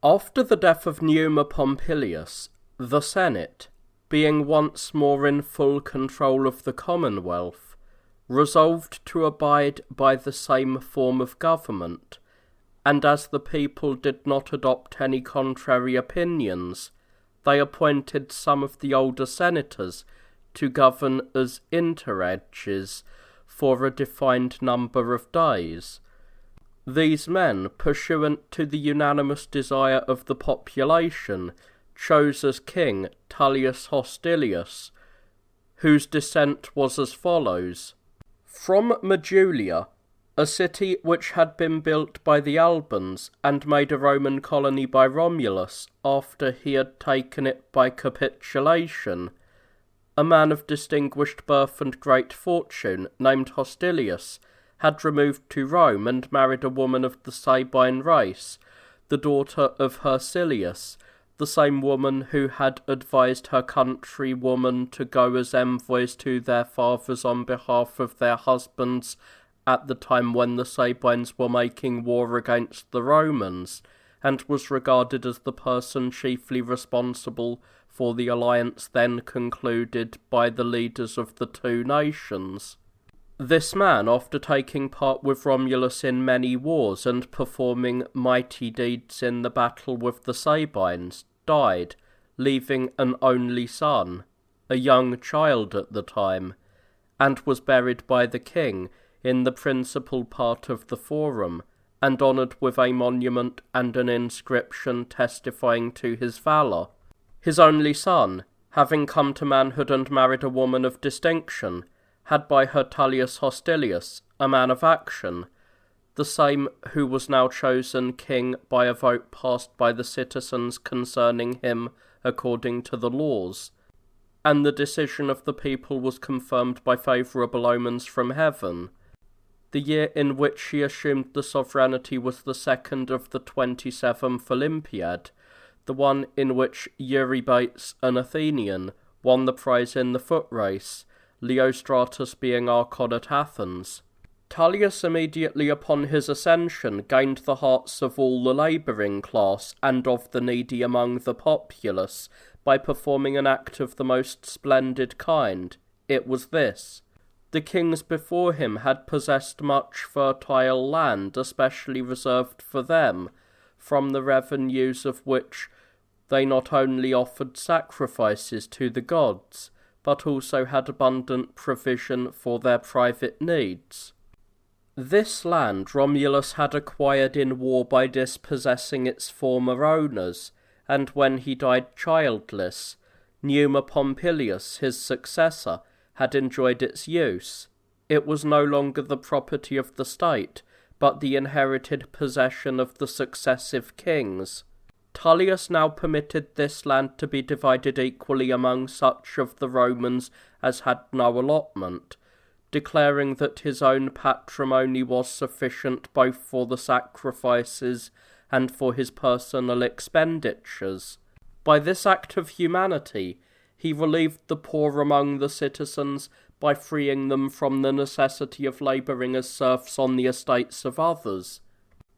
After the death of Numa Pompilius, the Senate, being once more in full control of the Commonwealth, resolved to abide by the same form of government, and as the people did not adopt any contrary opinions, they appointed some of the older senators to govern as interreges for a defined number of days. These men, pursuant to the unanimous desire of the population, chose as king Tullius Hostilius, whose descent was as follows. From Majulia, a city which had been built by the Albans and made a Roman colony by Romulus after he had taken it by capitulation, a man of distinguished birth and great fortune, named Hostilius, had removed to Rome and married a woman of the Sabine race, the daughter of Hercilius, the same woman who had advised her countrywoman to go as envoys to their fathers on behalf of their husbands at the time when the Sabines were making war against the Romans, and was regarded as the person chiefly responsible for the alliance then concluded by the leaders of the two nations. This man, after taking part with Romulus in many wars and performing mighty deeds in the battle with the Sabines, died, leaving an only son, a young child at the time, and was buried by the king in the principal part of the Forum, and honoured with a monument and an inscription testifying to his valour. His only son, having come to manhood and married a woman of distinction, had by her Tullius Hostilius, a man of action, the same who was now chosen king by a vote passed by the citizens concerning him according to the laws, and the decision of the people was confirmed by favourable omens from heaven. The year in which he assumed the sovereignty was the 2nd of the 27th Olympiad, the one in which Eurybates, an Athenian, won the prize in the foot race, Leostratus being Archon at Athens. Tullius immediately upon his ascension gained the hearts of all the labouring class and of the needy among the populace by performing an act of the most splendid kind. It was this. The kings before him had possessed much fertile land, especially reserved for them, from the revenues of which they not only offered sacrifices to the gods, but also had abundant provision for their private needs. This land Romulus had acquired in war by dispossessing its former owners, and when he died childless, Numa Pompilius, his successor, had enjoyed its use. It was no longer the property of the state, but the inherited possession of the successive kings. Tullius now permitted this land to be divided equally among such of the Romans as had no allotment, declaring that his own patrimony was sufficient both for the sacrifices and for his personal expenditures. By this act of humanity, he relieved the poor among the citizens by freeing them from the necessity of labouring as serfs on the estates of others.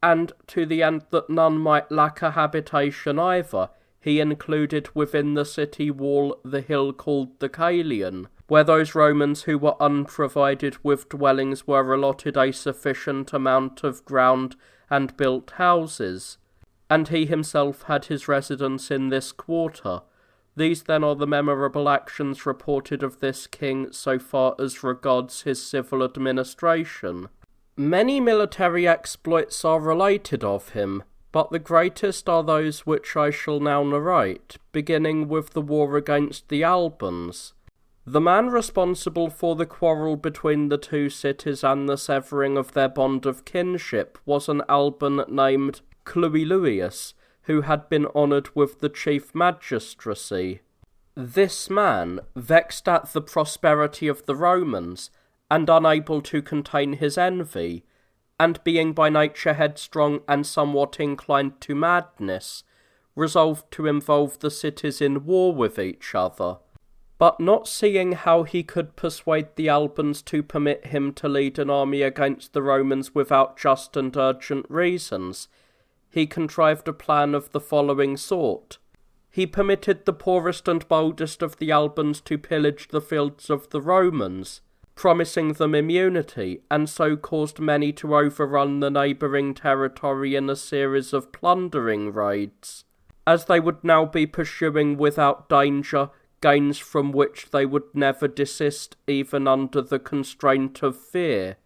And to the end that none might lack a habitation either, he included within the city wall the hill called the Caelian, where those Romans who were unprovided with dwellings were allotted a sufficient amount of ground and built houses, and he himself had his residence in this quarter. These then are the memorable actions reported of this king so far as regards his civil administration. Many military exploits are related of him, but the greatest are those which I shall now narrate, beginning with the war against the Albans. The man responsible for the quarrel between the two cities and the severing of their bond of kinship was an Alban named Cluiluius, who had been honoured with the chief magistracy. This man, vexed at the prosperity of the Romans, and unable to contain his envy, and being by nature headstrong and somewhat inclined to madness, resolved to involve the cities in war with each other. But not seeing how he could persuade the Albans to permit him to lead an army against the Romans without just and urgent reasons, he contrived a plan of the following sort. He permitted the poorest and boldest of the Albans to pillage the fields of the Romans, promising them immunity, and so caused many to overrun the neighbouring territory in a series of plundering raids, as they would now be pursuing without danger gains from which they would never desist even under the constraint of fear.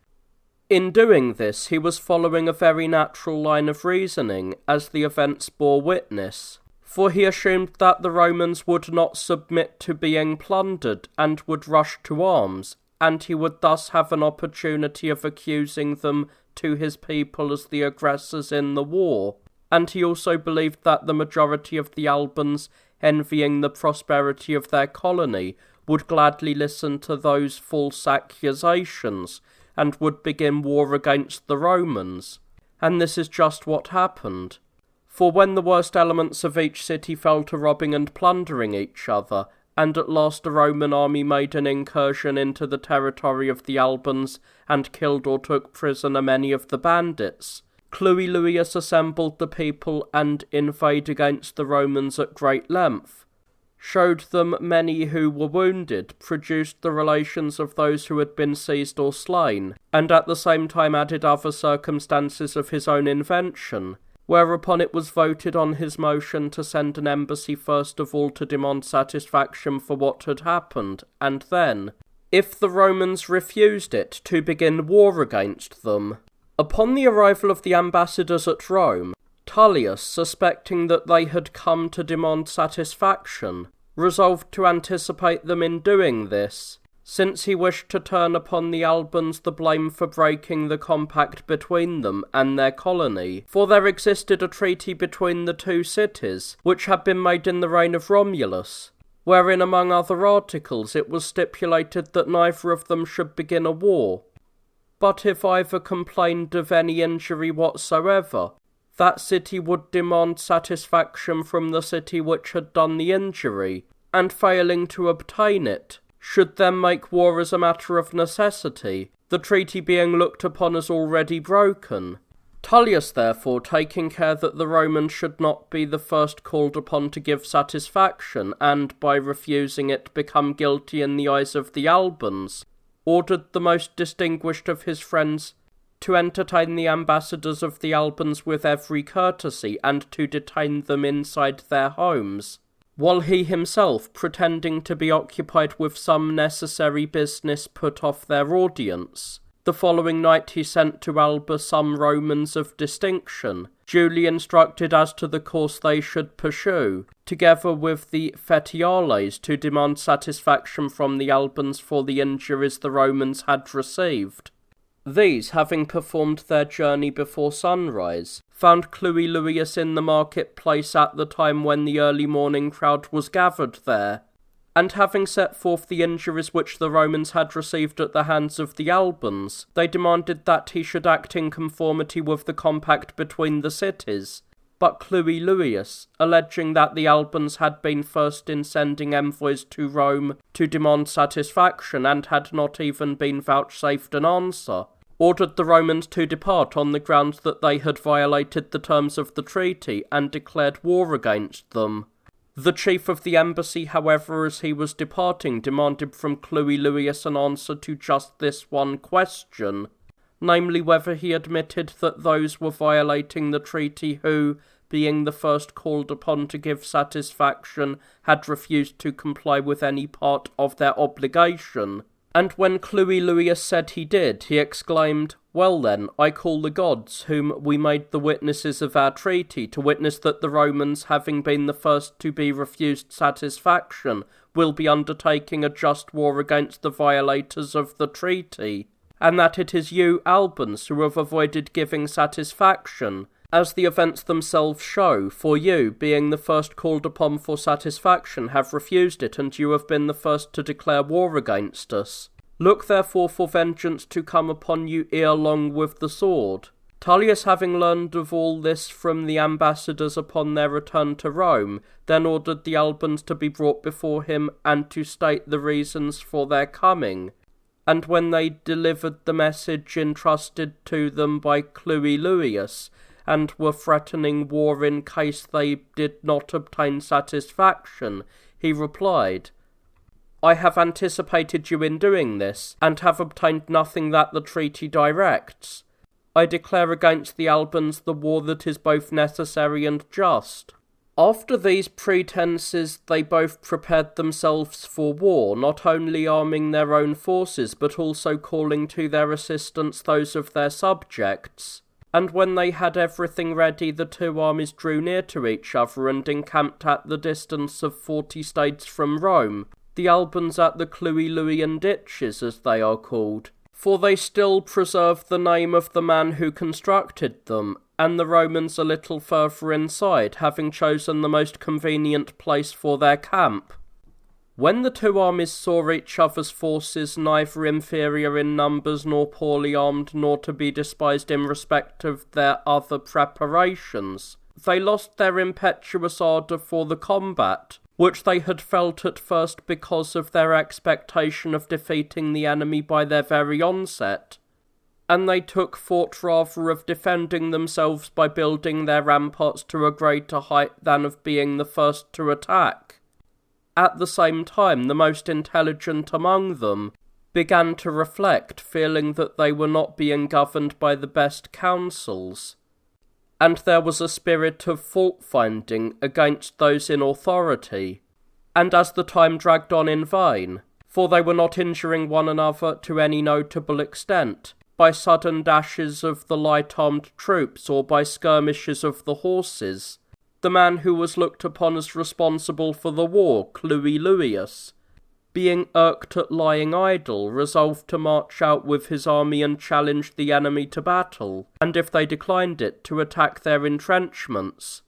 In doing this, he was following a very natural line of reasoning, as the events bore witness, for he assumed that the Romans would not submit to being plundered and would rush to arms, and he would thus have an opportunity of accusing them to his people as the aggressors in the war. And he also believed that the majority of the Albans, envying the prosperity of their colony, would gladly listen to those false accusations, and would begin war against the Romans. And this is just what happened. For when the worst elements of each city fell to robbing and plundering each other, and at last a Roman army made an incursion into the territory of the Albans, and killed or took prisoner many of the bandits, Cluilius assembled the people and inveighed against the Romans at great length, showed them many who were wounded, produced the relations of those who had been seized or slain, and at the same time added other circumstances of his own invention, whereupon it was voted on his motion to send an embassy first of all to demand satisfaction for what had happened, and then, if the Romans refused it, to begin war against them. Upon the arrival of the ambassadors at Rome, Tullius, suspecting that they had come to demand satisfaction, resolved to anticipate them in doing this, since he wished to turn upon the Albans the blame for breaking the compact between them and their colony, for there existed a treaty between the two cities, which had been made in the reign of Romulus, wherein among other articles it was stipulated that neither of them should begin a war, but if either complained of any injury whatsoever, that city would demand satisfaction from the city which had done the injury, and failing to obtain it, should then make war as a matter of necessity, the treaty being looked upon as already broken. Tullius, therefore, taking care that the Romans should not be the first called upon to give satisfaction, and by refusing it become guilty in the eyes of the Albans, ordered the most distinguished of his friends to entertain the ambassadors of the Albans with every courtesy, and to detain them inside their homes, while he himself, pretending to be occupied with some necessary business, put off their audience. The following night he sent to Alba some Romans of distinction, duly instructed as to the course they should pursue, together with the Fetiales, to demand satisfaction from the Albans for the injuries the Romans had received. These, having performed their journey before sunrise, found Cluilius in the market-place at the time when the early morning crowd was gathered there, and having set forth the injuries which the Romans had received at the hands of the Albans, they demanded that he should act in conformity with the compact between the cities. But Cluilius, alleging that the Albans had been first in sending envoys to Rome to demand satisfaction, and had not even been vouchsafed an answer, ordered the Romans to depart on the grounds that they had violated the terms of the treaty, and declared war against them. The chief of the embassy, however, as he was departing, demanded from Cluilius an answer to just this one question, namely whether he admitted that those were violating the treaty who, being the first called upon to give satisfaction, had refused to comply with any part of their obligation. And when Cluilius said he did, he exclaimed, "Well then, I call the gods, whom we made the witnesses of our treaty, to witness that the Romans, having been the first to be refused satisfaction, will be undertaking a just war against the violators of the treaty, and that it is you, Albans, who have avoided giving satisfaction, as the events themselves show, for you, being the first called upon for satisfaction, have refused it, and you have been the first to declare war against us. Look therefore for vengeance to come upon you ere long with the sword." Tullius, having learned of all this from the ambassadors upon their return to Rome, then ordered the Albans to be brought before him, and to state the reasons for their coming. And when they delivered the message entrusted to them by Cluilius, and were threatening war in case they did not obtain satisfaction, he replied, "I have anticipated you in doing this, and have obtained nothing that the treaty directs. I declare against the Albans the war that is both necessary and just." After these pretences, they both prepared themselves for war, not only arming their own forces, but also calling to their assistance those of their subjects. And when they had everything ready, the two armies drew near to each other and encamped at the distance of 40 stades from Rome, the Albans at the Cluiluian ditches, as they are called, for they still preserve the name of the man who constructed them, and the Romans a little further inside, having chosen the most convenient place for their camp. When the two armies saw each other's forces neither inferior in numbers nor poorly armed, nor to be despised in respect of their other preparations, they lost their impetuous ardour for the combat, which they had felt at first because of their expectation of defeating the enemy by their very onset, and they took thought rather of defending themselves by building their ramparts to a greater height than of being the first to attack. At the same time, the most intelligent among them began to reflect, feeling that they were not being governed by the best counsels, and there was a spirit of fault-finding against those in authority, and as the time dragged on in vain, for they were not injuring one another to any notable extent, by sudden dashes of the light-armed troops or by skirmishes of the horses, the man who was looked upon as responsible for the war, Cluiluius, being irked at lying idle, resolved to march out with his army and challenge the enemy to battle, and if they declined it, to attack their entrenchments.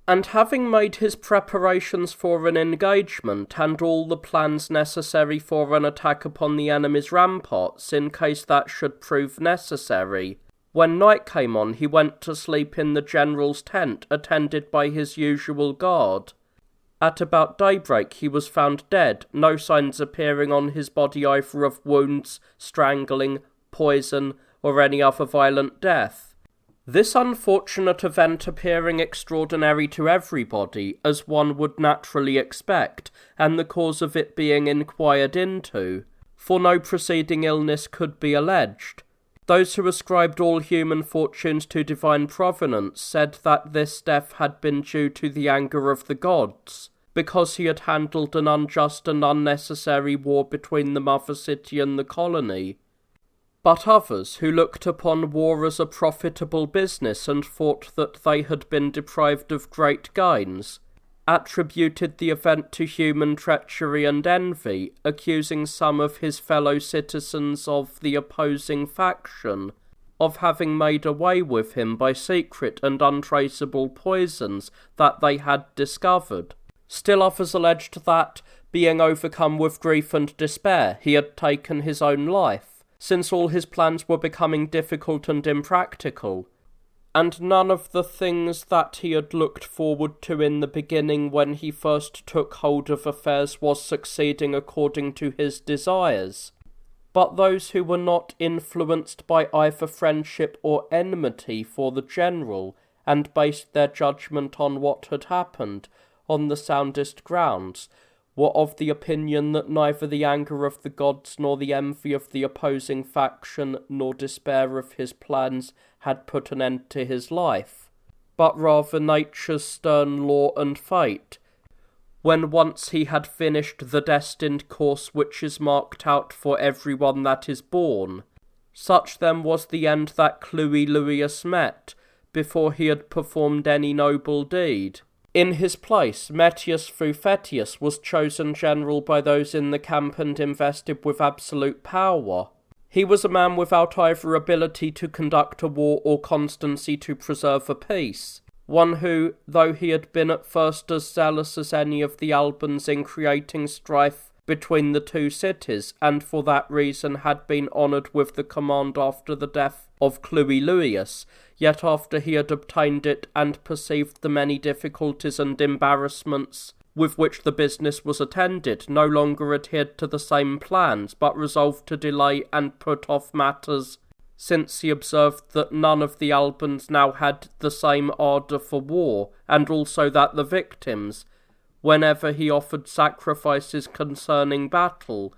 And having made his preparations for an engagement, and all the plans necessary for an attack upon the enemy's ramparts, in case that should prove necessary, when night came on, he went to sleep in the general's tent, attended by his usual guard. At about daybreak he was found dead, no signs appearing on his body either of wounds, strangling, poison, or any other violent death. This unfortunate event appearing extraordinary to everybody, as one would naturally expect, and the cause of it being inquired into, for no preceding illness could be alleged, those who ascribed all human fortunes to divine providence said that this death had been due to the anger of the gods, because he had handled an unjust and unnecessary war between the mother city and the colony. But others, who looked upon war as a profitable business and thought that they had been deprived of great gains, attributed the event to human treachery and envy, accusing some of his fellow citizens of the opposing faction of having made away with him by secret and untraceable poisons that they had discovered. Still others alleged that, being overcome with grief and despair, he had taken his own life, since all his plans were becoming difficult and impractical, and none of the things that he had looked forward to in the beginning when he first took hold of affairs was succeeding according to his desires. But those who were not influenced by either friendship or enmity for the general, and based their judgment on what had happened, on the soundest grounds, were of the opinion that neither the anger of the gods nor the envy of the opposing faction nor despair of his plans had put an end to his life, but rather nature's stern law and fate, when once he had finished the destined course which is marked out for everyone that is born. Such then was the end that Cluiluius met, before he had performed any noble deed. In his place, Metius Fufetius was chosen general by those in the camp and invested with absolute power. He was a man without either ability to conduct a war or constancy to preserve a peace, one who, though he had been at first as zealous as any of the Albans in creating strife between the two cities, and for that reason had been honoured with the command after the death of Cluiluius, yet after he had obtained it and perceived the many difficulties and embarrassments with which the business was attended, no longer adhered to the same plans, but resolved to delay and put off matters, since he observed that none of the Albans now had the same ardour for war, and also that the victims, whenever he offered sacrifices concerning battle,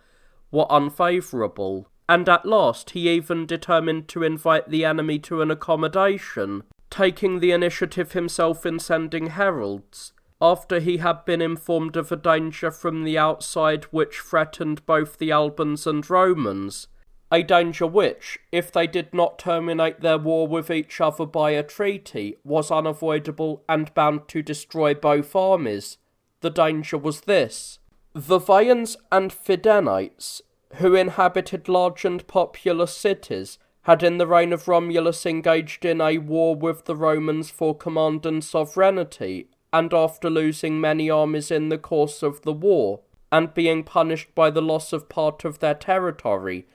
were unfavourable, and at last he even determined to invite the enemy to an accommodation, taking the initiative himself in sending heralds, after he had been informed of a danger from the outside which threatened both the Albans and Romans, a danger which, if they did not terminate their war with each other by a treaty, was unavoidable and bound to destroy both armies. The danger was this: the Veians and Fidenites, who inhabited large and populous cities, had in the reign of Romulus engaged in a war with the Romans for command and sovereignty, and after losing many armies in the course of the war, and being punished by the loss of part of their territory,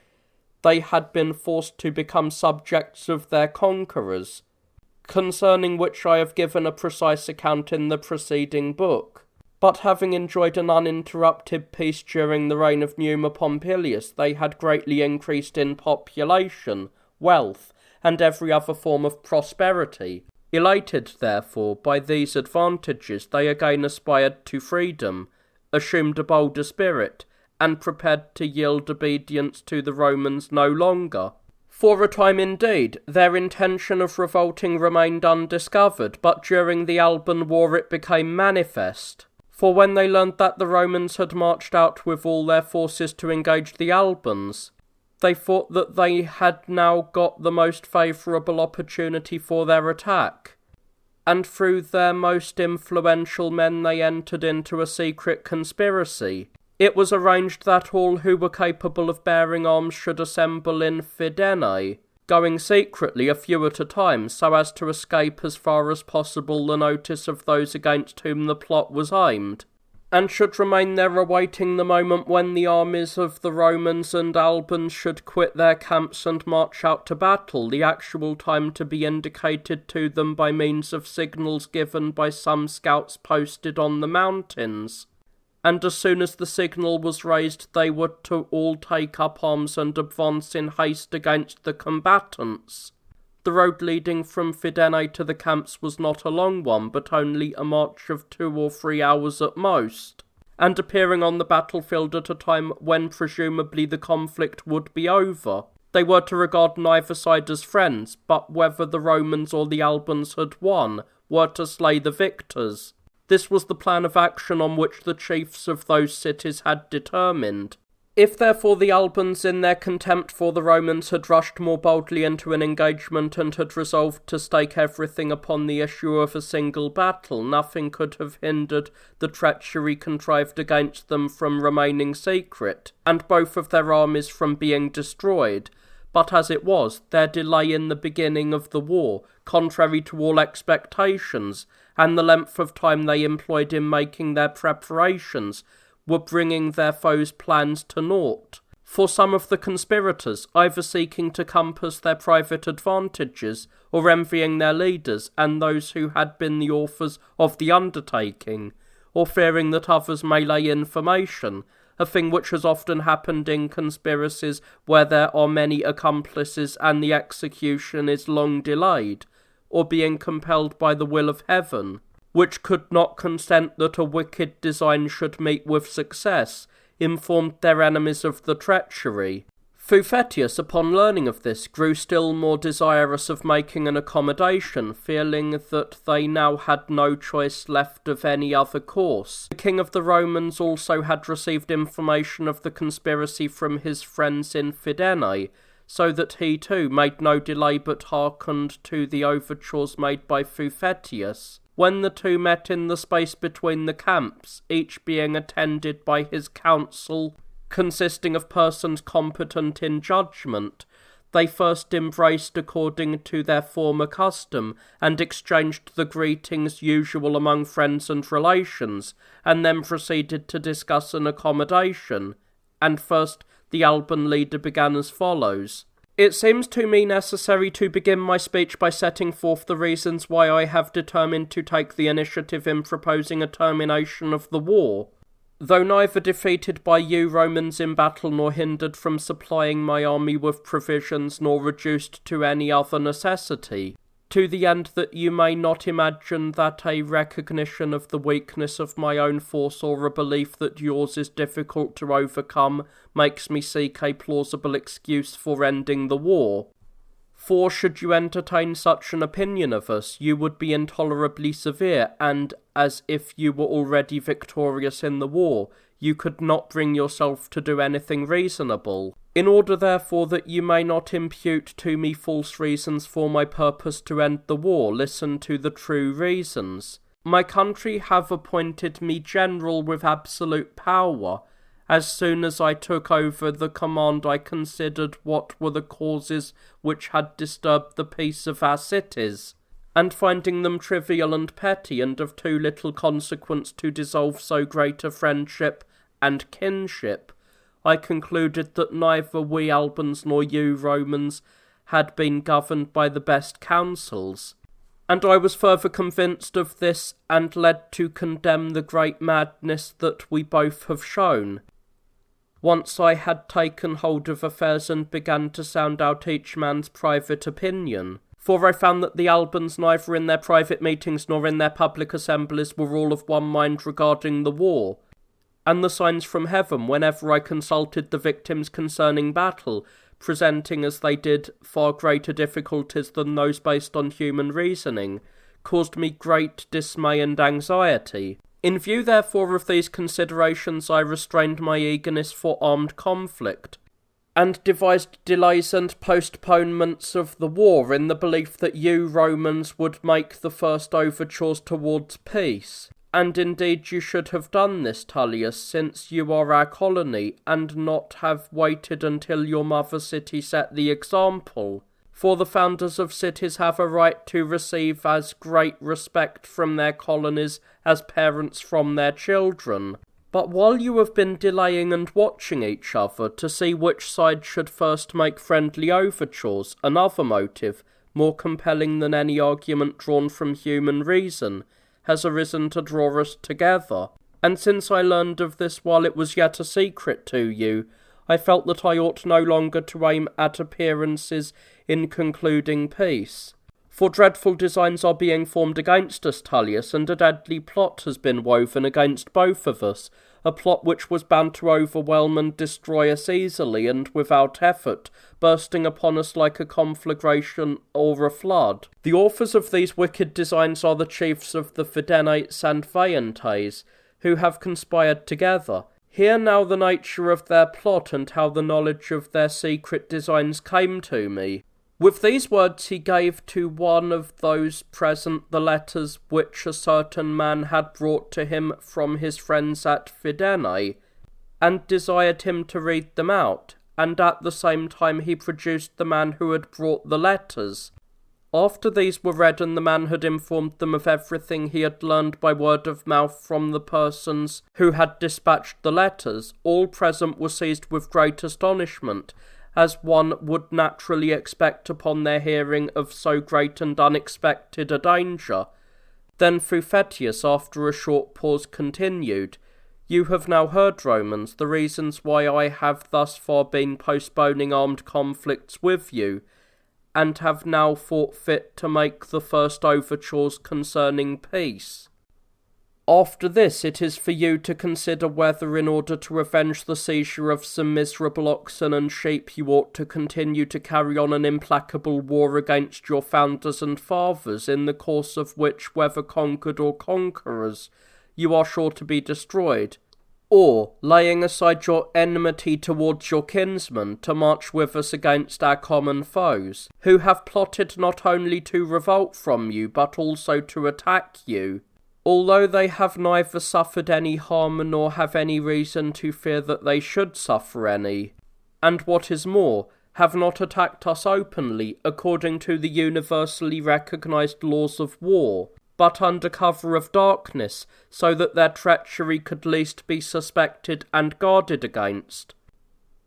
they had been forced to become subjects of their conquerors, concerning which I have given a precise account in the preceding book. But having enjoyed an uninterrupted peace during the reign of Numa Pompilius, they had greatly increased in population, wealth, and every other form of prosperity. Elated, therefore, by these advantages, they again aspired to freedom, assumed a bolder spirit, and prepared to yield obedience to the Romans no longer. For a time indeed, their intention of revolting remained undiscovered, but during the Alban War it became manifest. For when they learned that the Romans had marched out with all their forces to engage the Albans, they thought that they had now got the most favourable opportunity for their attack, and through their most influential men they entered into a secret conspiracy. It was arranged that all who were capable of bearing arms should assemble in Fidenae, going secretly a few at a time, so as to escape as far as possible the notice of those against whom the plot was aimed, and should remain there awaiting the moment when the armies of the Romans and Albans should quit their camps and march out to battle, the actual time to be indicated to them by means of signals given by some scouts posted on the mountains. And as soon as the signal was raised, they were to all take up arms and advance in haste against the combatants. The road leading from Fidenae to the camps was not a long one, but only a march of 2 or 3 hours at most, and appearing on the battlefield at a time when presumably the conflict would be over. They were to regard neither side as friends, but whether the Romans or the Albans had won, were to slay the victors. This was the plan of action on which the chiefs of those cities had determined. If therefore the Albans, in their contempt for the Romans, had rushed more boldly into an engagement and had resolved to stake everything upon the issue of a single battle, nothing could have hindered the treachery contrived against them from remaining secret, and both of their armies from being destroyed. But as it was, their delay in the beginning of the war, contrary to all expectations, and the length of time they employed in making their preparations, were bringing their foes' plans to naught. For some of the conspirators, either seeking to compass their private advantages, or envying their leaders and those who had been the authors of the undertaking, or fearing that others may lay information, a thing which has often happened in conspiracies where there are many accomplices and the execution is long delayed, or being compelled by the will of heaven, which could not consent that a wicked design should meet with success, informed their enemies of the treachery. Fufetius, upon learning of this, grew still more desirous of making an accommodation, feeling that they now had no choice left of any other course. The king of the Romans also had received information of the conspiracy from his friends in Fidenae, so that he too made no delay but hearkened to the overtures made by Fufetius. When the two met in the space between the camps, each being attended by his council, consisting of persons competent in judgment, they first embraced according to their former custom, and exchanged the greetings usual among friends and relations, and then proceeded to discuss an accommodation, and first the Alban leader began as follows. It seems to me necessary to begin my speech by setting forth the reasons why I have determined to take the initiative in proposing a termination of the war. though neither defeated by you Romans in battle, nor hindered from supplying my army with provisions, nor reduced to any other necessity, to the end that you may not imagine that a recognition of the weakness of my own force, or a belief that yours is difficult to overcome, makes me seek a plausible excuse for ending the war. For should you entertain such an opinion of us, you would be intolerably severe, and, as if you were already victorious in the war, you could not bring yourself to do anything reasonable. In order, therefore, that you may not impute to me false reasons for my purpose to end the war, listen to the true reasons. My country have appointed me general with absolute power. As soon as I took over the command, I considered what were the causes which had disturbed the peace of our cities, and finding them trivial and petty, and of too little consequence to dissolve so great a friendship and kinship, I concluded that neither we Albans nor you Romans had been governed by the best counsels. And I was further convinced of this, and led to condemn the great madness that we both have shown. Once I had taken hold of affairs and began to sound out each man's private opinion. For I found that the Albans, neither in their private meetings nor in their public assemblies, were all of one mind regarding the war. And the signs from heaven, whenever I consulted the victims concerning battle, presenting as they did far greater difficulties than those based on human reasoning, caused me great dismay and anxiety. In view, therefore, of these considerations, I restrained my eagerness for armed conflict, and devised delays and postponements of the war, in the belief that you Romans would make the first overtures towards peace. And indeed you should have done this, Tullius, since you are our colony, and not have waited until your mother city set the example. For the founders of cities have a right to receive as great respect from their colonies as parents from their children. But while you have been delaying and watching each other to see which side should first make friendly overtures, another motive, more compelling than any argument drawn from human reason, has arisen to draw us together. And since I learned of this while it was yet a secret to you, I felt that I ought no longer to aim at appearances in concluding peace. For dreadful designs are being formed against us, Tullius, and a deadly plot has been woven against both of us, a plot which was bound to overwhelm and destroy us easily and without effort, bursting upon us like a conflagration or a flood. The authors of these wicked designs are the chiefs of the Fidenates and Veientes, who have conspired together. Hear now the nature of their plot, and how the knowledge of their secret designs came to me. With these words he gave to one of those present the letters which a certain man had brought to him from his friends at Fidenae, and desired him to read them out, and at the same time he produced the man who had brought the letters. After these were read, and the man had informed them of everything he had learned by word of mouth from the persons who had dispatched the letters, all present were seized with great astonishment, as one would naturally expect upon their hearing of so great and unexpected a danger. Then Fuphetius, after a short pause, continued, "You have now heard, Romans, the reasons why I have thus far been postponing armed conflicts with you, and have now thought fit to make the first overtures concerning peace. After this, it is for you to consider whether, in order to avenge the seizure of some miserable oxen and sheep, you ought to continue to carry on an implacable war against your founders and fathers, in the course of which, whether conquered or conquerors, you are sure to be destroyed, or, laying aside your enmity towards your kinsmen, to march with us against our common foes, who have plotted not only to revolt from you, but also to attack you, although they have neither suffered any harm nor have any reason to fear that they should suffer any, and what is more, have not attacked us openly, according to the universally recognized laws of war, but under cover of darkness, so that their treachery could least be suspected and guarded against.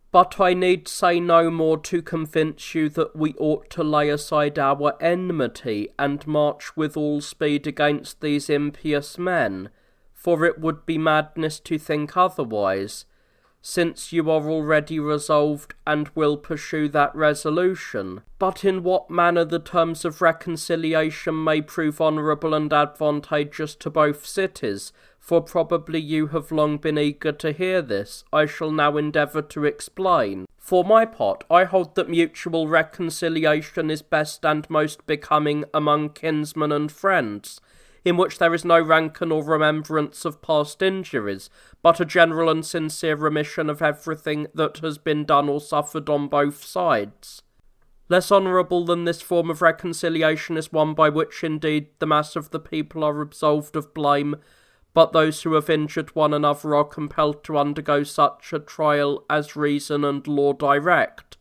But I need say no more to convince you that we ought to lay aside our enmity, and march with all speed against these impious men, for it would be madness to think otherwise, since you are already resolved and will pursue that resolution. But in what manner the terms of reconciliation may prove honourable and advantageous to both cities, for probably you have long been eager to hear this, I shall now endeavour to explain. For my part, I hold that mutual reconciliation is best and most becoming among kinsmen and friends, in which there is no rancour nor remembrance of past injuries, but a general and sincere remission of everything that has been done or suffered on both sides. Less honourable than this form of reconciliation is one by which indeed the mass of the people are absolved of blame, but those who have injured one another are compelled to undergo such a trial as reason and law direct.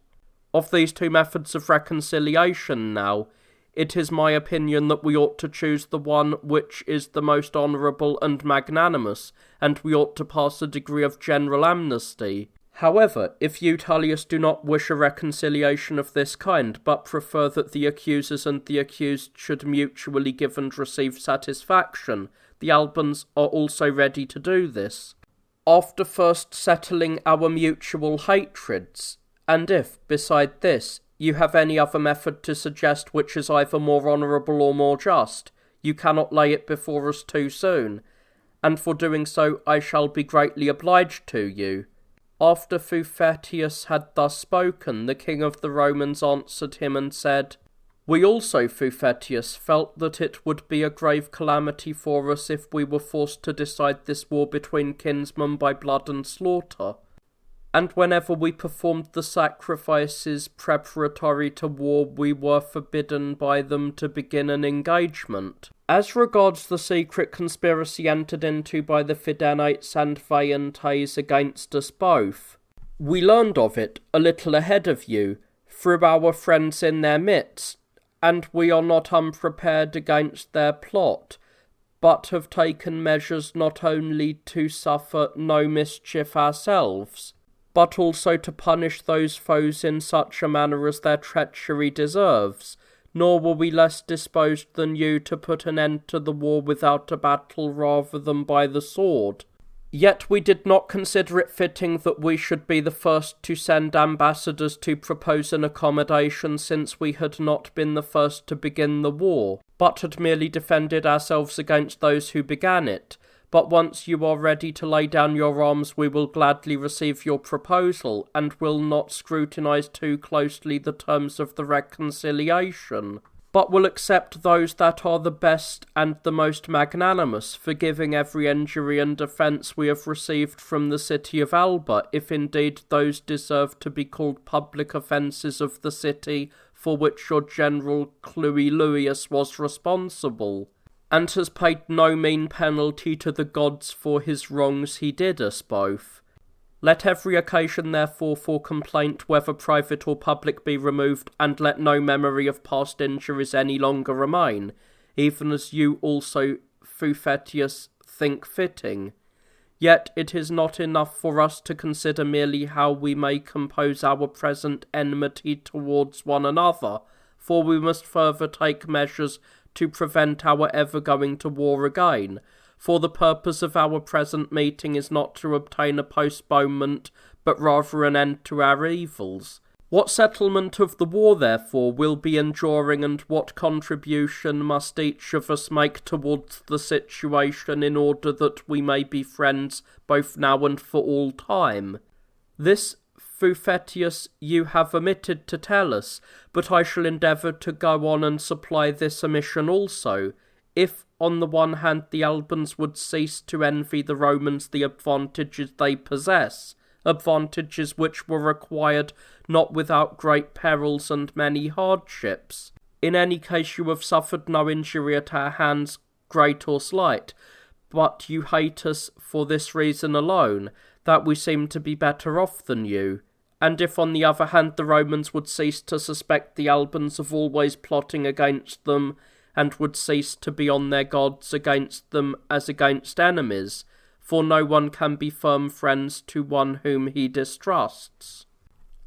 Of these two methods of reconciliation now, it is my opinion that we ought to choose the one which is the most honourable and magnanimous, and we ought to pass a degree of general amnesty. However, if you, Tullius, do not wish a reconciliation of this kind, but prefer that the accusers and the accused should mutually give and receive satisfaction, the Albans are also ready to do this, after first settling our mutual hatreds, and if, beside this, you have any other method to suggest which is either more honourable or more just, you cannot lay it before us too soon, and for doing so I shall be greatly obliged to you. After Fufetius had thus spoken, the king of the Romans answered him and said, We also, Fufetius, felt that it would be a grave calamity for us if we were forced to decide this war between kinsmen by blood and slaughter. And whenever we performed the sacrifices preparatory to war, we were forbidden by them to begin an engagement. As regards the secret conspiracy entered into by the Fidenates and Veientes against us both, we learned of it a little ahead of you, through our friends in their midst, and we are not unprepared against their plot, but have taken measures not only to suffer no mischief ourselves, but also to punish those foes in such a manner as their treachery deserves, nor were we less disposed than you to put an end to the war without a battle rather than by the sword. Yet we did not consider it fitting that we should be the first to send ambassadors to propose an accommodation, since we had not been the first to begin the war, but had merely defended ourselves against those who began it. But once you are ready to lay down your arms, we will gladly receive your proposal, and will not scrutinize too closely the terms of the reconciliation, but will accept those that are the best and the most magnanimous, forgiving every injury and offence we have received from the city of Alba, if indeed those deserve to be called public offences of the city, for which your general Cluiluius was responsible, and has paid no mean penalty to the gods for his wrongs he did us both. Let every occasion therefore for complaint, whether private or public, be removed, and let no memory of past injuries any longer remain, even as you also, Fufetius, think fitting. Yet it is not enough for us to consider merely how we may compose our present enmity towards one another, for we must further take measures to prevent our ever going to war again, for the purpose of our present meeting is not to obtain a postponement, but rather an end to our evils. What settlement of the war, therefore, will be enduring, and what contribution must each of us make towards the situation in order that we may be friends both now and for all time? This, Fufetius, you have omitted to tell us, but I shall endeavour to go on and supply this omission also. If, on the one hand, the Albans would cease to envy the Romans the advantages they possess, advantages which were acquired not without great perils and many hardships. In any case you have suffered no injury at our hands, great or slight, but you hate us for this reason alone, that we seem to be better off than you. And if, on the other hand, the Romans would cease to suspect the Albans of always plotting against them, and would cease to be on their gods against them as against enemies, for no one can be firm friends to one whom he distrusts.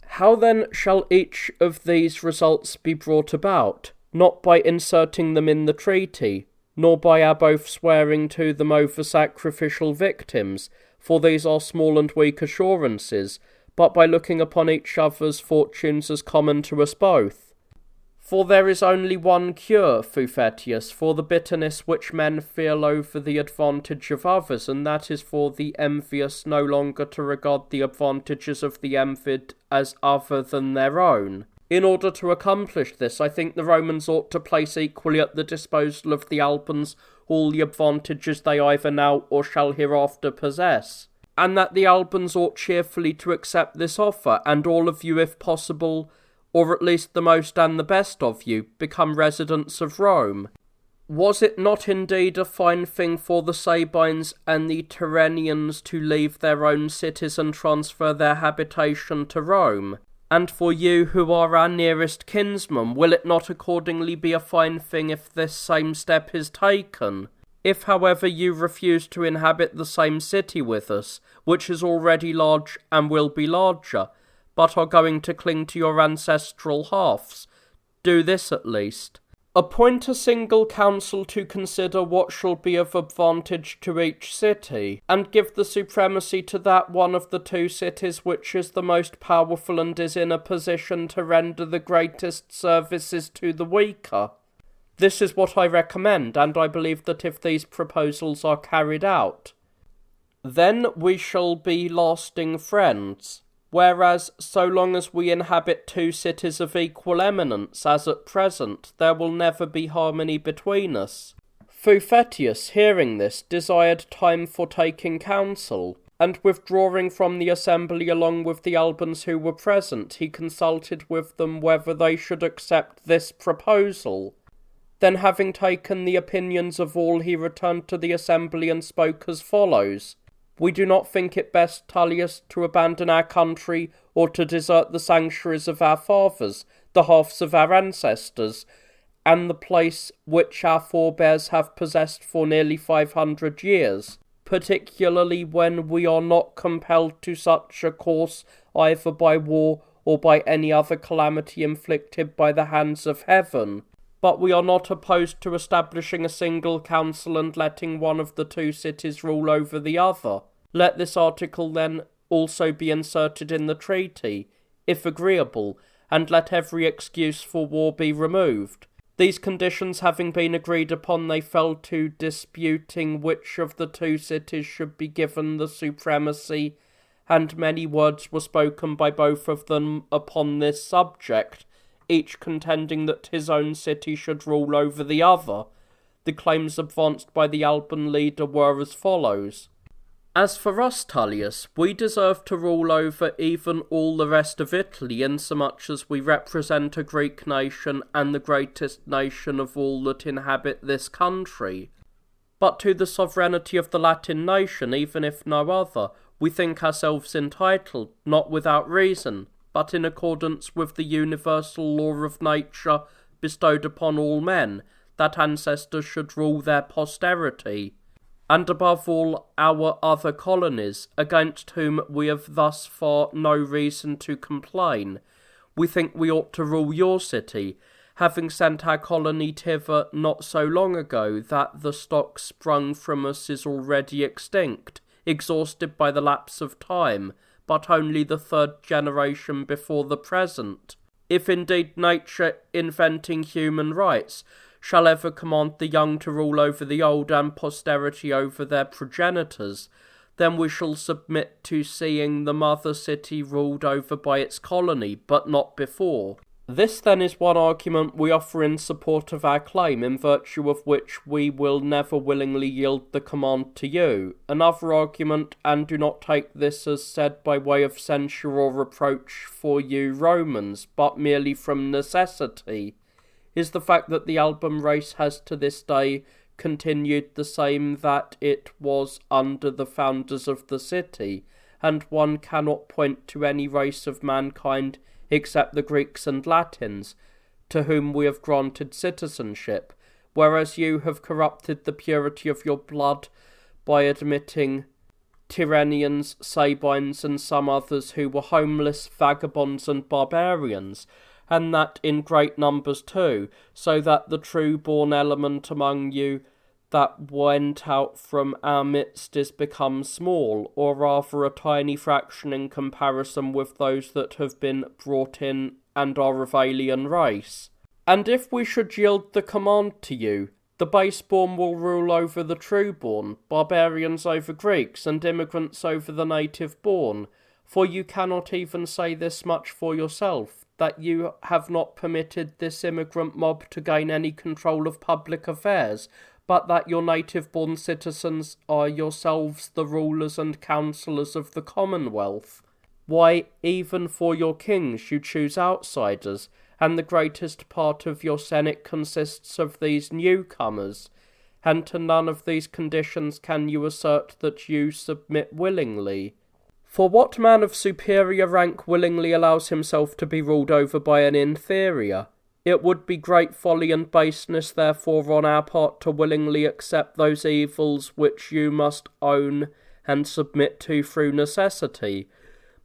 How then shall each of these results be brought about? Not by inserting them in the treaty, nor by our both swearing to them over sacrificial victims, for these are small and weak assurances, but by looking upon each other's fortunes as common to us both. For there is only one cure, Fuphetius, for the bitterness which men feel over the advantage of others, and that is for the envious no longer to regard the advantages of the envied as other than their own. In order to accomplish this, I think the Romans ought to place equally at the disposal of the Albans all the advantages they either now or shall hereafter possess, and that the Albans ought cheerfully to accept this offer, and all of you, if possible, or at least the most and the best of you, become residents of Rome. Was it not indeed a fine thing for the Sabines and the Tyrrhenians to leave their own cities and transfer their habitation to Rome? And for you, who are our nearest kinsmen, will it not accordingly be a fine thing if this same step is taken? If, however, you refuse to inhabit the same city with us, which is already large and will be larger, but are going to cling to your ancestral hearths, do this at least. Appoint a single council to consider what shall be of advantage to each city, and give the supremacy to that one of the two cities which is the most powerful and is in a position to render the greatest services to the weaker. This is what I recommend, and I believe that if these proposals are carried out, then we shall be lasting friends. Whereas, so long as we inhabit two cities of equal eminence, as at present, there will never be harmony between us. Fuphetius, hearing this, desired time for taking counsel, and withdrawing from the assembly along with the Albans who were present, he consulted with them whether they should accept this proposal. Then, having taken the opinions of all, he returned to the assembly and spoke as follows. We do not think it best, Tullius, to abandon our country, or to desert the sanctuaries of our fathers, the hearths of our ancestors, and the place which our forebears have possessed for nearly 500 years, particularly when we are not compelled to such a course either by war or by any other calamity inflicted by the hands of heaven. But we are not opposed to establishing a single council and letting one of the two cities rule over the other. Let this article then also be inserted in the treaty, if agreeable, and let every excuse for war be removed. These conditions having been agreed upon, they fell to disputing which of the two cities should be given the supremacy, and many words were spoken by both of them upon this subject, each contending that his own city should rule over the other. The claims advanced by the Alban leader were as follows. As for us, Tullius, we deserve to rule over even all the rest of Italy, insomuch as we represent a Greek nation and the greatest nation of all that inhabit this country. But to the sovereignty of the Latin nation, even if no other, we think ourselves entitled, not without reason, but in accordance with the universal law of nature bestowed upon all men, that ancestors should rule their posterity, and above all our other colonies, against whom we have thus far no reason to complain. We think we ought to rule your city, having sent our colony thither not so long ago that the stock sprung from us is already extinct, exhausted by the lapse of time, but only the third generation before the present. If indeed nature, inventing human rights, shall ever command the young to rule over the old and posterity over their progenitors, then we shall submit to seeing the mother city ruled over by its colony, but not before. This then is one argument we offer in support of our claim, in virtue of which we will never willingly yield the command to you. Another argument, and do not take this as said by way of censure or reproach for you Romans, but merely from necessity, is the fact that the Alban race has to this day continued the same that it was under the founders of the city, and one cannot point to any race of mankind except the Greeks and Latins, to whom we have granted citizenship, whereas you have corrupted the purity of your blood by admitting Tyrrhenians, Sabines, and some others who were homeless, vagabonds, and barbarians, and that in great numbers too, so that the true-born element among you, that went out from our midst is become small, or rather a tiny fraction in comparison with those that have been brought in and are of alien race. And if we should yield the command to you, the base-born will rule over the true-born, barbarians over Greeks, and immigrants over the native-born. For you cannot even say this much for yourself, that you have not permitted this immigrant mob to gain any control of public affairs, but that your native-born citizens are yourselves the rulers and counsellors of the Commonwealth. Why, even for your kings you choose outsiders, and the greatest part of your Senate consists of these newcomers, and to none of these conditions can you assert that you submit willingly. For what man of superior rank willingly allows himself to be ruled over by an inferior? It would be great folly and baseness, therefore, on our part to willingly accept those evils which you must own and submit to through necessity.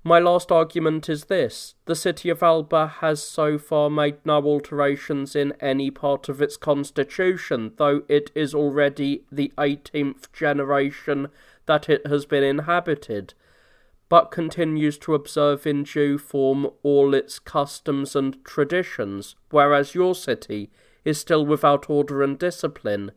My last argument is this: the city of Alba has so far made no alterations in any part of its constitution, though it is already the 18th generation that it has been inhabited, but continues to observe in due form all its customs and traditions, whereas your city is still without order and discipline,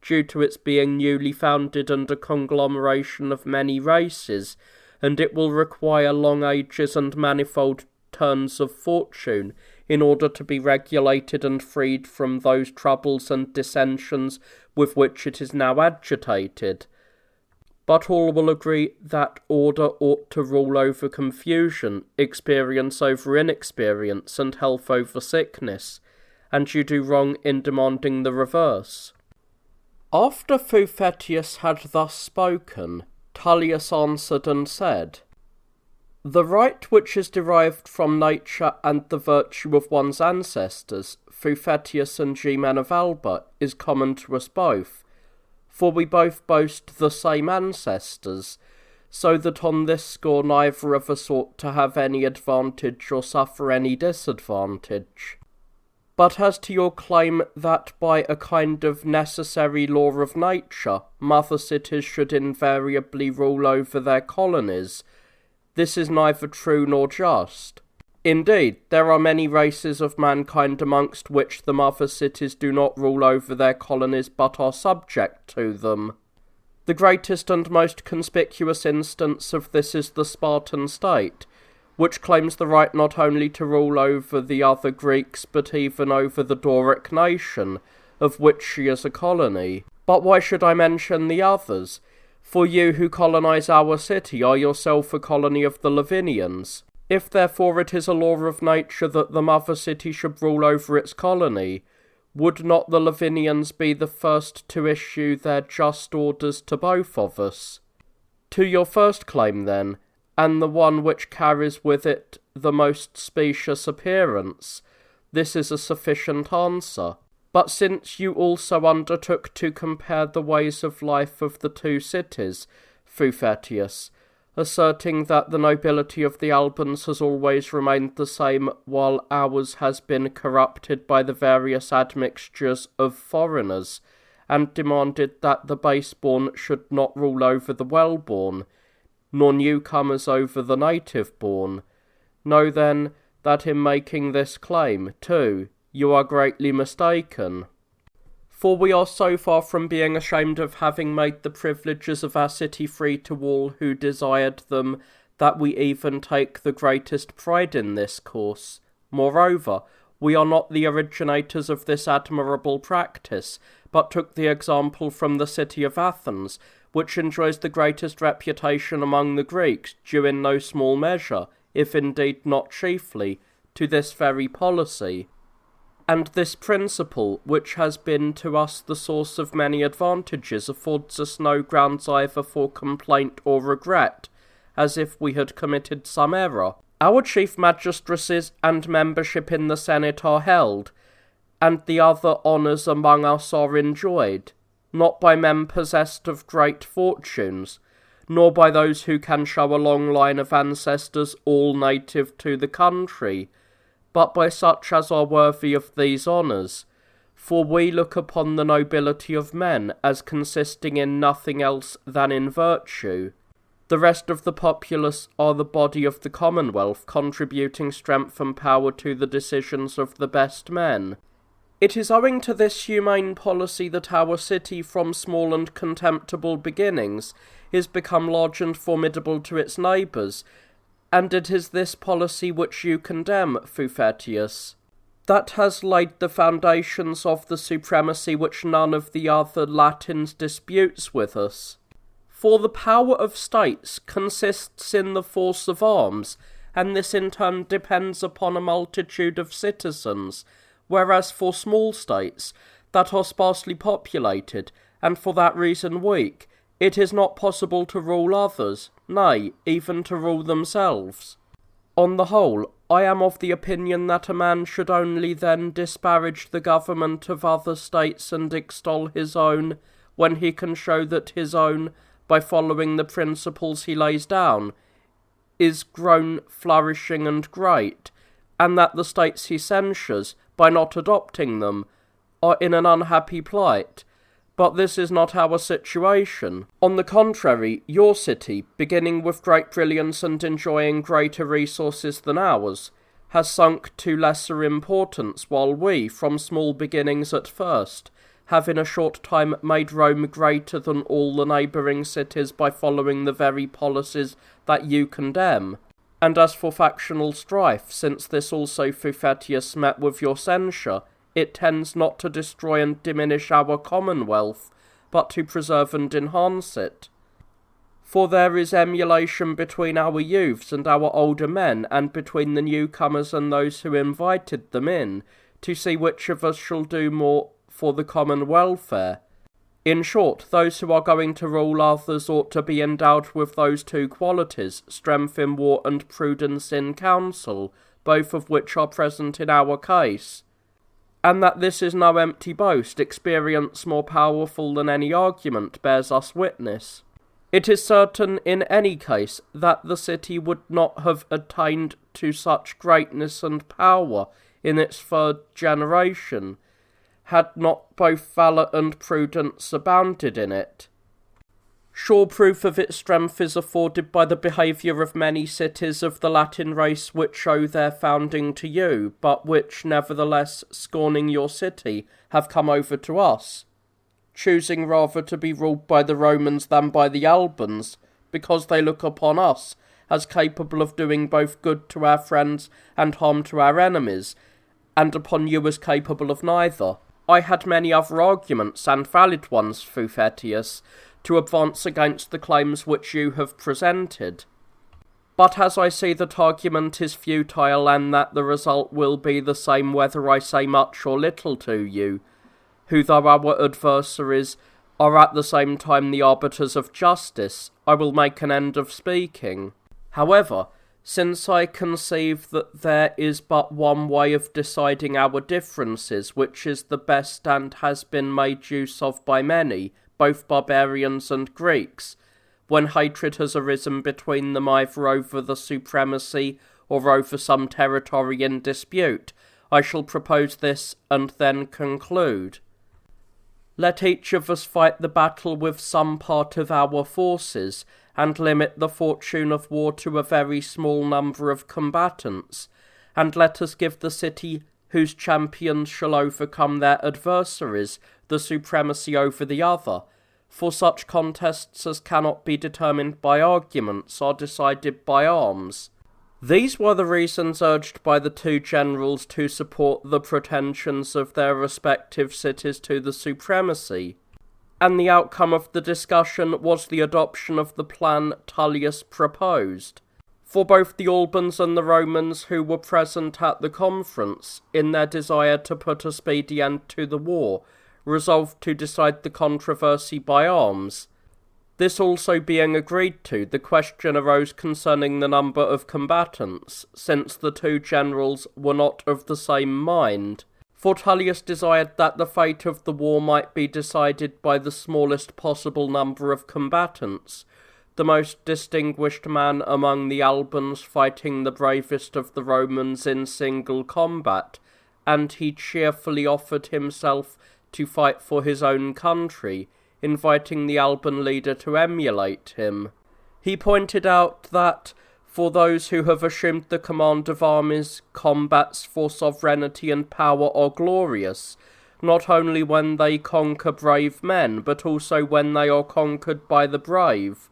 due to its being newly founded and a conglomeration of many races, and it will require long ages and manifold turns of fortune in order to be regulated and freed from those troubles and dissensions with which it is now agitated. But all will agree that order ought to rule over confusion, experience over inexperience, and health over sickness, and you do wrong in demanding the reverse. After Fuphetius had thus spoken, Tullius answered and said, The right which is derived from nature and the virtue of one's ancestors, Fuphetius and ye men of Alba, is common to us both, for we both boast the same ancestors, so that on this score neither of us ought to have any advantage or suffer any disadvantage. But as to your claim that by a kind of necessary law of nature, mother cities should invariably rule over their colonies, this is neither true nor just. Indeed, there are many races of mankind amongst which the mother cities do not rule over their colonies but are subject to them. The greatest and most conspicuous instance of this is the Spartan state, which claims the right not only to rule over the other Greeks but even over the Doric nation, of which she is a colony. But why should I mention the others? For you who colonize our city are yourself a colony of the Lavinians. If therefore it is a law of nature that the mother city should rule over its colony, would not the Lavinians be the first to issue their just orders to both of us? To your first claim, then, and the one which carries with it the most specious appearance, this is a sufficient answer. But since you also undertook to compare the ways of life of the two cities, Fuphetius, asserting that the nobility of the Albans has always remained the same, while ours has been corrupted by the various admixtures of foreigners, and demanded that the base-born should not rule over the well-born, nor newcomers over the native-born. Know then that in making this claim, too, you are greatly mistaken. For we are so far from being ashamed of having made the privileges of our city free to all who desired them, that we even take the greatest pride in this course. Moreover, we are not the originators of this admirable practice, but took the example from the city of Athens, which enjoys the greatest reputation among the Greeks, due in no small measure, if indeed not chiefly, to this very policy. And this principle, which has been to us the source of many advantages, affords us no grounds either for complaint or regret, as if we had committed some error. Our chief magistracies and membership in the Senate are held, and the other honours among us are enjoyed, not by men possessed of great fortunes, nor by those who can show a long line of ancestors all native to the country, but by such as are worthy of these honours, For we look upon the nobility of men as consisting in nothing else than in virtue. The rest of the populace are the body of the commonwealth, contributing strength and power to the decisions of the best men. It is owing to this humane policy that our city, from small and contemptible beginnings, is become large and formidable to its neighbours, and it is this policy which you condemn, Fuphetius, that has laid the foundations of the supremacy which none of the other Latins disputes with us. For the power of states consists in the force of arms, and this in turn depends upon a multitude of citizens, whereas for small states, that are sparsely populated, and for that reason weak, it is not possible to rule others, nay, even to rule themselves. On the whole, I am of the opinion that a man should only then disparage the government of other states and extol his own, when he can show that his own, by following the principles he lays down, is grown flourishing and great, and that the states he censures, by not adopting them, are in an unhappy plight. But this is not our situation. On the contrary, your city, beginning with great brilliance and enjoying greater resources than ours, has sunk to lesser importance, while we, from small beginnings at first, have in a short time made Rome greater than all the neighbouring cities by following the very policies that you condemn. And as for factional strife, since this also Fuphetius met with your censure, it tends not to destroy and diminish our commonwealth, but to preserve and enhance it. For there is emulation between our youths and our older men, and between the newcomers and those who invited them in, to see which of us shall do more for the common welfare. In short, those who are going to rule others ought to be endowed with those two qualities, strength in war and prudence in counsel, both of which are present in our case. And that this is no empty boast, experience more powerful than any argument bears us witness. It is certain in any case that the city would not have attained to such greatness and power in its third generation, had not both valour and prudence abounded in it. Sure proof of its strength is afforded by the behaviour of many cities of the Latin race which owe their founding to you, but which, nevertheless, scorning your city, have come over to us, choosing rather to be ruled by the Romans than by the Albans, because they look upon us as capable of doing both good to our friends and harm to our enemies, and upon you as capable of neither. I had many other arguments, and valid ones, Fuphetius, to advance against the claims which you have presented. But as I see that argument is futile, and that the result will be the same whether I say much or little to you, who though our adversaries are at the same time the arbiters of justice, I will make an end of speaking. However, since I conceive that there is but one way of deciding our differences, which is the best and has been made use of by many, both barbarians and Greeks, when hatred has arisen between them either over the supremacy or over some territory in dispute, I shall propose this and then conclude. Let each of us fight the battle with some part of our forces, and limit the fortune of war to a very small number of combatants, and let us give the city whose champions shall overcome their adversaries the supremacy over the other, for such contests as cannot be determined by arguments are decided by arms. These were the reasons urged by the two generals to support the pretensions of their respective cities to the supremacy, and the outcome of the discussion was the adoption of the plan Tullius proposed. For both the Albans and the Romans who were present at the conference, in their desire to put a speedy end to the war, resolved to decide the controversy by arms. This also being agreed to, the question arose concerning the number of combatants, since the two generals were not of the same mind. For Tullius desired that the fate of the war might be decided by the smallest possible number of combatants, the most distinguished man among the Albans fighting the bravest of the Romans in single combat, and he cheerfully offered himself to fight for his own country, inviting the Alban leader to emulate him. He pointed out that, for those who have assumed the command of armies, combats for sovereignty and power are glorious, not only when they conquer brave men, but also when they are conquered by the brave.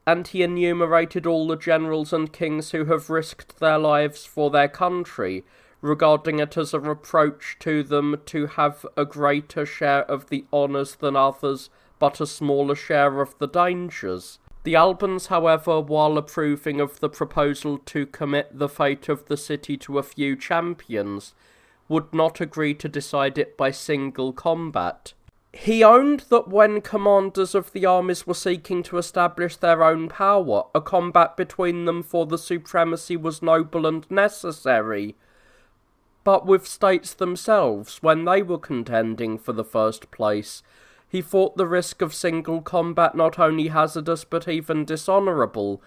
And he enumerated all the generals and kings who have risked their lives for their country, regarding it as a reproach to them to have a greater share of the honours than others, but a smaller share of the dangers. The Albans, however, while approving of the proposal to commit the fate of the city to a few champions, would not agree to decide it by single combat. He owned that when commanders of the armies were seeking to establish their own power, a combat between them for the supremacy was noble and necessary. But with states themselves, when they were contending for the first place, he thought the risk of single combat not only hazardous but even dishonourable,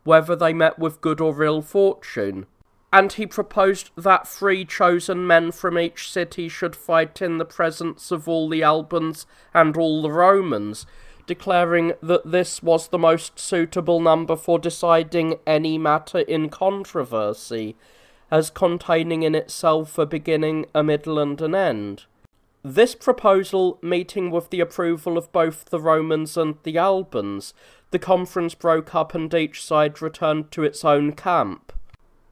whether they met with good or ill fortune. And he proposed that 3 chosen men from each city should fight in the presence of all the Albans and all the Romans, declaring that this was the most suitable number for deciding any matter in controversy, as containing in itself a beginning, a middle, and an end. This proposal, meeting with the approval of both the Romans and the Albans, the conference broke up and each side returned to its own camp.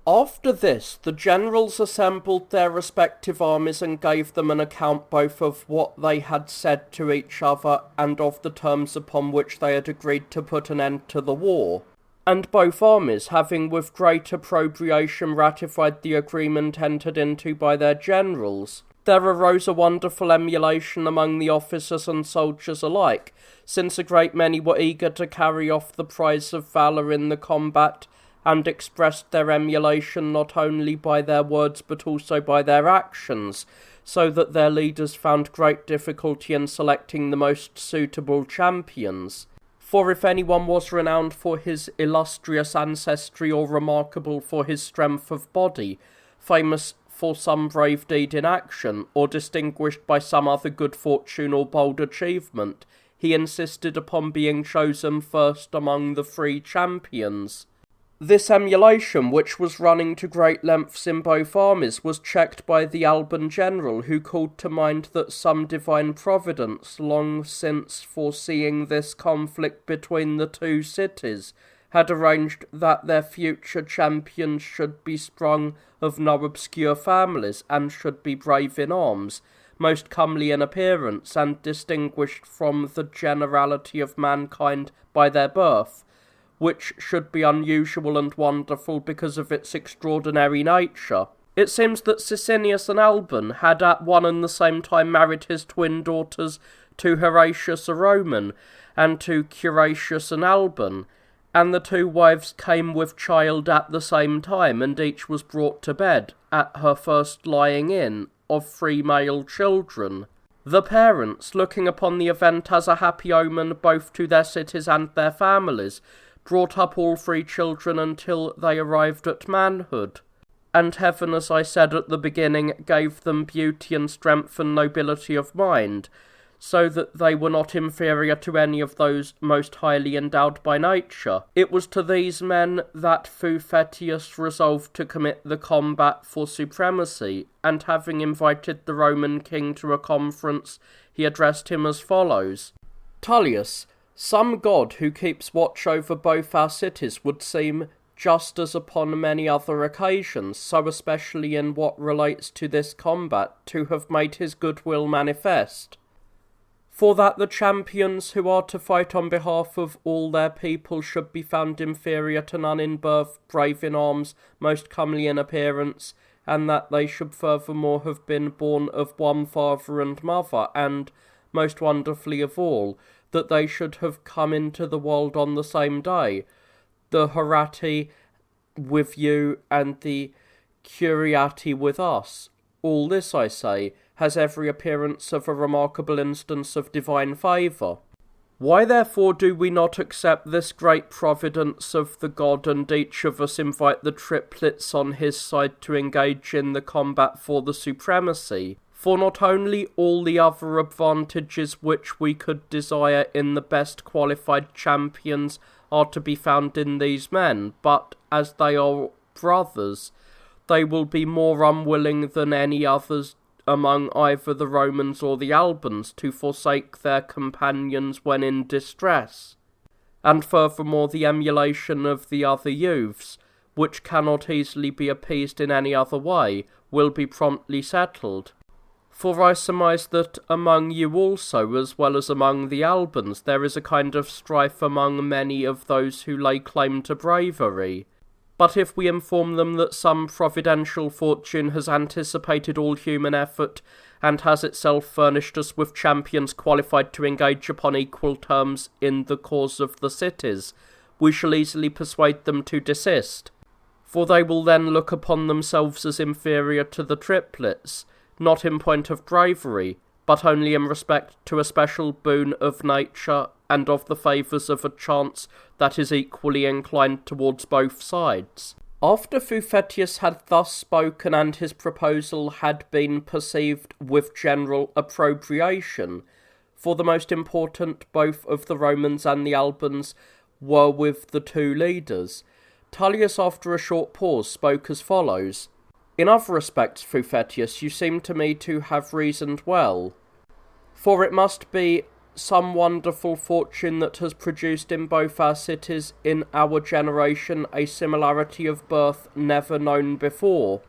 After this, the generals assembled their respective armies and gave them an account both of what they had said to each other and of the terms upon which they had agreed to put an end to the war. And both armies, having with great appropriation ratified the agreement entered into by their generals, there arose a wonderful emulation among the officers and soldiers alike, since a great many were eager to carry off the prize of valour in the combat, and expressed their emulation not only by their words but also by their actions, so that their leaders found great difficulty in selecting the most suitable champions. For if anyone was renowned for his illustrious ancestry or remarkable for his strength of body, famous for some brave deed in action, or distinguished by some other good fortune or bold achievement, he insisted upon being chosen first among the 3 champions. This emulation, which was running to great lengths in both armies, was checked by the Alban general, who called to mind that some divine providence, long since foreseeing this conflict between the 2 cities, had arranged that their future champions should be sprung of no obscure families, and should be brave in arms, most comely in appearance, and distinguished from the generality of mankind by their birth, which should be unusual and wonderful because of its extraordinary nature. It seems that Sicinius and Alban had at one and the same time married his twin daughters to Horatius a Roman, and to Curatius an Alban, and the 2 wives came with child at the same time, and each was brought to bed, at her first lying in, of 3 male children. The parents, looking upon the event as a happy omen both to their cities and their families, brought up all 3 children until they arrived at manhood. And heaven, as I said at the beginning, gave them beauty and strength and nobility of mind, so that they were not inferior to any of those most highly endowed by nature. It was to these men that Fufetius resolved to commit the combat for supremacy, and having invited the Roman king to a conference, he addressed him as follows: Tullius, some god who keeps watch over both our cities would seem, just as upon many other occasions, so especially in what relates to this combat, to have made his goodwill manifest. For that the champions who are to fight on behalf of all their people should be found inferior to none in birth, brave in arms, most comely in appearance, and that they should furthermore have been born of one father and mother, and, most wonderfully of all, that they should have come into the world on the same day, the Horati with you and the Curiati with us. All this, I say, has every appearance of a remarkable instance of divine favour. Why therefore do we not accept this great providence of the god, and each of us invite the triplets on his side to engage in the combat for the supremacy? For not only all the other advantages which we could desire in the best qualified champions are to be found in these men, but as they are brothers, they will be more unwilling than any others among either the Romans or the Albans to forsake their companions when in distress. And furthermore, the emulation of the other youths, which cannot easily be appeased in any other way, will be promptly settled. For I surmise that among you also, as well as among the Albans, there is a kind of strife among many of those who lay claim to bravery. But if we inform them that some providential fortune has anticipated all human effort, and has itself furnished us with champions qualified to engage upon equal terms in the cause of the cities, we shall easily persuade them to desist, for they will then look upon themselves as inferior to the triplets, not in point of bravery, but only in respect to a special boon of nature and of the favours of a chance that is equally inclined towards both sides. After Fuphetius had thus spoken and his proposal had been perceived with general approbation, for the most important both of the Romans and the Albans were with the two leaders, Tullius after a short pause spoke as follows: "In other respects, Fuphetius, you seem to me to have reasoned well, for it must be some wonderful fortune that has produced in both our cities in our generation a similarity of birth never known before.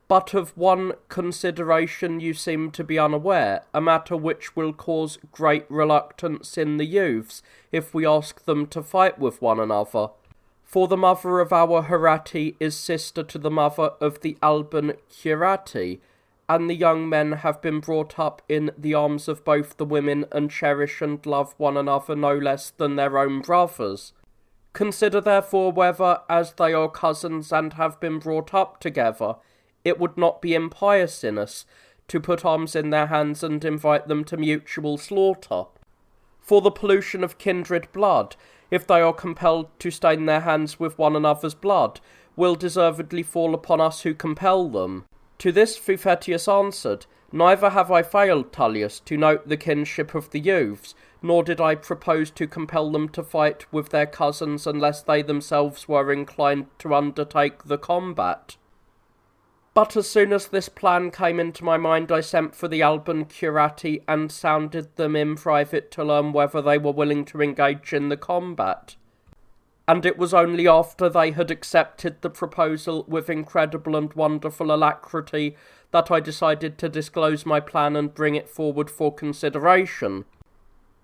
But of one consideration you seem to be unaware, a matter which will cause great reluctance in the youths if we ask them to fight with one another. For the mother of our Horatii is sister to the mother of the Alban Curatii, and the young men have been brought up in the arms of both the women and cherish and love one another no less than their own brothers. Consider therefore whether, as they are cousins and have been brought up together, it would not be impious in us to put arms in their hands and invite them to mutual slaughter. For the pollution of kindred blood, if they are compelled to stain their hands with one another's blood, will deservedly fall upon us who compel them." To this Fuphetius answered, "Neither have I failed, Tullius, to note the kinship of the youths, nor did I propose to compel them to fight with their cousins unless they themselves were inclined to undertake the combat. But as soon as this plan came into my mind, I sent for the Alban Curatii and sounded them in private to learn whether they were willing to engage in the combat. And it was only after they had accepted the proposal with incredible and wonderful alacrity that I decided to disclose my plan and bring it forward for consideration.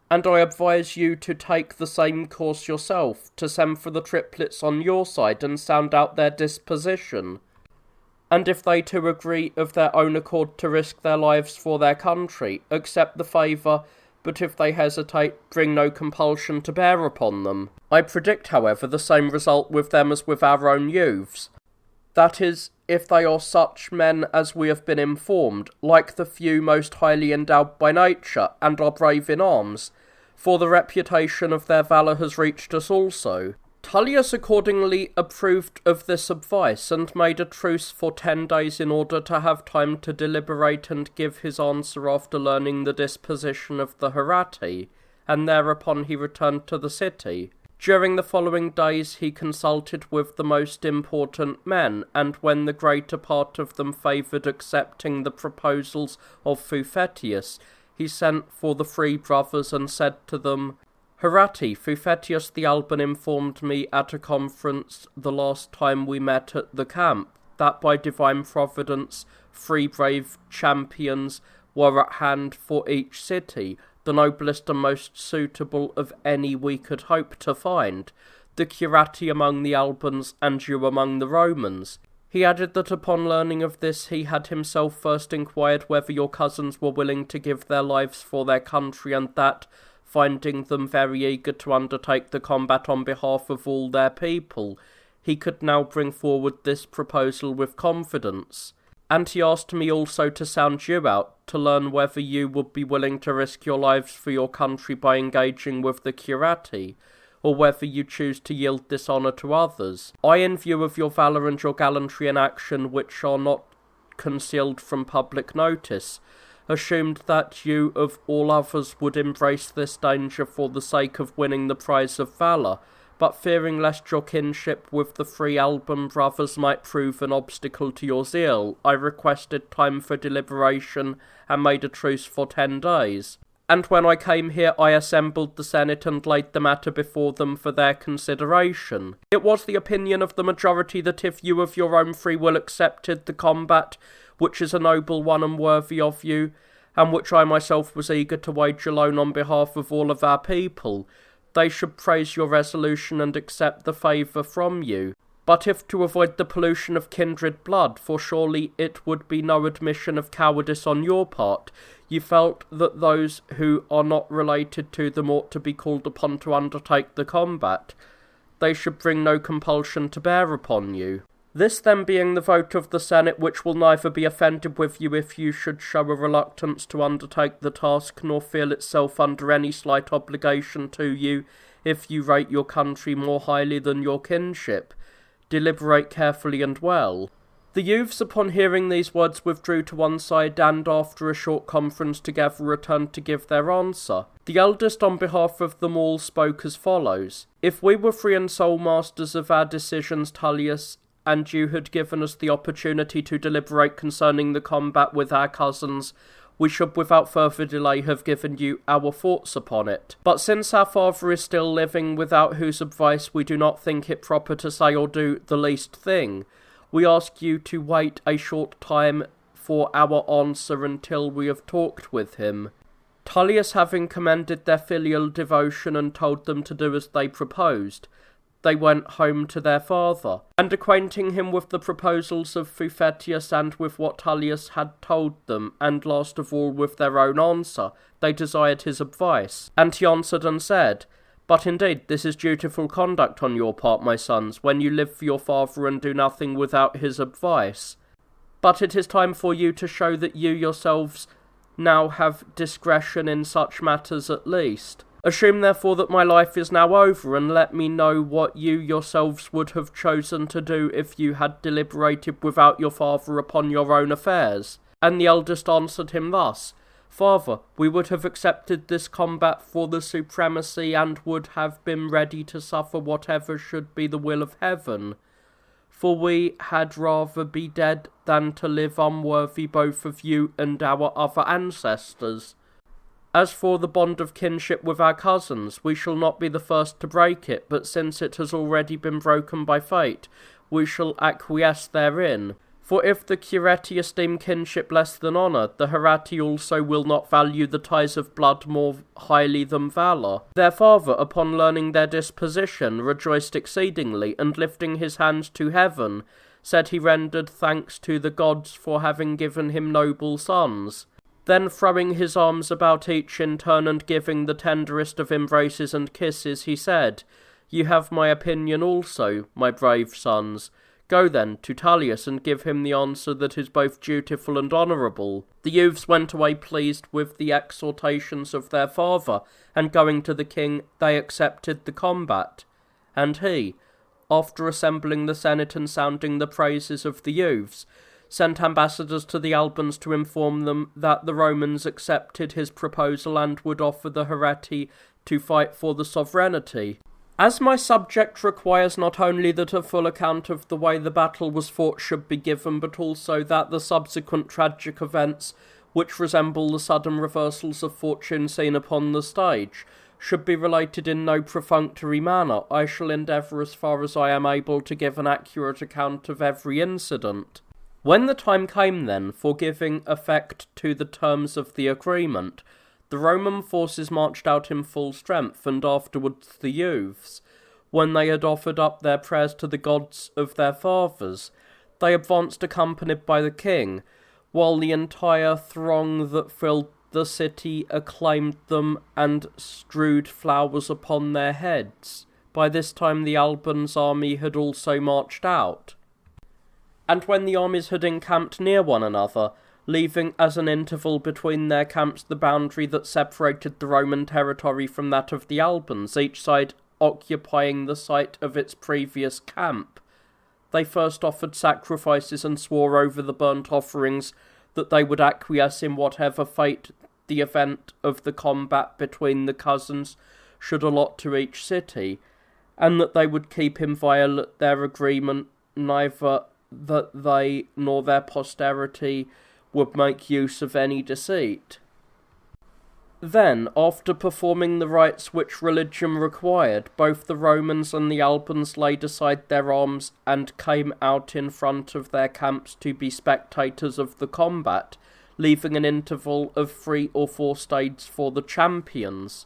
And I advise you to take the same course yourself, to send for the triplets on your side and sound out their disposition. And if they too agree of their own accord to risk their lives for their country, accept the favour, but if they hesitate, bring no compulsion to bear upon them. I predict, however, the same result with them as with our own youths. That is, if they are such men as we have been informed, like the few most highly endowed by nature, and are brave in arms, for the reputation of their valour has reached us also." Tullius accordingly approved of this advice, and made a truce for 10 days in order to have time to deliberate and give his answer after learning the disposition of the Horatii, and thereupon he returned to the city. During the following days he consulted with the most important men, and when the greater part of them favoured accepting the proposals of Fuphetius, he sent for the 3 brothers and said to them, "Horatii, Fuphetius the Alban informed me at a conference the last time we met at the camp, that by divine providence 3 brave champions were at hand for each city, the noblest and most suitable of any we could hope to find, the Curatii among the Albans and you among the Romans." He added that upon learning of this he had himself first inquired whether your cousins were willing to give their lives for their country, and that, finding them very eager to undertake the combat on behalf of all their people, he could now bring forward this proposal with confidence. and he asked me also to sound you out, to learn whether you would be willing to risk your lives for your country by engaging with the Curati, or whether you choose to yield dishonour to others. I, in view of your valour and your gallantry in action, which are not concealed from public notice, assumed that you of all others would embrace this danger for the sake of winning the prize of valour, but fearing lest your kinship with the three Alban brothers might prove an obstacle to your zeal, I requested time for deliberation and made a truce for 10 days. And when I came here, I assembled the Senate and laid the matter before them for their consideration. It was the opinion of the majority that if you of your own free will accepted the combat, which is a noble one and worthy of you, and which I myself was eager to wage alone on behalf of all of our people, they should praise your resolution and accept the favour from you. But if to avoid the pollution of kindred blood, for surely it would be no admission of cowardice on your part, you felt that those who are not related to them ought to be called upon to undertake the combat, they should bring no compulsion to bear upon you. This then being the vote of the Senate, which will neither be offended with you if you should show a reluctance to undertake the task, nor feel itself under any slight obligation to you if you rate your country more highly than your kinship, deliberate carefully and well. The youths, upon hearing these words, withdrew to one side, and after a short conference together returned to give their answer. The eldest on behalf of them all spoke as follows. If we were free and sole masters of our decisions, Tullius, and you had given us the opportunity to deliberate concerning the combat with our cousins, we should without further delay have given you our thoughts upon it. But since our father is still living, without whose advice we do not think it proper to say or do the least thing, we ask you to wait a short time for our answer until we have talked with him. Tullius having commended their filial devotion and told them to do as they proposed, they went home to their father, and acquainting him with the proposals of Fufetius and with what Tullius had told them, and last of all with their own answer, they desired his advice. And he answered and said, But indeed this is dutiful conduct on your part, my sons, when you live for your father and do nothing without his advice. But it is time for you to show that you yourselves now have discretion in such matters at least. Assume therefore that my life is now over, and let me know what you yourselves would have chosen to do if you had deliberated without your father upon your own affairs. And the eldest answered him thus, Father, we would have accepted this combat for the supremacy, and would have been ready to suffer whatever should be the will of heaven. For we had rather be dead than to live unworthy both of you and our other ancestors. As for the bond of kinship with our cousins, we shall not be the first to break it, but since it has already been broken by fate, we shall acquiesce therein. For if the Cureti esteem kinship less than honour, the Herati also will not value the ties of blood more highly than valour. Their father, upon learning their disposition, rejoiced exceedingly, and lifting his hands to heaven, said he rendered thanks to the gods for having given him noble sons. Then throwing his arms about each in turn and giving the tenderest of embraces and kisses, he said, You have my opinion also, my brave sons. Go then to Tullius and give him the answer that is both dutiful and honourable. The youths went away pleased with the exhortations of their father, and going to the king, they accepted the combat. And he, after assembling the Senate and sounding the praises of the youths, sent ambassadors to the Albans to inform them that the Romans accepted his proposal and would offer the Herati to fight for the sovereignty. As my subject requires not only that a full account of the way the battle was fought should be given, but also that the subsequent tragic events, which resemble the sudden reversals of fortune seen upon the stage, should be related in no perfunctory manner, I shall endeavour as far as I am able to give an accurate account of every incident. When the time came then for giving effect to the terms of the agreement, the Roman forces marched out in full strength, and afterwards the youths, when they had offered up their prayers to the gods of their fathers, they advanced accompanied by the king, while the entire throng that filled the city acclaimed them and strewed flowers upon their heads. By this time the Alban's army had also marched out. And when the armies had encamped near one another, leaving as an interval between their camps the boundary that separated the Roman territory from that of the Albans, each side occupying the site of its previous camp, they first offered sacrifices and swore over the burnt offerings that they would acquiesce in whatever fate the event of the combat between the cousins should allot to each city, and that they would keep inviolate their agreement, neither that they nor their posterity would make use of any deceit. Then, after performing the rites which religion required, both the Romans and the Albans laid aside their arms and came out in front of their camps to be spectators of the combat, leaving an interval of 3 or 4 stades for the champions.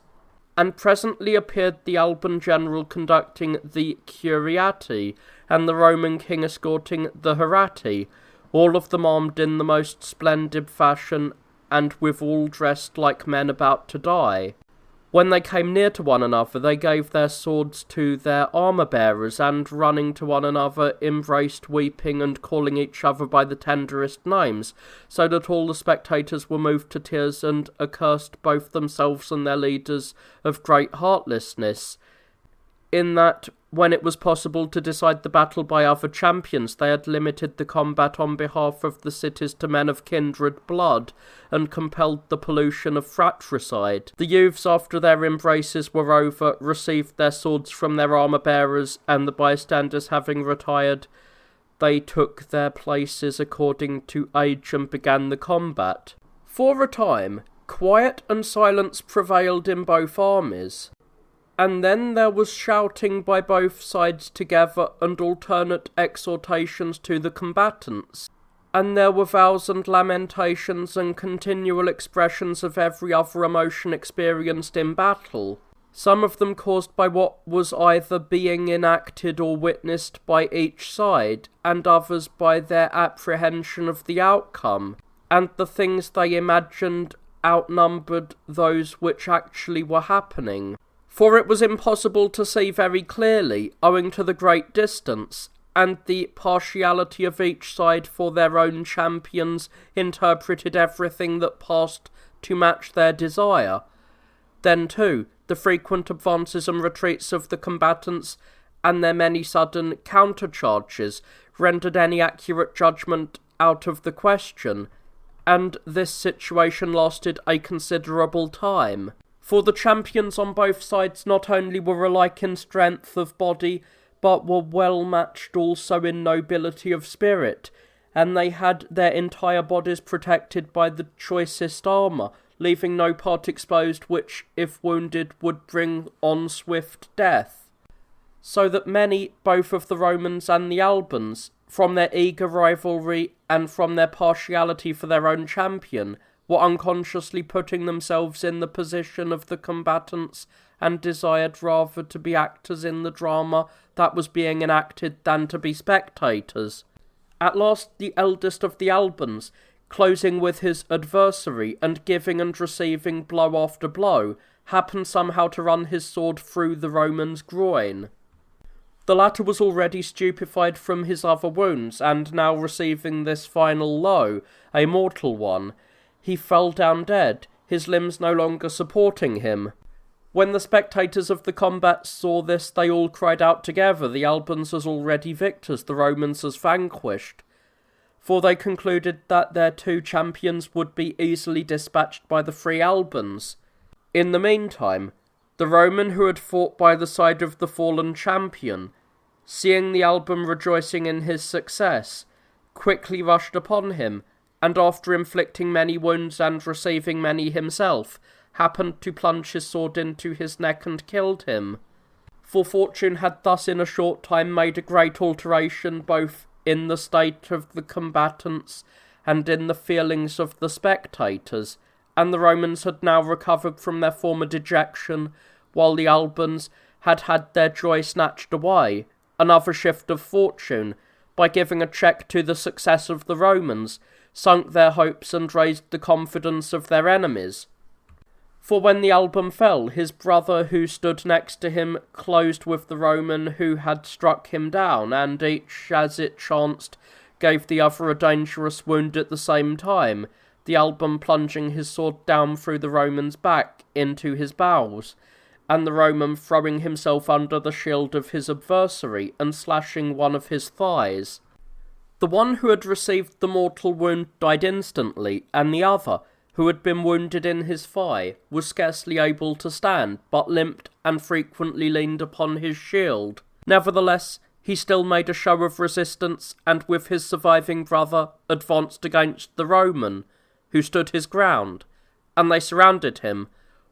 And presently appeared the Alban general conducting the curiati, and the Roman king escorting the herati, all of them armed in the most splendid fashion, and withal dressed like men about to die. When they came near to one another, they gave their swords to their armour-bearers, and running to one another, embraced, weeping, and calling each other by the tenderest names, so that all the spectators were moved to tears, and accursed both themselves and their leaders of great heartlessness, in that, when it was possible to decide the battle by other champions, they had limited the combat on behalf of the cities to men of kindred blood, and compelled the pollution of fratricide. The youths, after their embraces were over, received their swords from their armour-bearers, and the bystanders having retired, they took their places according to age and began the combat. For a time, quiet and silence prevailed in both armies. And then there was shouting by both sides together, and alternate exhortations to the combatants. And there were vows and lamentations, and continual expressions of every other emotion experienced in battle, some of them caused by what was either being enacted or witnessed by each side, and others by their apprehension of the outcome, and the things they imagined outnumbered those which actually were happening. For it was impossible to see very clearly, owing to the great distance, and the partiality of each side for their own champions interpreted everything that passed to match their desire. Then, too, the frequent advances and retreats of the combatants, and their many sudden countercharges, rendered any accurate judgment out of the question, and this situation lasted a considerable time. For the champions on both sides not only were alike in strength of body, but were well matched also in nobility of spirit, and they had their entire bodies protected by the choicest armour, leaving no part exposed which, if wounded, would bring on swift death. So that many, both of the Romans and the Albans, from their eager rivalry and from their partiality for their own champion, were unconsciously putting themselves in the position of the combatants, and desired rather to be actors in the drama that was being enacted than to be spectators. At last the eldest of the Albans, closing with his adversary, and giving and receiving blow after blow, happened somehow to run his sword through the Roman's groin. The latter was already stupefied from his other wounds, and now receiving this final blow, a mortal one, he fell down dead, his limbs no longer supporting him. When the spectators of the combat saw this, they all cried out together, the Albans as already victors, the Romans as vanquished. For they concluded that their 2 champions would be easily dispatched by the 3 Albans. In the meantime, the Roman who had fought by the side of the fallen champion, seeing the Alban rejoicing in his success, quickly rushed upon him, and after inflicting many wounds and receiving many himself, happened to plunge his sword into his neck and killed him. For fortune had thus in a short time made a great alteration both in the state of the combatants and in the feelings of the spectators, and the Romans had now recovered from their former dejection, while the Albans had had their joy snatched away. Another shift of fortune, by giving a check to the success of the Romans, sunk their hopes and raised the confidence of their enemies. For when the Alban fell, his brother who stood next to him closed with the Roman who had struck him down, and each, as it chanced, gave the other a dangerous wound at the same time, the Alban plunging his sword down through the Roman's back into his bowels, and the Roman throwing himself under the shield of his adversary and slashing one of his thighs. The one who had received the mortal wound died instantly, and the other, who had been wounded in his thigh, was scarcely able to stand, but limped and frequently leaned upon his shield. Nevertheless, he still made a show of resistance, and with his surviving brother advanced against the Roman, who stood his ground, and they surrounded him,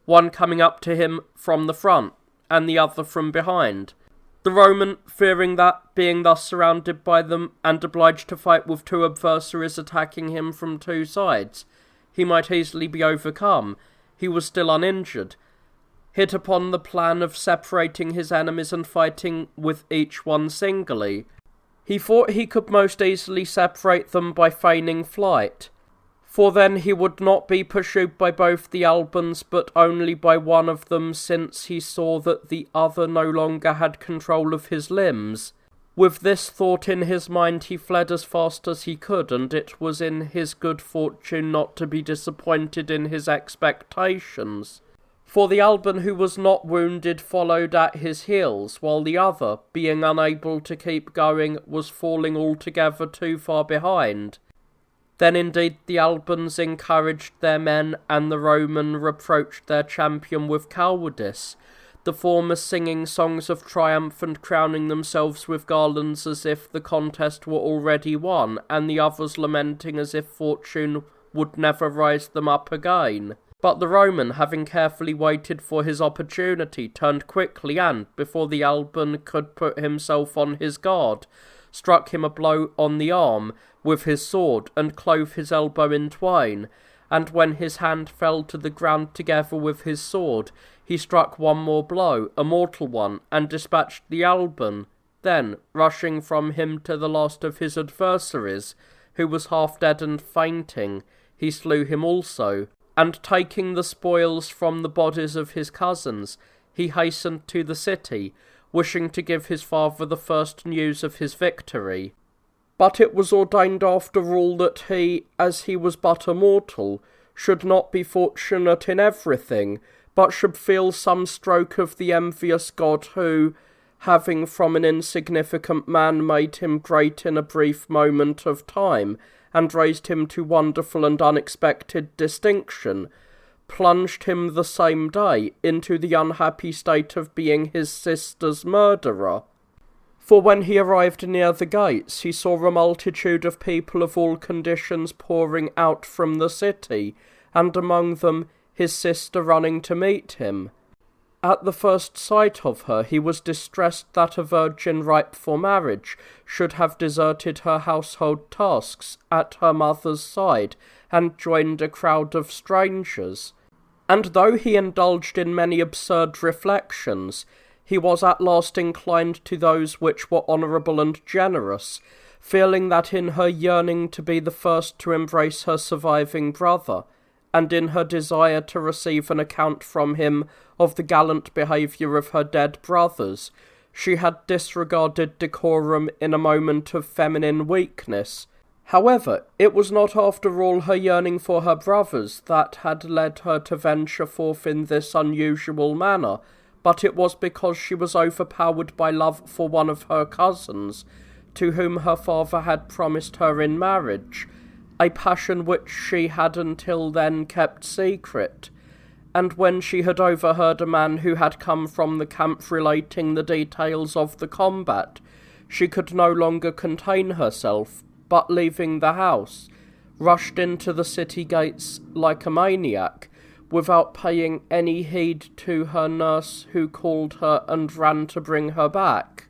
one coming up to him from the front, and the other from behind. The Roman, fearing that, being thus surrounded by them, and obliged to fight with two adversaries attacking him from two sides, he might easily be overcome, he was still uninjured, hit upon the plan of separating his enemies and fighting with each one singly. He thought he could most easily separate them by feigning flight, for then he would not be pursued by both the Albans but only by one of them, since he saw that the other no longer had control of his limbs. With this thought in his mind he fled as fast as he could, and it was in his good fortune not to be disappointed in his expectations. For the Alban who was not wounded followed at his heels, while the other, being unable to keep going, was falling altogether too far behind. Then indeed the Albans encouraged their men, and the Roman reproached their champion with cowardice, the former singing songs of triumph and crowning themselves with garlands as if the contest were already won, and the others lamenting as if fortune would never rise them up again. But the Roman, having carefully waited for his opportunity, turned quickly and, before the Alban could put himself on his guard, struck him a blow on the arm with his sword, and clove his elbow in twain, and when his hand fell to the ground together with his sword, he struck one more blow, a mortal one, and dispatched the Alban. Then, rushing from him to the last of his adversaries, who was half dead and fainting, he slew him also, and taking the spoils from the bodies of his cousins, he hastened to the city, wishing to give his father the first news of his victory. But it was ordained after all that he, as he was but a mortal, should not be fortunate in everything, but should feel some stroke of the envious god who, having from an insignificant man made him great in a brief moment of time, and raised him to wonderful and unexpected distinction, plunged him the same day into the unhappy state of being his sister's murderer. For when he arrived near the gates, he saw a multitude of people of all conditions pouring out from the city, and among them his sister running to meet him. At the first sight of her, he was distressed that a virgin ripe for marriage should have deserted her household tasks at her mother's side, and joined a crowd of strangers. And though he indulged in many absurd reflections, he was at last inclined to those which were honourable and generous, feeling that in her yearning to be the first to embrace her surviving brother, and in her desire to receive an account from him of the gallant behaviour of her dead brothers, she had disregarded decorum in a moment of feminine weakness. However, it was not after all her yearning for her brothers that had led her to venture forth in this unusual manner, but it was because she was overpowered by love for one of her cousins, to whom her father had promised her in marriage, a passion which she had until then kept secret. And when she had overheard a man who had come from the camp relating the details of the combat, she could no longer contain herself, but leaving the house, rushed into the city gates like a maniac, without paying any heed to her nurse who called her and ran to bring her back.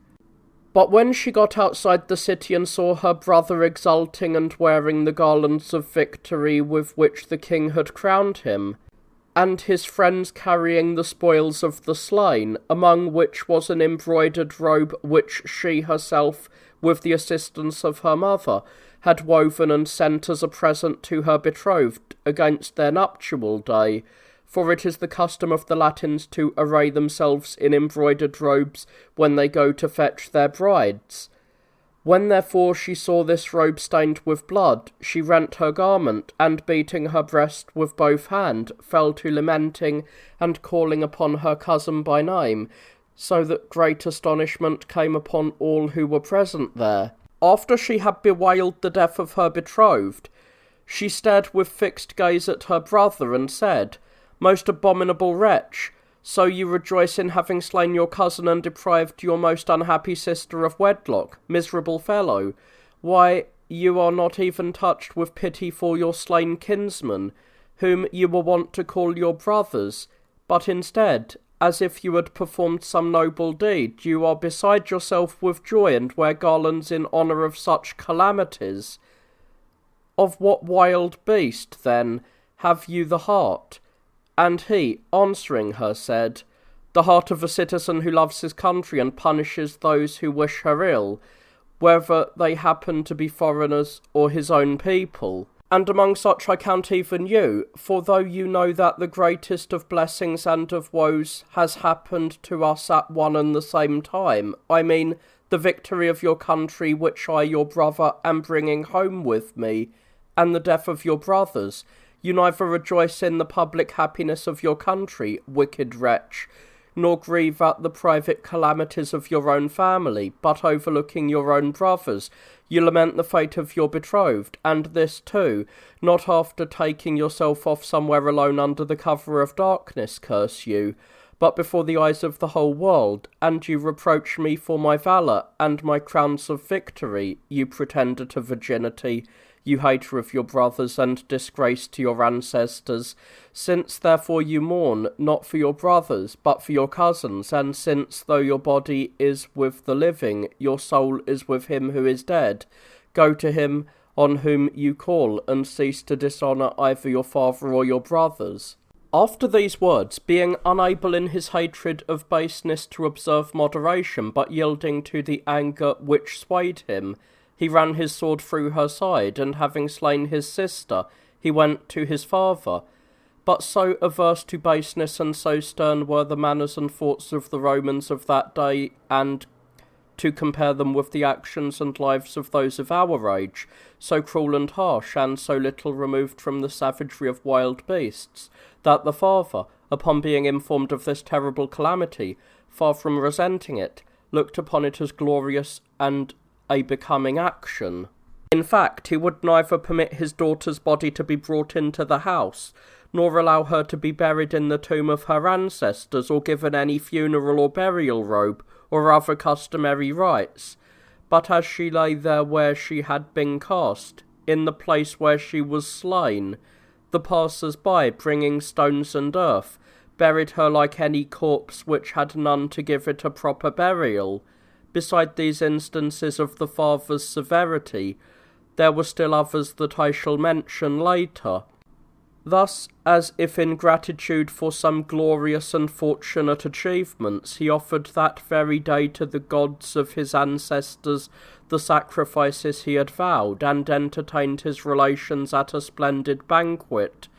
But when she got outside the city and saw her brother exulting and wearing the garlands of victory with which the king had crowned him, and his friends carrying the spoils of the slain, among which was an embroidered robe which she herself, with the assistance of her mother, had woven and sent as a present to her betrothed against their nuptial day, for it is the custom of the Latins to array themselves in embroidered robes when they go to fetch their brides. When therefore she saw this robe stained with blood, she rent her garment, and beating her breast with both hands, fell to lamenting and calling upon her cousin by name, so that great astonishment came upon all who were present there. After she had bewailed the death of her betrothed, she stared with fixed gaze at her brother, and said, Most abominable wretch, so you rejoice in having slain your cousin and deprived your most unhappy sister of wedlock, miserable fellow! Why, you are not even touched with pity for your slain kinsmen, whom you were wont to call your brothers, but instead, as if you had performed some noble deed, you are beside yourself with joy and wear garlands in honour of such calamities. Of what wild beast, then, have you the heart? And he, answering her, said, The heart of a citizen who loves his country and punishes those who wish her ill, whether they happen to be foreigners or his own people. And among such I count even you, for though you know that the greatest of blessings and of woes has happened to us at one and the same time, I mean, the victory of your country which I, your brother, am bringing home with me, and the death of your brothers, you neither rejoice in the public happiness of your country, wicked wretch, nor grieve at the private calamities of your own family, but overlooking your own brothers, you lament the fate of your betrothed, and this too, not after taking yourself off somewhere alone under the cover of darkness, curse you, but before the eyes of the whole world, and you reproach me for my valour and my crowns of victory, you pretender to virginity, you hater of your brothers and disgrace to your ancestors. Since therefore you mourn, not for your brothers, but for your cousins, and since though your body is with the living, your soul is with him who is dead, go to him on whom you call, and cease to dishonour either your father or your brothers. After these words, being unable in his hatred of baseness to observe moderation, but yielding to the anger which swayed him, he ran his sword through her side, and having slain his sister, he went to his father. But so averse to baseness and so stern were the manners and thoughts of the Romans of that day, and to compare them with the actions and lives of those of our age, so cruel and harsh, and so little removed from the savagery of wild beasts, that the father, upon being informed of this terrible calamity, far from resenting it, looked upon it as glorious and a becoming action. In fact, he would neither permit his daughter's body to be brought into the house, nor allow her to be buried in the tomb of her ancestors, or given any funeral or burial robe, or other customary rites. But as she lay there where she had been cast, in the place where she was slain, the passers-by, bringing stones and earth, buried her like any corpse which had none to give it a proper burial. Beside these instances of the father's severity, there were still others that I shall mention later. Thus, as if in gratitude for some glorious and fortunate achievements, he offered that very day to the gods of his ancestors the sacrifices he had vowed, and entertained his relations at a splendid banquet,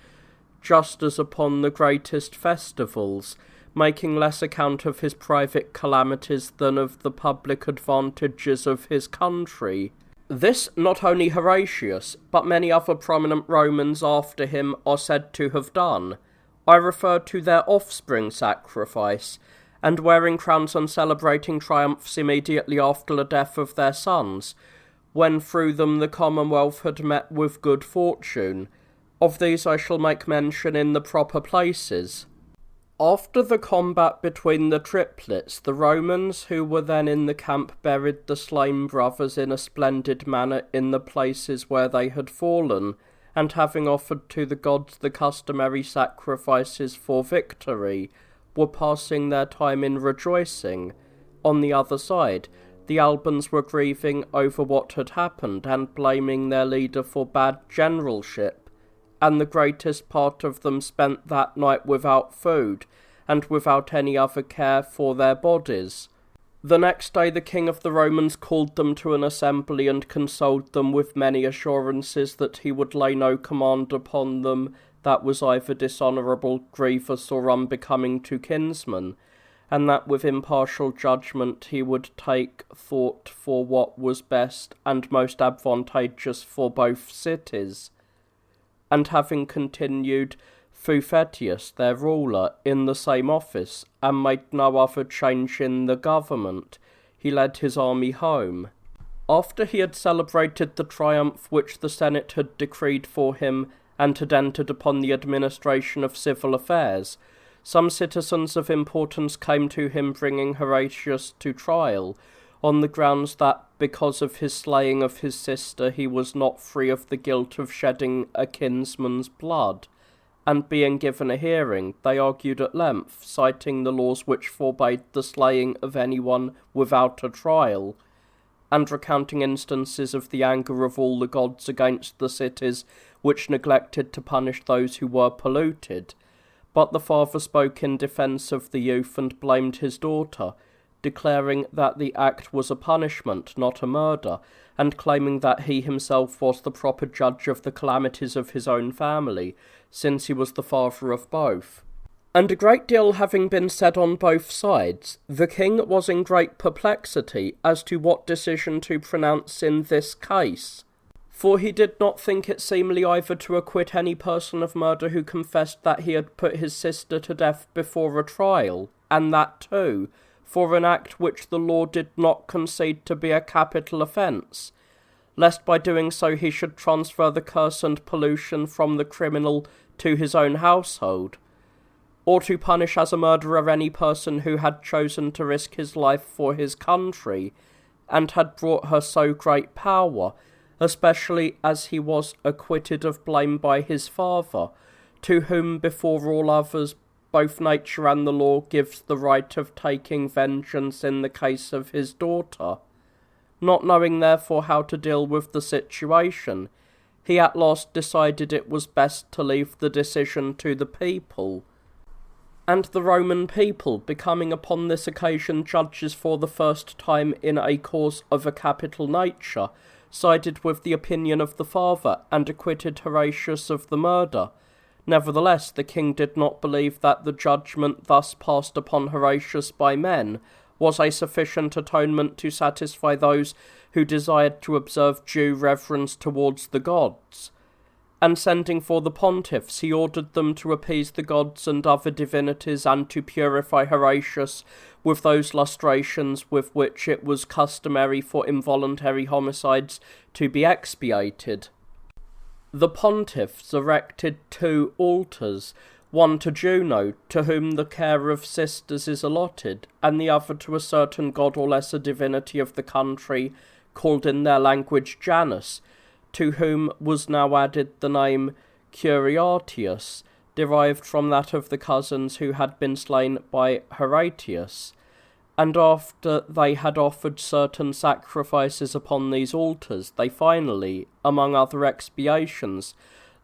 just as upon the greatest festivals, making less account of his private calamities than of the public advantages of his country. This not only Horatius, but many other prominent Romans after him are said to have done. I refer to their offspring sacrifice, and wearing crowns and celebrating triumphs immediately after the death of their sons, when through them the Commonwealth had met with good fortune. Of these I shall make mention in the proper places. After the combat between the triplets, the Romans who were then in the camp buried the slain brothers in a splendid manner in the places where they had fallen, and having offered to the gods the customary sacrifices for victory, were passing their time in rejoicing. On the other side, the Albans were grieving over what had happened, and blaming their leader for bad generalship, and the greatest part of them spent that night without food, and without any other care for their bodies. The next day the king of the Romans called them to an assembly, and consoled them with many assurances that he would lay no command upon them that was either dishonourable, grievous, or unbecoming to kinsmen, and that with impartial judgment he would take thought for what was best and most advantageous for both cities. And having continued Futhetius, their ruler, in the same office, and made no other change in the government, he led his army home. After he had celebrated the triumph which the Senate had decreed for him, and had entered upon the administration of civil affairs, some citizens of importance came to him bringing Horatius to trial, on the grounds that because of his slaying of his sister he was not free of the guilt of shedding a kinsman's blood, and being given a hearing, they argued at length, citing the laws which forbade the slaying of anyone without a trial, and recounting instances of the anger of all the gods against the cities which neglected to punish those who were polluted. But the father spoke in defence of the youth and blamed his daughter, declaring that the act was a punishment, not a murder, and claiming that he himself was the proper judge of the calamities of his own family, since he was the father of both. And a great deal having been said on both sides, the king was in great perplexity as to what decision to pronounce in this case. For he did not think it seemly either to acquit any person of murder who confessed that he had put his sister to death before a trial, and that too, for an act which the law did not concede to be a capital offence, lest by doing so he should transfer the curse and pollution from the criminal to his own household, or to punish as a murderer any person who had chosen to risk his life for his country, and had brought her so great power, especially as he was acquitted of blame by his father, to whom before all others both nature and the law gives the right of taking vengeance in the case of his daughter. Not knowing therefore how to deal with the situation, he at last decided it was best to leave the decision to the people. And the Roman people, becoming upon this occasion judges for the first time in a cause of a capital nature, sided with the opinion of the father, and acquitted Horatius of the murder. Nevertheless, the king did not believe that the judgment thus passed upon Horatius by men was a sufficient atonement to satisfy those who desired to observe due reverence towards the gods. And sending for the pontiffs, he ordered them to appease the gods and other divinities, and to purify Horatius with those lustrations with which it was customary for involuntary homicides to be expiated. The pontiffs erected 2 altars, one to Juno, to whom the care of sisters is allotted, and the other to a certain god or lesser divinity of the country, called in their language Janus, to whom was now added the name Curiatius, derived from that of the cousins who had been slain by Horatius. And after they had offered certain sacrifices upon these altars, they finally, among other expiations,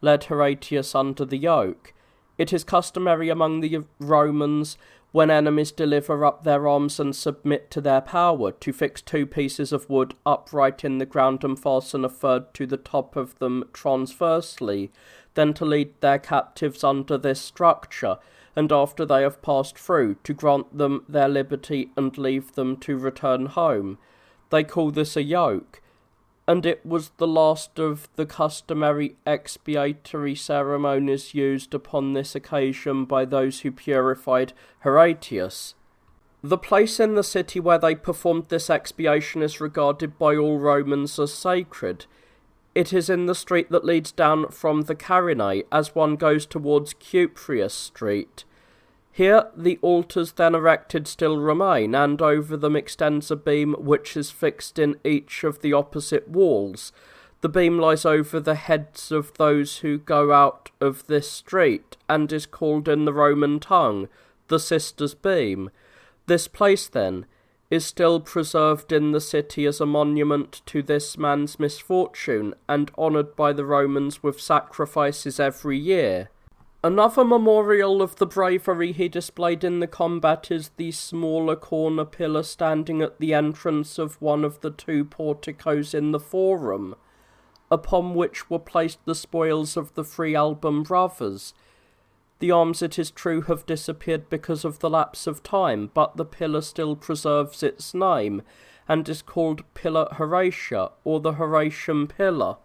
led Horatius under the yoke. It is customary among the Romans, when enemies deliver up their arms and submit to their power, to fix 2 pieces of wood upright in the ground and fasten a third to the top of them transversely, then to lead their captives under this structure, and after they have passed through, to grant them their liberty and leave them to return home. They call this a yoke, and it was the last of the customary expiatory ceremonies used upon this occasion by those who purified Horatius. The place in the city where they performed this expiation is regarded by all Romans as sacred. It is in the street that leads down from the Carinae as one goes towards Cupreus Street. Here the altars then erected still remain, and over them extends a beam which is fixed in each of the opposite walls. The beam lies over the heads of those who go out of this street, and is called in the Roman tongue the Sisters' Beam. This place, then, is still preserved in the city as a monument to this man's misfortune, and honoured by the Romans with sacrifices every year. Another memorial of the bravery he displayed in the combat is the smaller corner pillar standing at the entrance of one of the 2 porticos in the Forum, upon which were placed the spoils of the 3 Alban brothers. The arms, it is true, have disappeared because of the lapse of time, but the pillar still preserves its name, and is called Pillar Horatia, or the Horatian Pillar.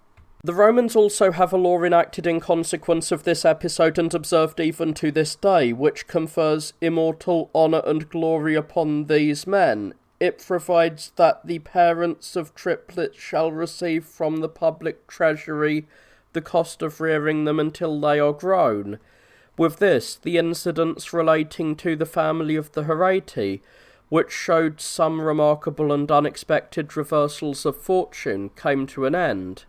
The Romans also have a law enacted in consequence of this episode and observed even to this day, which confers immortal honour and glory upon these men. It provides that the parents of triplets shall receive from the public treasury the cost of rearing them until they are grown. With this, the incidents relating to the family of the Horati, which showed some remarkable and unexpected reversals of fortune, came to an end.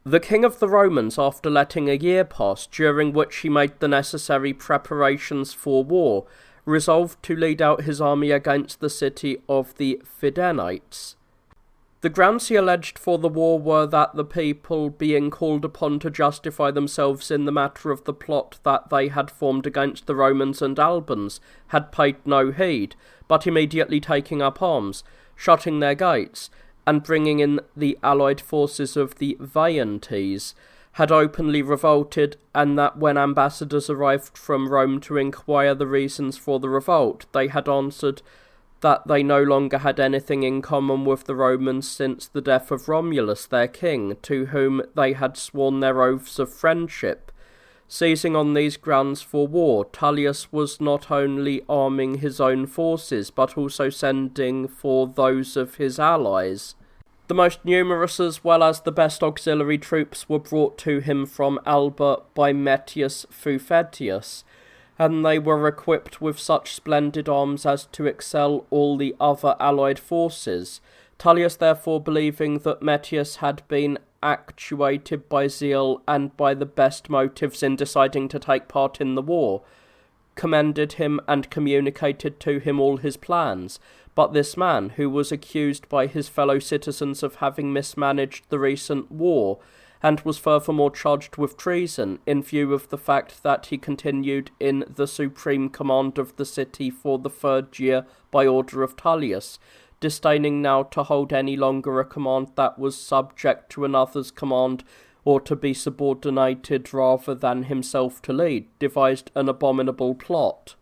The king of the Romans, after letting a year pass, during which he made the necessary preparations for war, resolved to lead out his army against the city of the Fidenites. The grounds he alleged for the war were that the people, being called upon to justify themselves in the matter of the plot that they had formed against the Romans and Albans, had paid no heed, but immediately taking up arms, shutting their gates, and bringing in the allied forces of the Veientes, had openly revolted, and that when ambassadors arrived from Rome to inquire the reasons for the revolt, they had answered that they no longer had anything in common with the Romans since the death of Romulus, their king, to whom they had sworn their oaths of friendship. Seizing on these grounds for war, Tullius was not only arming his own forces, but also sending for those of his allies. The most numerous as well as the best auxiliary troops were brought to him from Alba by Metius Fufetius, and they were equipped with such splendid arms as to excel all the other allied forces. Tullius, therefore, believing that Metius had been actuated by zeal and by the best motives in deciding to take part in the war, commended him and communicated to him all his plans. But this man, who was accused by his fellow citizens of having mismanaged the recent war, and was furthermore charged with treason, in view of the fact that he continued in the supreme command of the city for the 3rd year by order of Tullius, disdaining now to hold any longer a command that was subject to another's command, or to be subordinated rather than himself to lead, devised an abominable plot.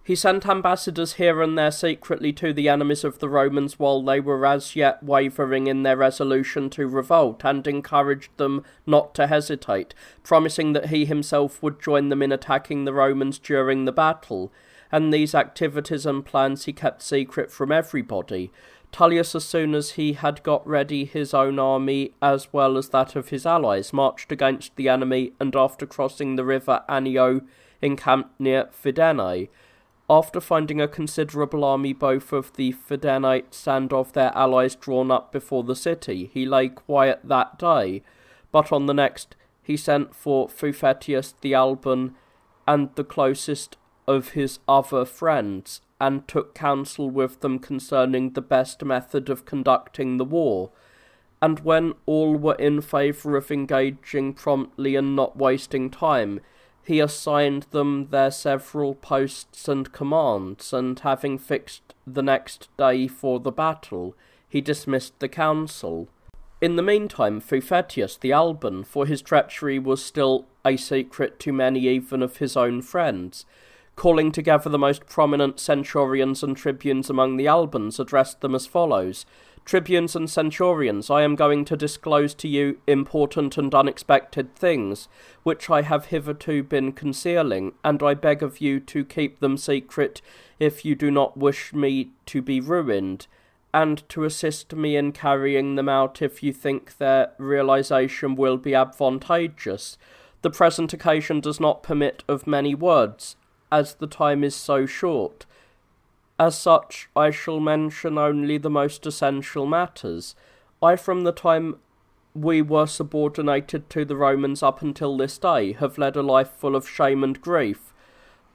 He sent ambassadors here and there secretly to the enemies of the Romans while they were as yet wavering in their resolution to revolt, and encouraged them not to hesitate, promising that he himself would join them in attacking the Romans during the battle, and these activities and plans he kept secret from everybody. Tullius, as soon as he had got ready his own army as well as that of his allies, marched against the enemy, and after crossing the river Anio, encamped near Fidenae. After finding a considerable army both of the Fidenites and of their allies drawn up before the city, he lay quiet that day, but on the next he sent for Fufetius the Alban and the closest of his other friends, and took counsel with them concerning the best method of conducting the war. And when all were in favour of engaging promptly and not wasting time, he assigned them their several posts and commands, and having fixed the next day for the battle, he dismissed the council. In the meantime, Fufetius the Alban, for his treachery was still a secret to many even of his own friends, calling together the most prominent centurions and tribunes among the Albans, addressed them as follows: "Tribunes and centurions, I am going to disclose to you important and unexpected things, which I have hitherto been concealing, and I beg of you to keep them secret if you do not wish me to be ruined, and to assist me in carrying them out if you think their realization will be advantageous. The present occasion does not permit of many words, as the time is so short. As such, I shall mention only the most essential matters. I, from the time we were subordinated to the Romans up until this day, have led a life full of shame and grief,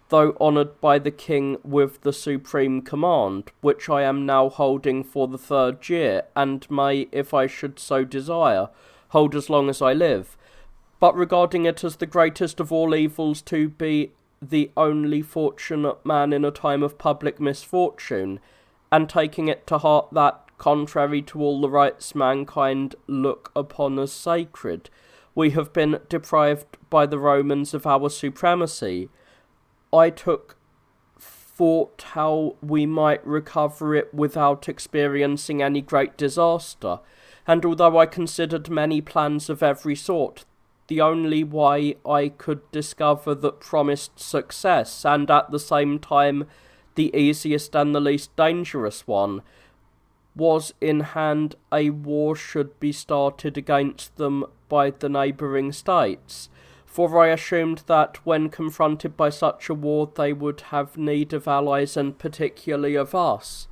though honoured by the king with the supreme command, which I am now holding for the 3rd year, and may, if I should so desire, hold as long as I live, but regarding it as the greatest of all evils to be the only fortunate man in a time of public misfortune, and taking it to heart that, contrary to all the rights mankind look upon as sacred, we have been deprived by the Romans of our supremacy, I took thought how we might recover it without experiencing any great disaster, and although I considered many plans of every sort, the only way I could discover that promised success, and at the same time the easiest and the least dangerous one, was in hand a war should be started against them by the neighbouring states, for I assumed that when confronted by such a war they would have need of allies, and particularly of us.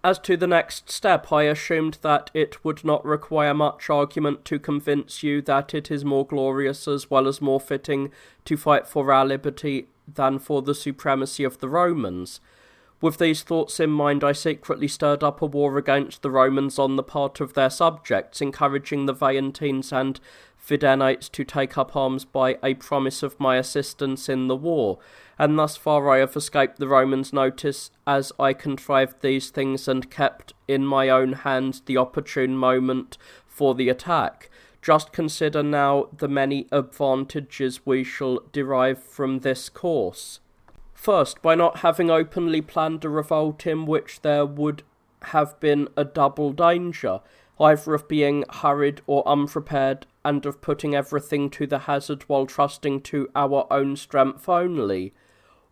As to the next step, I assumed that it would not require much argument to convince you that it is more glorious as well as more fitting to fight for our liberty than for the supremacy of the Romans. With these thoughts in mind, I secretly stirred up a war against the Romans on the part of their subjects, encouraging the Veientines and Fidenates to take up arms by a promise of my assistance in the war, and thus far I have escaped the Romans' notice, as I contrived these things and kept in my own hands the opportune moment for the attack. Just consider now the many advantages we shall derive from this course. First, by not having openly planned a revolt in which there would have been a double danger, either of being hurried or unprepared, and of putting everything to the hazard while trusting to our own strength only,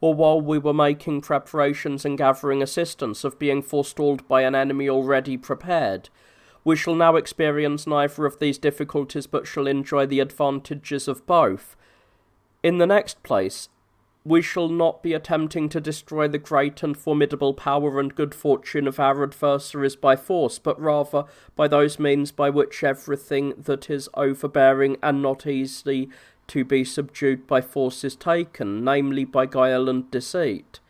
or while we were making preparations and gathering assistance, of being forestalled by an enemy already prepared. We shall now experience neither of these difficulties, but shall enjoy the advantages of both. In the next place, we shall not be attempting to destroy the great and formidable power and good fortune of our adversaries by force, but rather by those means by which everything that is overbearing and not easy to be subdued by force is taken, namely by guile and deceit.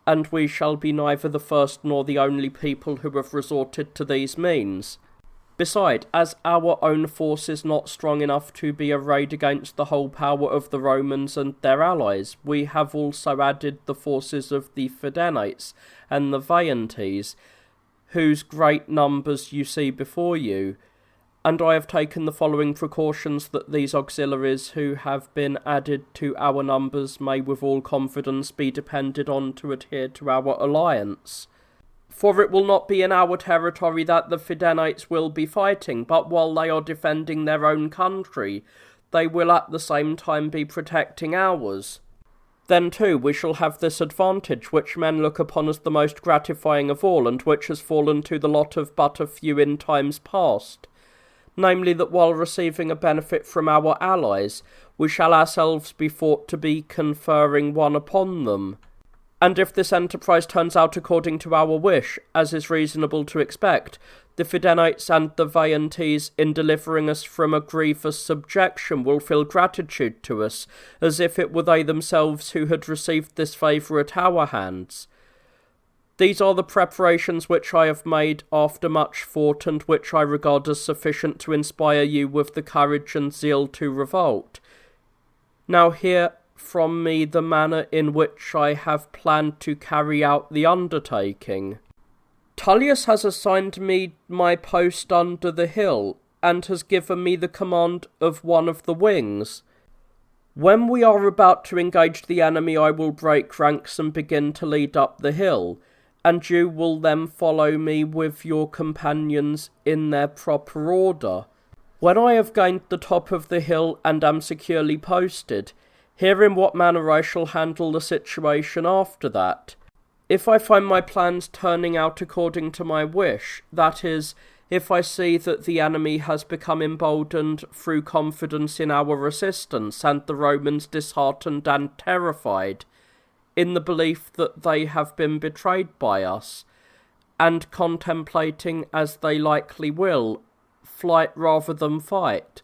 And we shall be neither the first nor the only people who have resorted to these means. Beside, as our own force is not strong enough to be arrayed against the whole power of the Romans and their allies, we have also added the forces of the Fidenates and the Veientes, whose great numbers you see before you, and I have taken the following precautions that these auxiliaries who have been added to our numbers may with all confidence be depended on to adhere to our alliance. For it will not be in our territory that the Fidenates will be fighting, but while they are defending their own country, they will at the same time be protecting ours. Then too we shall have this advantage, which men look upon as the most gratifying of all, and which has fallen to the lot of but a few in times past, namely that while receiving a benefit from our allies, we shall ourselves be thought to be conferring one upon them. And if this enterprise turns out according to our wish, as is reasonable to expect, the Fidenates and the Veientes, in delivering us from a grievous subjection, will feel gratitude to us, as if it were they themselves who had received this favour at our hands. These are the preparations which I have made after much thought, and which I regard as sufficient to inspire you with the courage and zeal to revolt. Now hear from me the manner in which I have planned to carry out the undertaking. Tullius has assigned me my post under the hill, and has given me the command of one of the wings. When we are about to engage the enemy, I will break ranks and begin to lead up the hill, and you will then follow me with your companions in their proper order. When I have gained the top of the hill and am securely posted, hear in what manner I shall handle the situation after that. If I find my plans turning out according to my wish, that is, if I see that the enemy has become emboldened through confidence in our resistance, and the Romans disheartened and terrified, in the belief that they have been betrayed by us, and contemplating, as they likely will, flight rather than fight,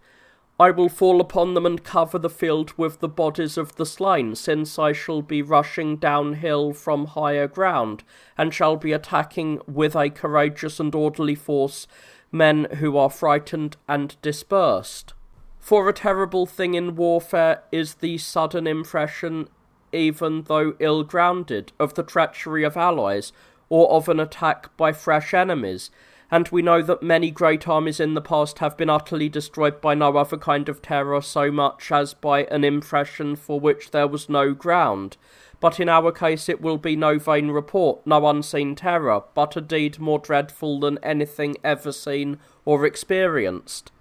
I will fall upon them and cover the field with the bodies of the slain, since I shall be rushing downhill from higher ground, and shall be attacking with a courageous and orderly force men who are frightened and dispersed. For a terrible thing in warfare is the sudden impression, even though ill-grounded, of the treachery of allies, or of an attack by fresh enemies, and we know that many great armies in the past have been utterly destroyed by no other kind of terror so much as by an impression for which there was no ground. But in our case it will be no vain report, no unseen terror, but a deed more dreadful than anything ever seen or experienced.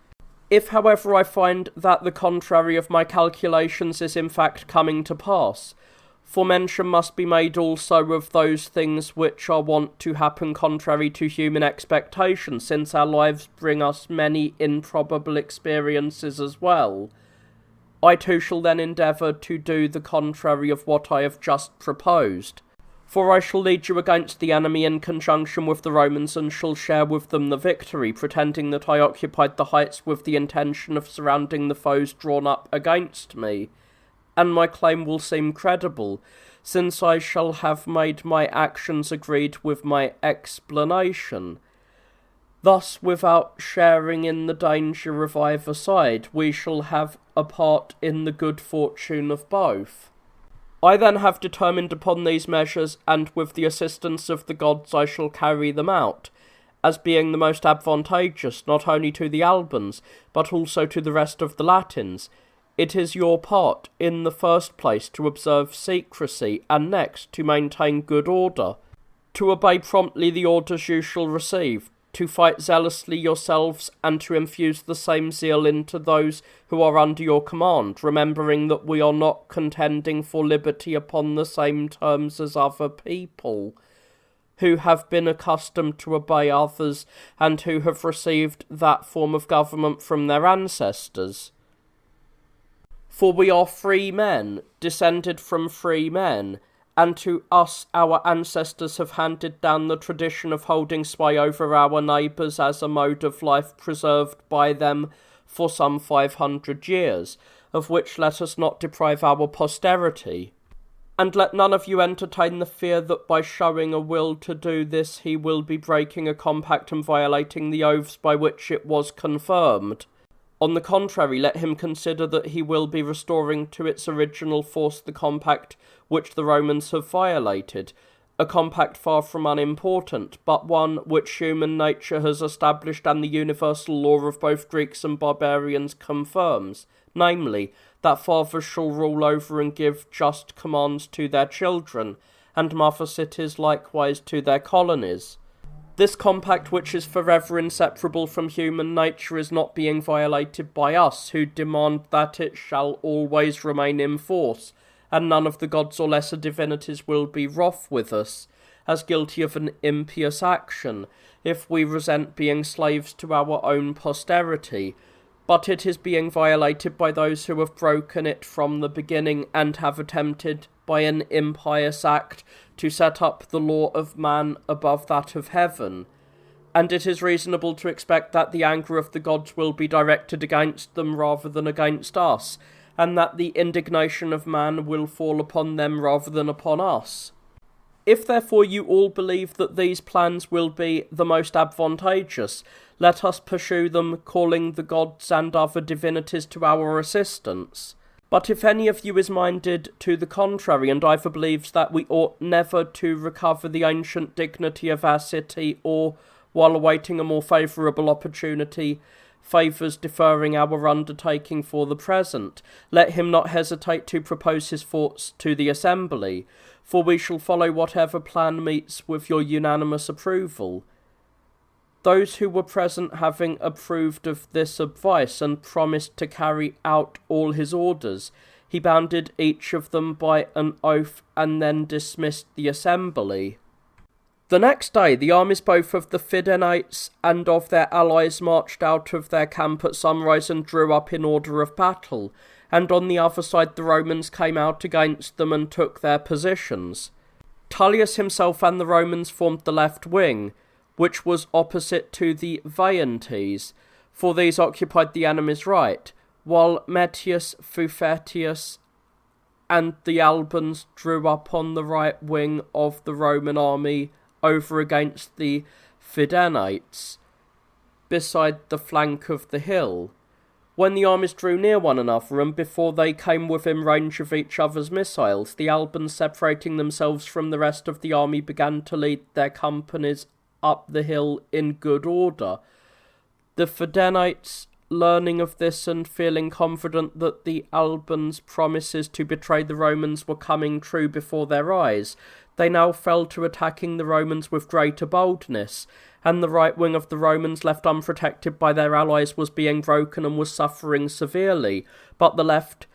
If, however, I find that the contrary of my calculations is in fact coming to pass, for mention must be made also of those things which are wont to happen contrary to human expectation, since our lives bring us many improbable experiences as well, I too shall then endeavour to do the contrary of what I have just proposed. For I shall lead you against the enemy in conjunction with the Romans, and shall share with them the victory, pretending that I occupied the heights with the intention of surrounding the foes drawn up against me. And my claim will seem credible, since I shall have made my actions agreed with my explanation. Thus, without sharing in the danger of either side, we shall have a part in the good fortune of both. I then have determined upon these measures, and with the assistance of the gods I shall carry them out, as being the most advantageous not only to the Albans, but also to the rest of the Latins. It is your part, in the first place, to observe secrecy, and next, to maintain good order, to obey promptly the orders you shall receive, to fight zealously yourselves, and to infuse the same zeal into those who are under your command, remembering that we are not contending for liberty upon the same terms as other people, who have been accustomed to obey others, and who have received that form of government from their ancestors. For we are free men, descended from free men, and to us our ancestors have handed down the tradition of holding sway over our neighbours as a mode of life preserved by them for some 500 years, of which let us not deprive our posterity. And let none of you entertain the fear that by showing a will to do this he will be breaking a compact and violating the oaths by which it was confirmed. On the contrary, let him consider that he will be restoring to its original force the compact which the Romans have violated, a compact far from unimportant, but one which human nature has established and the universal law of both Greeks and barbarians confirms, namely, that fathers shall rule over and give just commands to their children, and mother cities likewise to their colonies. This compact, which is forever inseparable from human nature, is not being violated by us, who demand that it shall always remain in force, and none of the gods or lesser divinities will be wroth with us, as guilty of an impious action, if we resent being slaves to our own posterity, but it is being violated by those who have broken it from the beginning, and have attempted, by an impious act, to set up the law of man above that of heaven. And it is reasonable to expect that the anger of the gods will be directed against them rather than against us, and that the indignation of man will fall upon them rather than upon us. If therefore you all believe that these plans will be the most advantageous, let us pursue them, calling the gods and other divinities to our assistance. But if any of you is minded to the contrary, and either believes that we ought never to recover the ancient dignity of our city, or, while awaiting a more favourable opportunity, favours deferring our undertaking for the present, let him not hesitate to propose his thoughts to the assembly, for we shall follow whatever plan meets with your unanimous approval. Those who were present having approved of this advice and promised to carry out all his orders, he bounded each of them by an oath and then dismissed the assembly. The next day the armies both of the Fidenites and of their allies marched out of their camp at sunrise and drew up in order of battle, and on the other side the Romans came out against them and took their positions. Tullius himself and the Romans formed the left wing, which was opposite to the Veientes, for these occupied the enemy's right, while Metius, Fufetius, and the Albans drew up on the right wing of the Roman army over against the Fidenites, beside the flank of the hill. When the armies drew near one another, and before they came within range of each other's missiles, the Albans, separating themselves from the rest of the army, began to lead their companies up the hill in good order. The Fidenites, learning of this and feeling confident that the Albans' promises to betray the Romans were coming true before their eyes, they now fell to attacking the Romans with greater boldness, and the right wing of the Romans, left unprotected by their allies, was being broken and was suffering severely, but the left,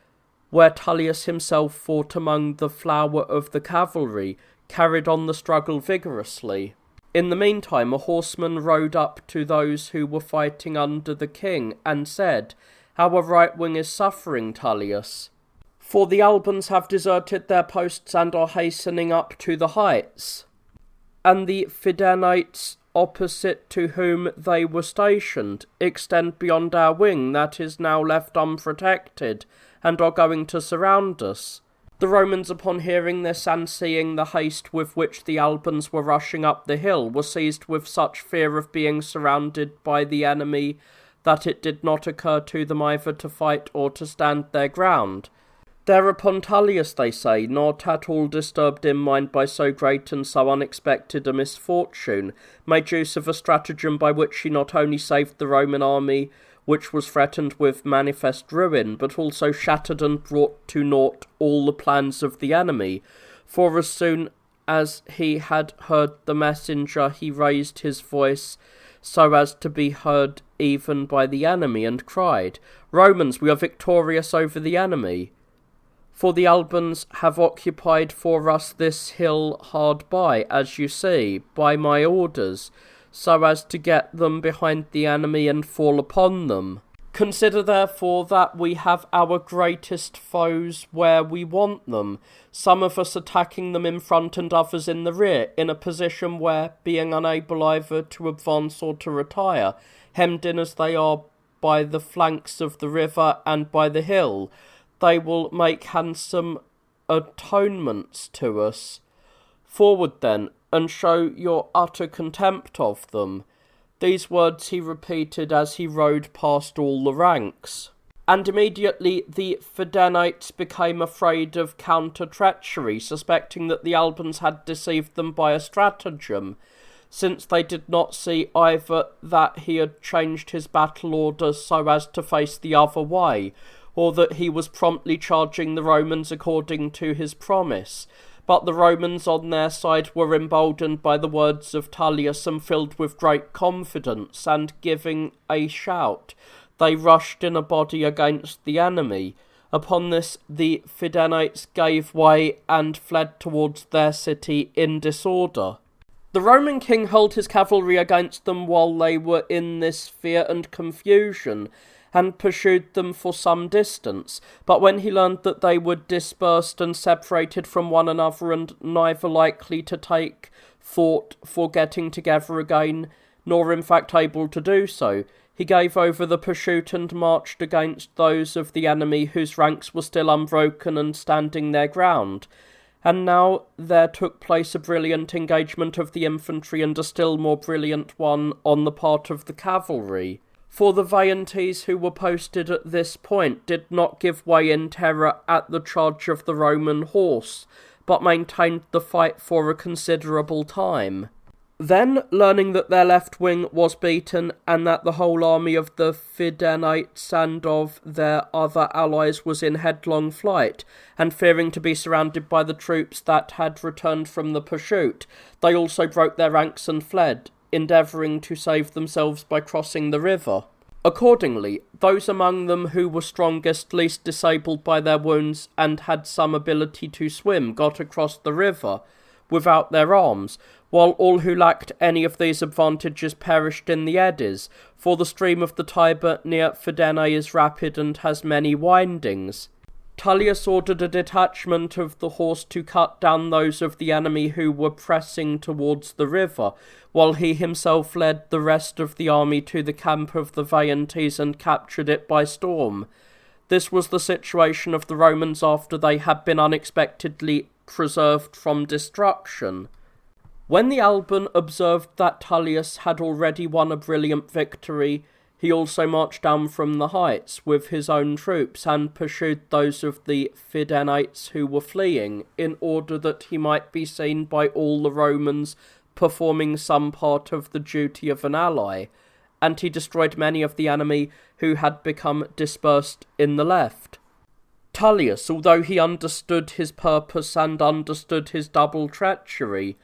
where Tullius himself fought among the flower of the cavalry, carried on the struggle vigorously. In the meantime, a horseman rode up to those who were fighting under the king, and said, "Our right wing is suffering, Tullius, for the Albans have deserted their posts and are hastening up to the heights, and the Fidenites opposite to whom they were stationed extend beyond our wing that is now left unprotected, and are going to surround us." The Romans, upon hearing this and seeing the haste with which the Albans were rushing up the hill, were seized with such fear of being surrounded by the enemy that it did not occur to them either to fight or to stand their ground. Thereupon Tullius, they say, not at all disturbed in mind by so great and so unexpected a misfortune, made use of a stratagem by which he not only saved the Roman army, which was threatened with manifest ruin, but also shattered and brought to naught all the plans of the enemy. For as soon as he had heard the messenger, he raised his voice so as to be heard even by the enemy, and cried, "Romans, we are victorious over the enemy. For the Albans have occupied for us this hill hard by, as you see, by my orders, so as to get them behind the enemy and fall upon them. Consider therefore that we have our greatest foes where we want them, some of us attacking them in front and others in the rear, in a position where, being unable either to advance or to retire, hemmed in as they are by the flanks of the river and by the hill, they will make handsome atonements to us. Forward then, and show your utter contempt of them." These words he repeated as he rode past all the ranks. And immediately the Fidenites became afraid of counter-treachery, suspecting that the Albans had deceived them by a stratagem, since they did not see either that he had changed his battle order so as to face the other way, or that he was promptly charging the Romans according to his promise. But the Romans on their side were emboldened by the words of Tullius and filled with great confidence, and giving a shout, they rushed in a body against the enemy. Upon this the Fidenites gave way and fled towards their city in disorder. The Roman king hurled his cavalry against them while they were in this fear and confusion, and pursued them for some distance. But when he learned that they were dispersed and separated from one another, and neither likely to take thought for getting together again, nor in fact able to do so, he gave over the pursuit and marched against those of the enemy whose ranks were still unbroken and standing their ground. And now there took place a brilliant engagement of the infantry, and a still more brilliant one on the part of the cavalry. For the Veientes who were posted at this point did not give way in terror at the charge of the Roman horse, but maintained the fight for a considerable time. Then, learning that their left wing was beaten, and that the whole army of the Fidenites and of their other allies was in headlong flight, and fearing to be surrounded by the troops that had returned from the pursuit, they also broke their ranks and fled, endeavouring to save themselves by crossing the river. Accordingly, those among them who were strongest, least disabled by their wounds, and had some ability to swim, got across the river without their arms, while all who lacked any of these advantages perished in the eddies, for the stream of the Tiber near Fidenae is rapid and has many windings. Tullius ordered a detachment of the horse to cut down those of the enemy who were pressing towards the river, while he himself led the rest of the army to the camp of the Veientes and captured it by storm. This was the situation of the Romans after they had been unexpectedly preserved from destruction. When the Alban observed that Tullius had already won a brilliant victory, he also marched down from the heights with his own troops and pursued those of the Fidenites who were fleeing, in order that he might be seen by all the Romans performing some part of the duty of an ally, and he destroyed many of the enemy who had become dispersed in the left. Tullius, although he understood his purpose and understood his double treachery,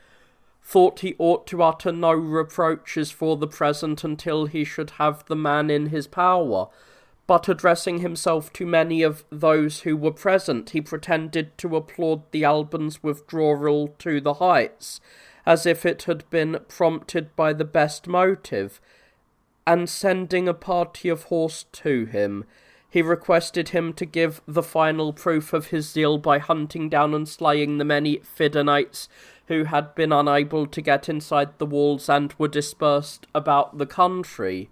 thought he ought to utter no reproaches for the present until he should have the man in his power, but addressing himself to many of those who were present, he pretended to applaud the Albans' withdrawal to the heights, as if it had been prompted by the best motive, and sending a party of horse to him, he requested him to give the final proof of his zeal by hunting down and slaying the many Fidenites who had been unable to get inside the walls and were dispersed about the country.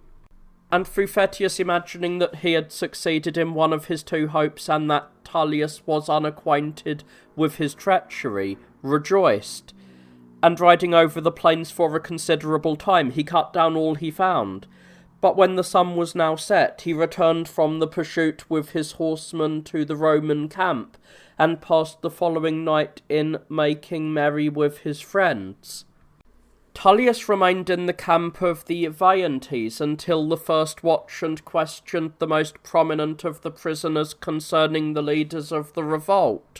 And Fuphetius, imagining that he had succeeded in one of his two hopes and that Tullius was unacquainted with his treachery, rejoiced, and riding over the plains for a considerable time, he cut down all he found. But when the sun was now set, he returned from the pursuit with his horsemen to the Roman camp, and passed the following night in making merry with his friends. Tullius remained in the camp of the Veientes until the first watch and questioned the most prominent of the prisoners concerning the leaders of the revolt.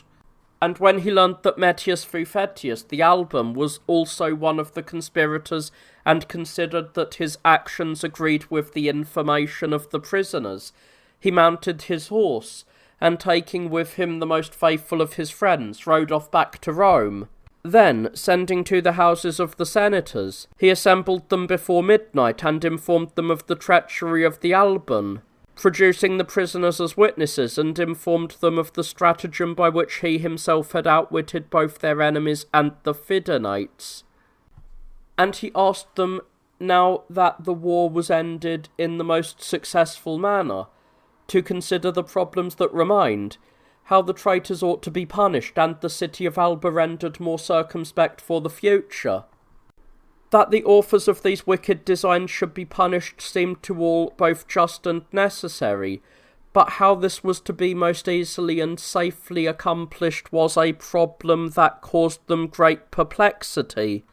And when he learned that Metius Fuphetius, the Alban, was also one of the conspirators, and considered that his actions agreed with the information of the prisoners, he mounted his horse, and taking with him the most faithful of his friends, rode off back to Rome. Then, sending to the houses of the senators, he assembled them before midnight, and informed them of the treachery of the Alban, producing the prisoners as witnesses, and informed them of the stratagem by which he himself had outwitted both their enemies and the Fidenites. And he asked them, now that the war was ended in the most successful manner, to consider the problems that remained, how the traitors ought to be punished, and the city of Alba rendered more circumspect for the future. That the authors of these wicked designs should be punished seemed to all both just and necessary, but how this was to be most easily and safely accomplished was a problem that caused them great perplexity.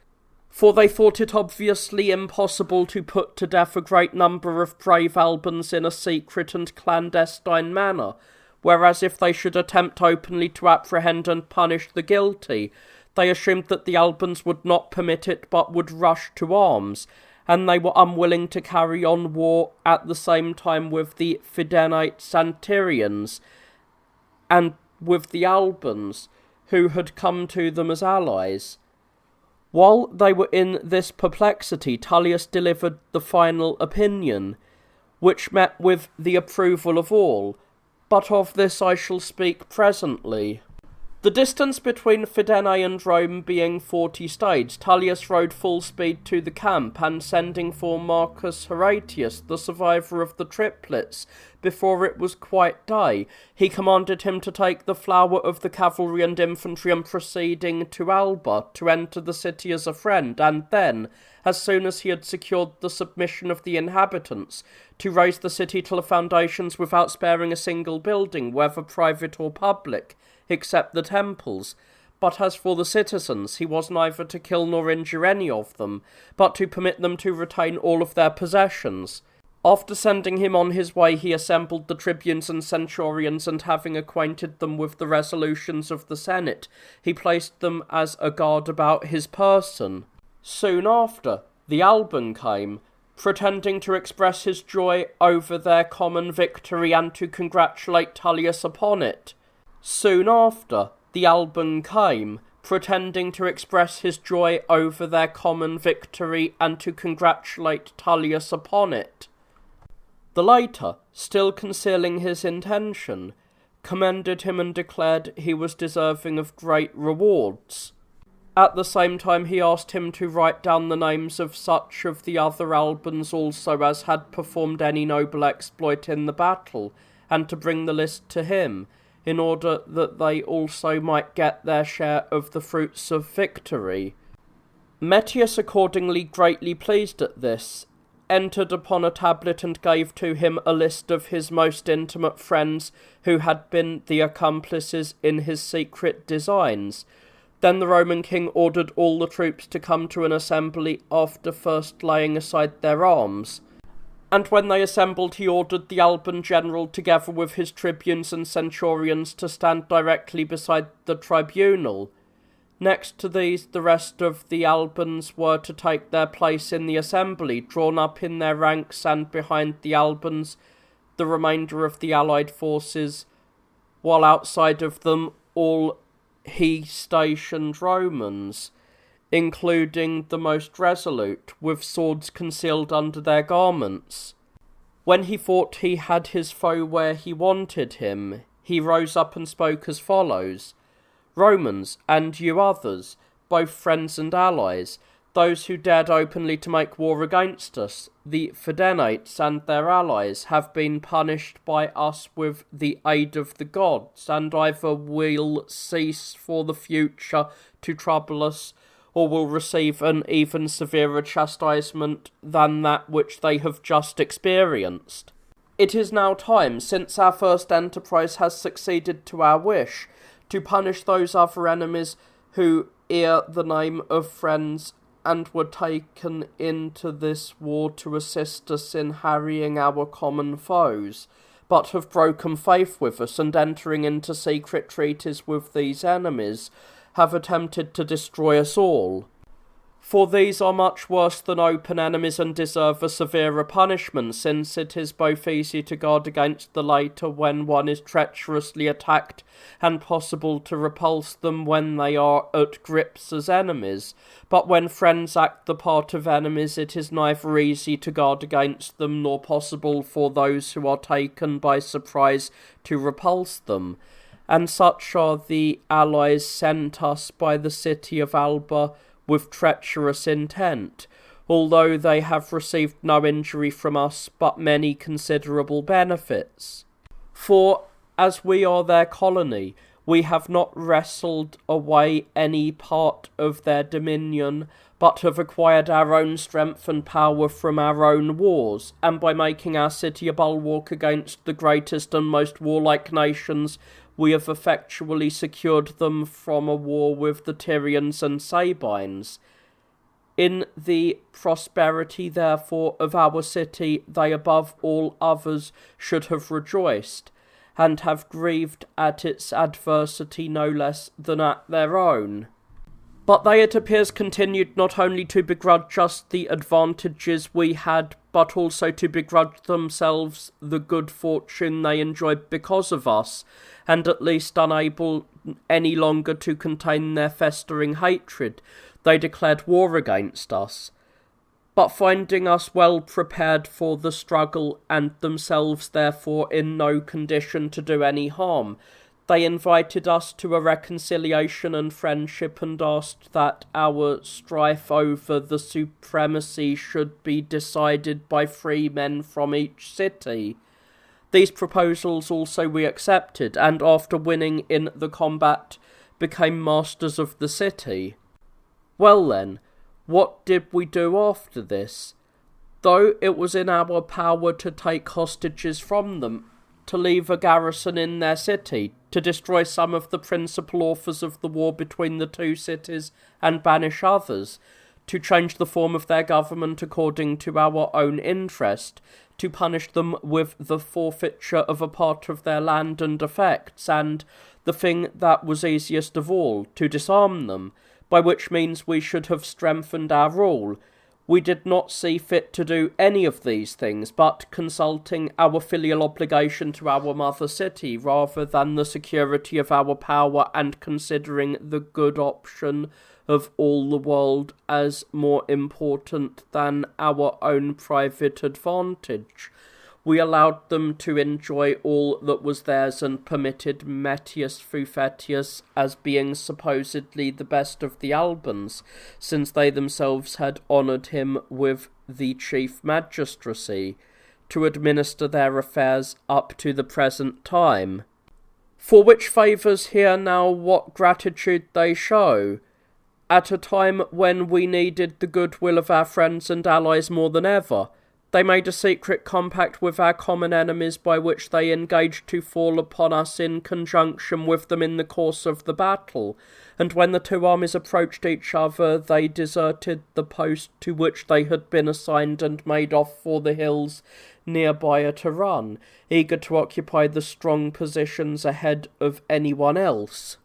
For they thought it obviously impossible to put to death a great number of brave Albans in a secret and clandestine manner, whereas if they should attempt openly to apprehend and punish the guilty, they assumed that the Albans would not permit it but would rush to arms, and they were unwilling to carry on war at the same time with the Fidenites and Tyrians, and with the Albans, who had come to them as allies. While they were in this perplexity, Tullius delivered the final opinion, which met with the approval of all, but of this I shall speak presently. The distance between Fidenae and Rome being 40 stades, Tullius rode full speed to the camp, and sending for Marcus Horatius, the survivor of the triplets, before it was quite day, he commanded him to take the flower of the cavalry and infantry, and proceeding to Alba, to enter the city as a friend, and then, as soon as he had secured the submission of the inhabitants, to raise the city to the foundations without sparing a single building, whether private or public, except the temples. But as for the citizens, he was neither to kill nor injure any of them, but to permit them to retain all of their possessions. After sending him on his way, he assembled the tribunes and centurions, and having acquainted them with the resolutions of the Senate, he placed them as a guard about his person. Soon after, the Alban came, pretending to express his joy over their common victory and to congratulate Tullius upon it. Soon after, the Alban came, pretending to express his joy over their common victory and to congratulate Tullius upon it. The latter, still concealing his intention, commended him and declared he was deserving of great rewards. At the same time he asked him to write down the names of such of the other Albans also as had performed any noble exploit in the battle, and to bring the list to him, in order that they also might get their share of the fruits of victory. Metius, accordingly greatly pleased at this, entered upon a tablet and gave to him a list of his most intimate friends who had been the accomplices in his secret designs, Then the Roman king ordered all the troops to come to an assembly after first laying aside their arms. And when they assembled, he ordered the Alban general, together with his tribunes and centurions, to stand directly beside the tribunal. Next to these, the rest of the Albans were to take their place in the assembly, drawn up in their ranks, and behind the Albans, the remainder of the allied forces, while outside of them all he stationed Romans, including the most resolute, with swords concealed under their garments. When he thought he had his foe where he wanted him, he rose up and spoke as follows: "Romans, and you others, both friends and allies, those who dared openly to make war against us, the Fidenates and their allies, have been punished by us with the aid of the gods, and either will cease for the future to trouble us, or will receive an even severer chastisement than that which they have just experienced. It is now time, since our first enterprise has succeeded to our wish, to punish those other enemies who, ere the name of friends, and were taken into this war to assist us in harrying our common foes, but have broken faith with us, and entering into secret treaties with these enemies, have attempted to destroy us all. For these are much worse than open enemies, and deserve a severer punishment, since it is both easy to guard against the latter when one is treacherously attacked, and possible to repulse them when they are at grips as enemies. But when friends act the part of enemies, it is neither easy to guard against them, nor possible for those who are taken by surprise to repulse them. And such are the allies sent us by the city of Alba, with treacherous intent, although they have received no injury from us, but many considerable benefits. For, as we are their colony, we have not wrestled away any part of their dominion, but have acquired our own strength and power from our own wars, and by making our city a bulwark against the greatest and most warlike nations, we have effectually secured them from a war with the Tyrians and Sabines. In the prosperity, therefore, of our city, they above all others should have rejoiced, and have grieved at its adversity no less than at their own. But they, it appears, continued not only to begrudge us the advantages we had, but also to begrudge themselves the good fortune they enjoyed because of us, and at least unable any longer to contain their festering hatred, they declared war against us. But finding us well prepared for the struggle, and themselves therefore in no condition to do any harm, they invited us to a reconciliation and friendship, and asked that our strife over the supremacy should be decided by free men from each city. These proposals also we accepted, and after winning in the combat, became masters of the city. Well then, what did we do after this? Though it was in our power to take hostages from them, to leave a garrison in their city, to destroy some of the principal authors of the war between the two cities, and banish others, to change the form of their government according to our own interest, to punish them with the forfeiture of a part of their land and effects, and, the thing that was easiest of all, to disarm them, by which means we should have strengthened our rule. We did not see fit to do any of these things, but consulting our filial obligation to our mother city, rather than the security of our power, and considering the good option of all the world as more important than our own private advantage, we allowed them to enjoy all that was theirs, and permitted Metius Fufetius, as being supposedly the best of the Albans, since they themselves had honoured him with the chief magistracy, to administer their affairs up to the present time. For which favours hear now what gratitude they show, at a time when we needed the goodwill of our friends and allies more than ever. They made a secret compact with our common enemies by which they engaged to fall upon us in conjunction with them in the course of the battle, and when the two armies approached each other, they deserted the post to which they had been assigned and made off for the hills nearby at a run, eager to occupy the strong positions ahead of anyone else.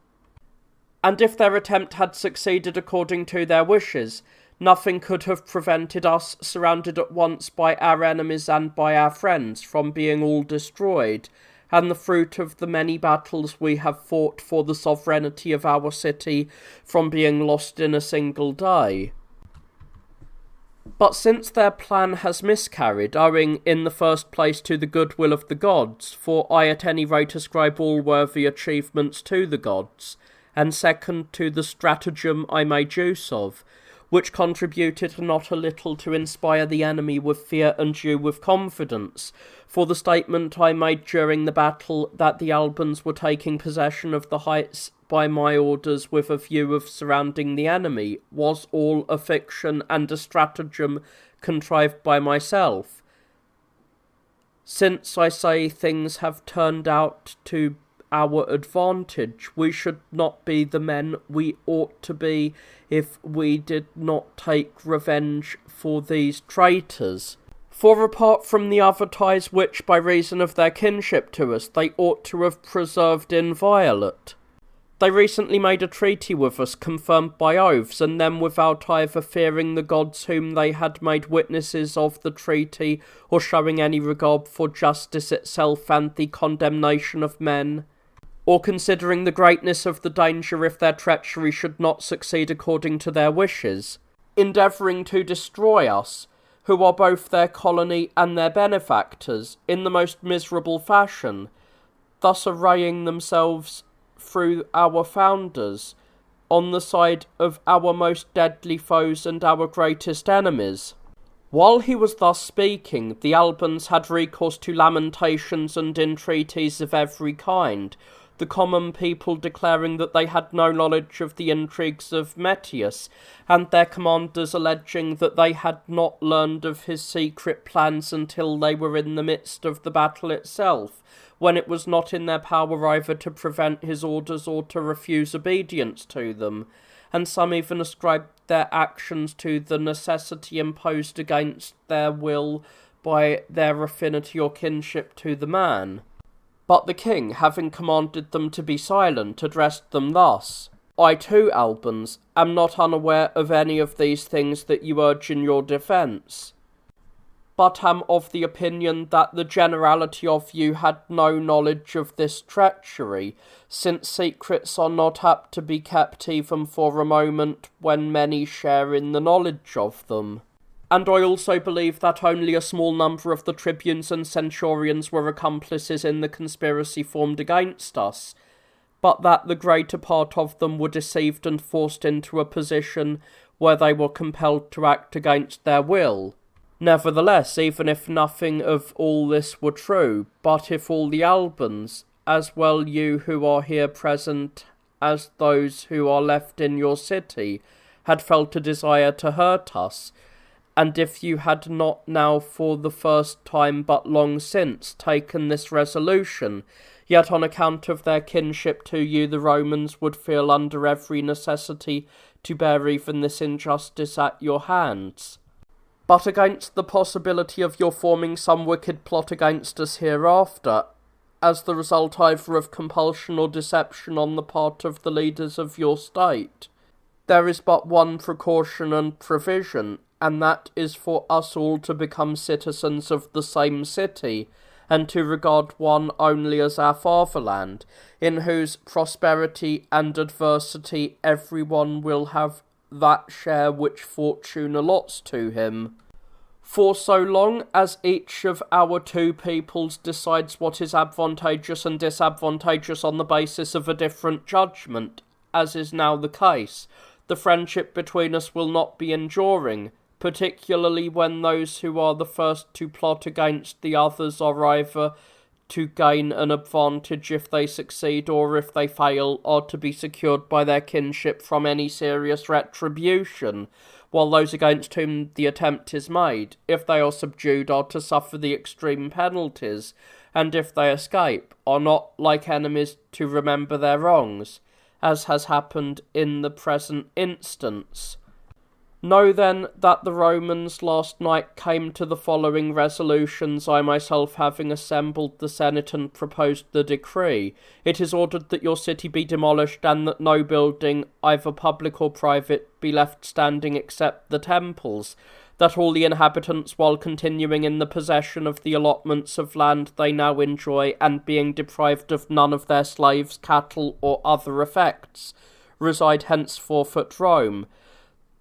And if their attempt had succeeded according to their wishes, nothing could have prevented us, surrounded at once by our enemies and by our friends, from being all destroyed, and the fruit of the many battles we have fought for the sovereignty of our city from being lost in a single day. But since their plan has miscarried, owing in the first place to the goodwill of the gods, for I at any rate ascribe all worthy achievements to the gods, and second to the stratagem I made use of, which contributed not a little to inspire the enemy with fear and you with confidence, for the statement I made during the battle that the Albans were taking possession of the heights by my orders with a view of surrounding the enemy was all a fiction and a stratagem contrived by myself. Since I say things have turned out to our advantage, we should not be the men we ought to be if we did not take revenge for these traitors. For apart from the other ties which, by reason of their kinship to us, they ought to have preserved inviolate, they recently made a treaty with us, confirmed by oaths, and then without either fearing the gods whom they had made witnesses of the treaty, or showing any regard for justice itself and the condemnation of men, or considering the greatness of the danger if their treachery should not succeed according to their wishes, endeavouring to destroy us, who are both their colony and their benefactors, in the most miserable fashion, thus arraying themselves through our founders, on the side of our most deadly foes and our greatest enemies. While he was thus speaking, the Albans had recourse to lamentations and entreaties of every kind, the common people declaring that they had no knowledge of the intrigues of Metius, and their commanders alleging that they had not learned of his secret plans until they were in the midst of the battle itself, when it was not in their power either to prevent his orders or to refuse obedience to them, and some even ascribed their actions to the necessity imposed against their will by their affinity or kinship to the man. But the king, having commanded them to be silent, addressed them thus: I too, Albans, am not unaware of any of these things that you urge in your defence, but am of the opinion that the generality of you had no knowledge of this treachery, since secrets are not apt to be kept even for a moment when many share in the knowledge of them. And I also believe that only a small number of the tribunes and centurions were accomplices in the conspiracy formed against us, but that the greater part of them were deceived and forced into a position where they were compelled to act against their will. Nevertheless, even if nothing of all this were true, but if all the Albans, as well you who are here present as those who are left in your city, had felt a desire to hurt us, and if you had not now for the first time but long since taken this resolution, yet on account of their kinship to you the Romans would feel under every necessity to bear even this injustice at your hands. But against the possibility of your forming some wicked plot against us hereafter, as the result either of compulsion or deception on the part of the leaders of your state, there is but one precaution and provision, and that is for us all to become citizens of the same city, and to regard one only as our fatherland, in whose prosperity and adversity everyone will have that share which fortune allots to him. For so long as each of our two peoples decides what is advantageous and disadvantageous on the basis of a different judgment, as is now the case, the friendship between us will not be enduring, particularly when those who are the first to plot against the others are either to gain an advantage if they succeed, or if they fail, are to be secured by their kinship from any serious retribution, while those against whom the attempt is made, if they are subdued, are to suffer the extreme penalties, and if they escape, are not, like enemies, to remember their wrongs, as has happened in the present instance. Know then that the Romans last night came to the following resolutions, I myself having assembled the Senate and proposed the decree. It is ordered that your city be demolished, and that no building, either public or private, be left standing except the temples, that all the inhabitants, while continuing in the possession of the allotments of land they now enjoy, and being deprived of none of their slaves, cattle, or other effects, reside henceforth at Rome,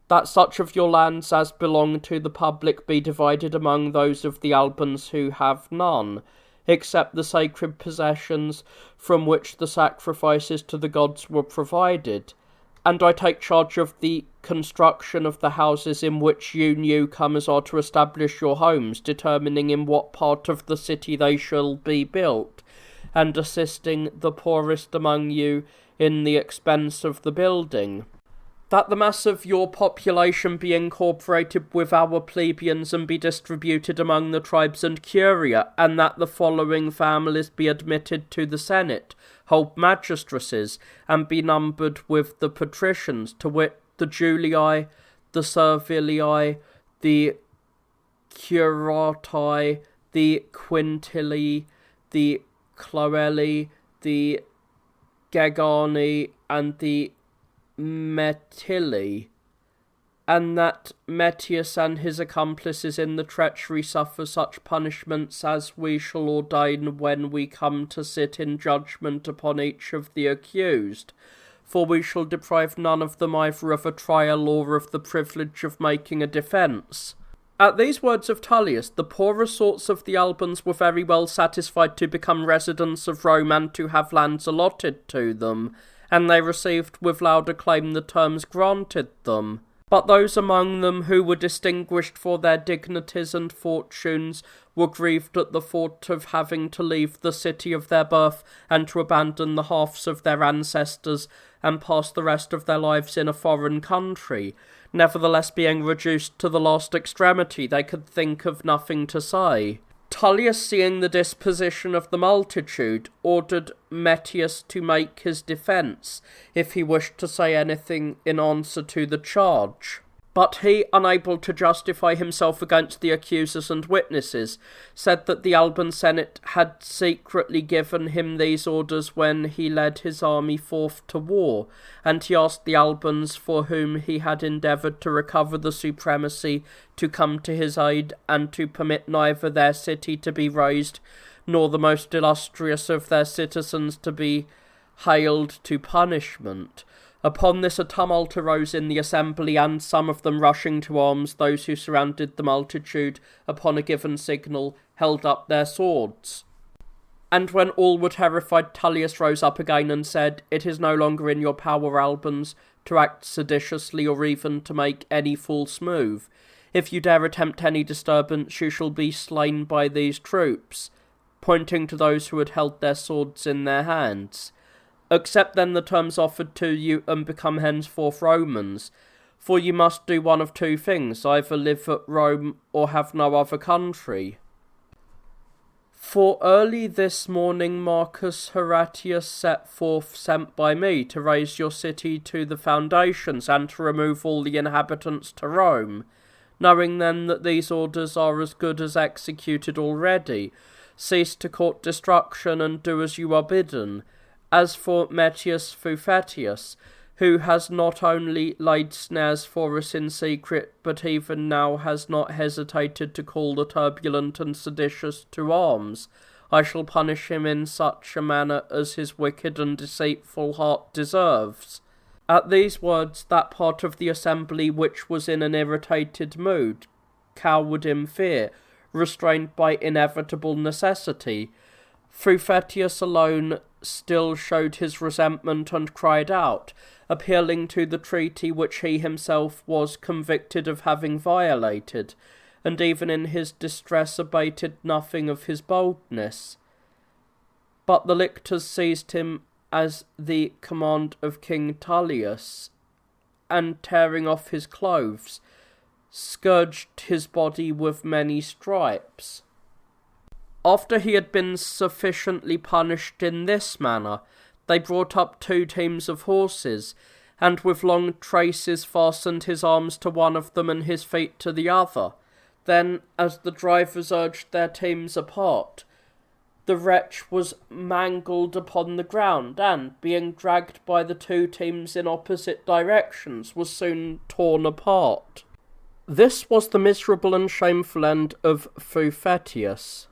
that such of your lands as belong to the public be divided among those of the Albans who have none, except the sacred possessions from which the sacrifices to the gods were provided. And I take charge of the construction of the houses in which you newcomers are to establish your homes, determining in what part of the city they shall be built, and assisting the poorest among you in the expense of the building. That the mass of your population be incorporated with our plebeians and be distributed among the tribes and curia, and that the following families be admitted to the Senate, hold magistracies, and be numbered with the patricians, to wit, the Julii, the Servilii, the Curati, the Quintilii, the Cloelli, the Gegani, and the Metilli, and that Metius and his accomplices in the treachery suffer such punishments as we shall ordain when we come to sit in judgment upon each of the accused, for we shall deprive none of them either of a trial or of the privilege of making a defence. At these words of Tullius, the poorer sorts of the Albans were very well satisfied to become residents of Rome and to have lands allotted to them, and they received with loud acclaim the terms granted them. But those among them who were distinguished for their dignities and fortunes were grieved at the thought of having to leave the city of their birth and to abandon the halves of their ancestors and pass the rest of their lives in a foreign country. Nevertheless, being reduced to the last extremity, they could think of nothing to say. Tullius, seeing the disposition of the multitude, ordered Metius to make his defence, if he wished to say anything in answer to the charge. But he, unable to justify himself against the accusers and witnesses, said that the Alban Senate had secretly given him these orders when he led his army forth to war, and he asked the Albans, for whom he had endeavoured to recover the supremacy, to come to his aid, and to permit neither their city to be razed, nor the most illustrious of their citizens to be haled to punishment. Upon this a tumult arose in the assembly, and some of them rushing to arms, those who surrounded the multitude, upon a given signal, held up their swords. And when all were terrified, Tullius rose up again and said, It is no longer in your power, Albans, to act seditiously or even to make any false move. If you dare attempt any disturbance, you shall be slain by these troops, pointing to those who had held their swords in their hands. Accept then the terms offered to you, and become henceforth Romans, for you must do one of two things, either live at Rome or have no other country. For early this morning Marcus Horatius set forth, sent by me, to raise your city to the foundations, and to remove all the inhabitants to Rome. Knowing then that these orders are as good as executed already, cease to court destruction, and do as you are bidden. As for Metius Fufetius, who has not only laid snares for us in secret, but even now has not hesitated to call the turbulent and seditious to arms, I shall punish him in such a manner as his wicked and deceitful heart deserves. At these words, that part of the assembly which was in an irritated mood cowered in fear, restrained by inevitable necessity. Fufetius alone still showed his resentment and cried out, appealing to the treaty which he himself was convicted of having violated, and even in his distress abated nothing of his boldness. But the lictors seized him as the command of King Tullius, and tearing off his clothes, scourged his body with many stripes. After he had been sufficiently punished in this manner, they brought up 2 teams of horses, and with long traces fastened his arms to one of them and his feet to the other. Then, as the drivers urged their teams apart, the wretch was mangled upon the ground, and, being dragged by the 2 teams in opposite directions, was soon torn apart. This was the miserable and shameful end of Fufetius.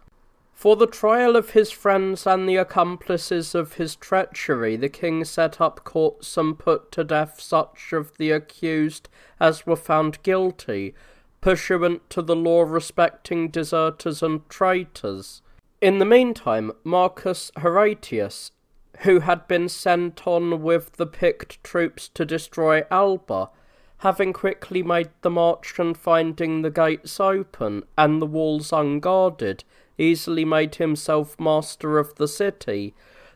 For the trial of his friends and the accomplices of his treachery, the king set up courts and put to death such of the accused as were found guilty, pursuant to the law respecting deserters and traitors. In the meantime, Marcus Horatius, who had been sent on with the picked troops to destroy Alba, having quickly made the march and finding the gates open and the walls unguarded, easily made himself master of the city.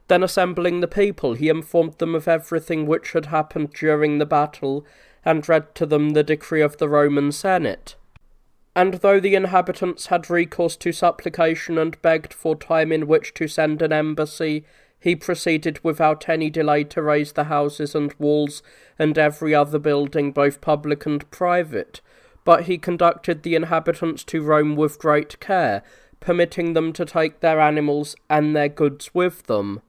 Then assembling the people, he informed them of everything which had happened during the battle, and read to them the decree of the Roman Senate. And though the inhabitants had recourse to supplication and begged for time in which to send an embassy, he proceeded without any delay to raise the houses and walls and every other building, both public and private. But he conducted the inhabitants to Rome with great care, permitting them to take their animals and their goods with them.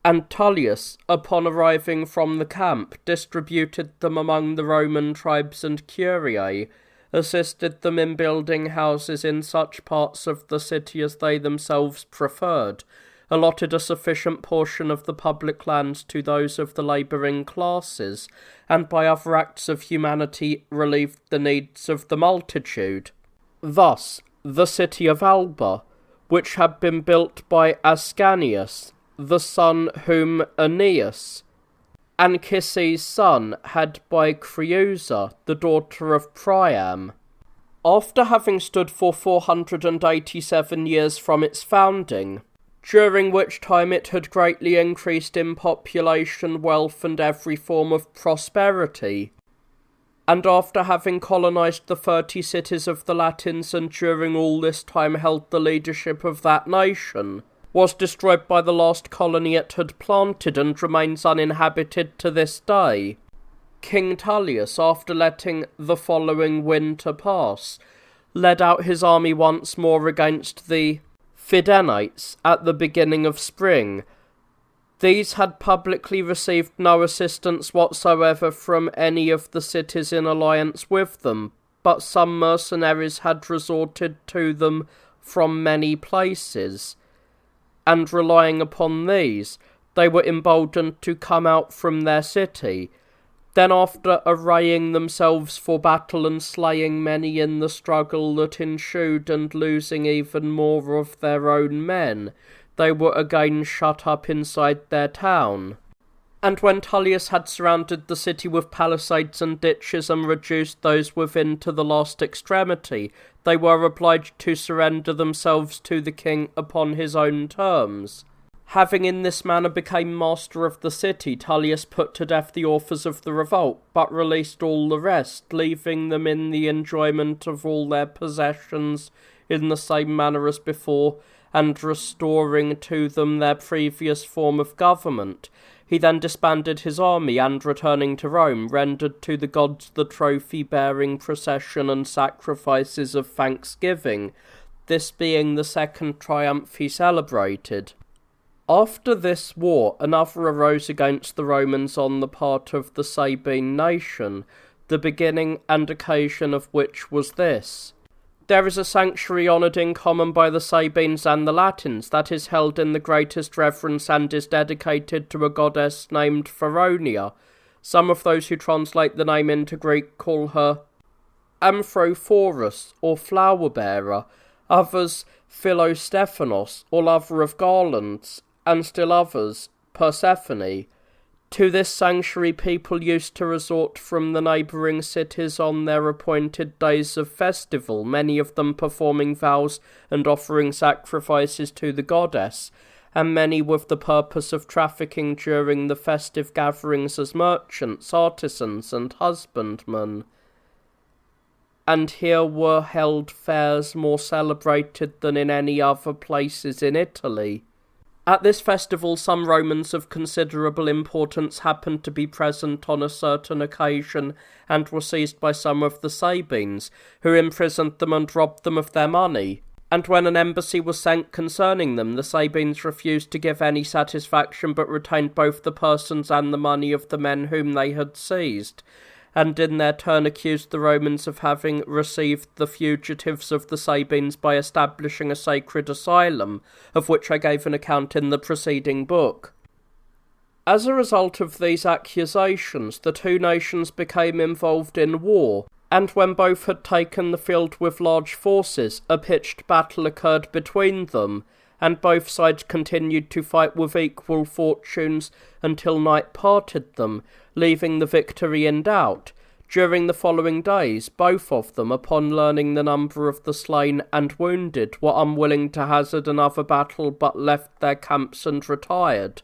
And Tullius, upon arriving from the camp, distributed them among the Roman tribes and curiae, assisted them in building houses in such parts of the city as they themselves preferred, allotted a sufficient portion of the public lands to those of the labouring classes, and by other acts of humanity relieved the needs of the multitude. Thus, the city of Alba, which had been built by Ascanius, the son whom Aeneas, Anchises' son, had by Creusa, the daughter of Priam, after having stood for 487 years from its founding, during which time it had greatly increased in population, wealth, and every form of prosperity, and after having colonized the 30 cities of the Latins and during all this time held the leadership of that nation, was destroyed by the last colony it had planted and remains uninhabited to this day. King Tullius, after letting the following winter pass, led out his army once more against the Fidenates at the beginning of spring. These had publicly received no assistance whatsoever from any of the cities in alliance with them, but some mercenaries had resorted to them from many places, and relying upon these, they were emboldened to come out from their city. Then, after arraying themselves for battle and slaying many in the struggle that ensued and losing even more of their own men, they were again shut up inside their town. And when Tullius had surrounded the city with palisades and ditches and reduced those within to the last extremity, they were obliged to surrender themselves to the king upon his own terms. Having in this manner become master of the city, Tullius put to death the authors of the revolt, but released all the rest, leaving them in the enjoyment of all their possessions in the same manner as before, and restoring to them their previous form of government. He then disbanded his army, and returning to Rome, rendered to the gods the trophy-bearing procession and sacrifices of thanksgiving, this being the second triumph he celebrated. After this war, another arose against the Romans on the part of the Sabine nation, the beginning and occasion of which was this. There is a sanctuary honoured in common by the Sabines and the Latins, that is held in the greatest reverence and is dedicated to a goddess named Feronia. Some of those who translate the name into Greek call her Amphophorus, or flower-bearer, others Philostephanos, or lover of garlands, and still others Persephone. To this sanctuary people used to resort from the neighbouring cities on their appointed days of festival, many of them performing vows and offering sacrifices to the goddess, and many with the purpose of trafficking during the festive gatherings as merchants, artisans, and husbandmen. and here were held fairs more celebrated than in any other places in Italy. At this festival some Romans of considerable importance happened to be present on a certain occasion, and were seized by some of the Sabines, who imprisoned them and robbed them of their money. And when an embassy was sent concerning them, the Sabines refused to give any satisfaction, but retained both the persons and the money of the men whom they had seized, and in their turn accused the Romans of having received the fugitives of the Sabines by establishing a sacred asylum, of which I gave an account in the preceding book. As a result of these accusations, the two nations became involved in war, and when both had taken the field with large forces, a pitched battle occurred between them, and both sides continued to fight with equal fortunes until night parted them, leaving the victory in doubt. During the following days, both of them, upon learning the number of the slain and wounded, were unwilling to hazard another battle, but left their camps and retired.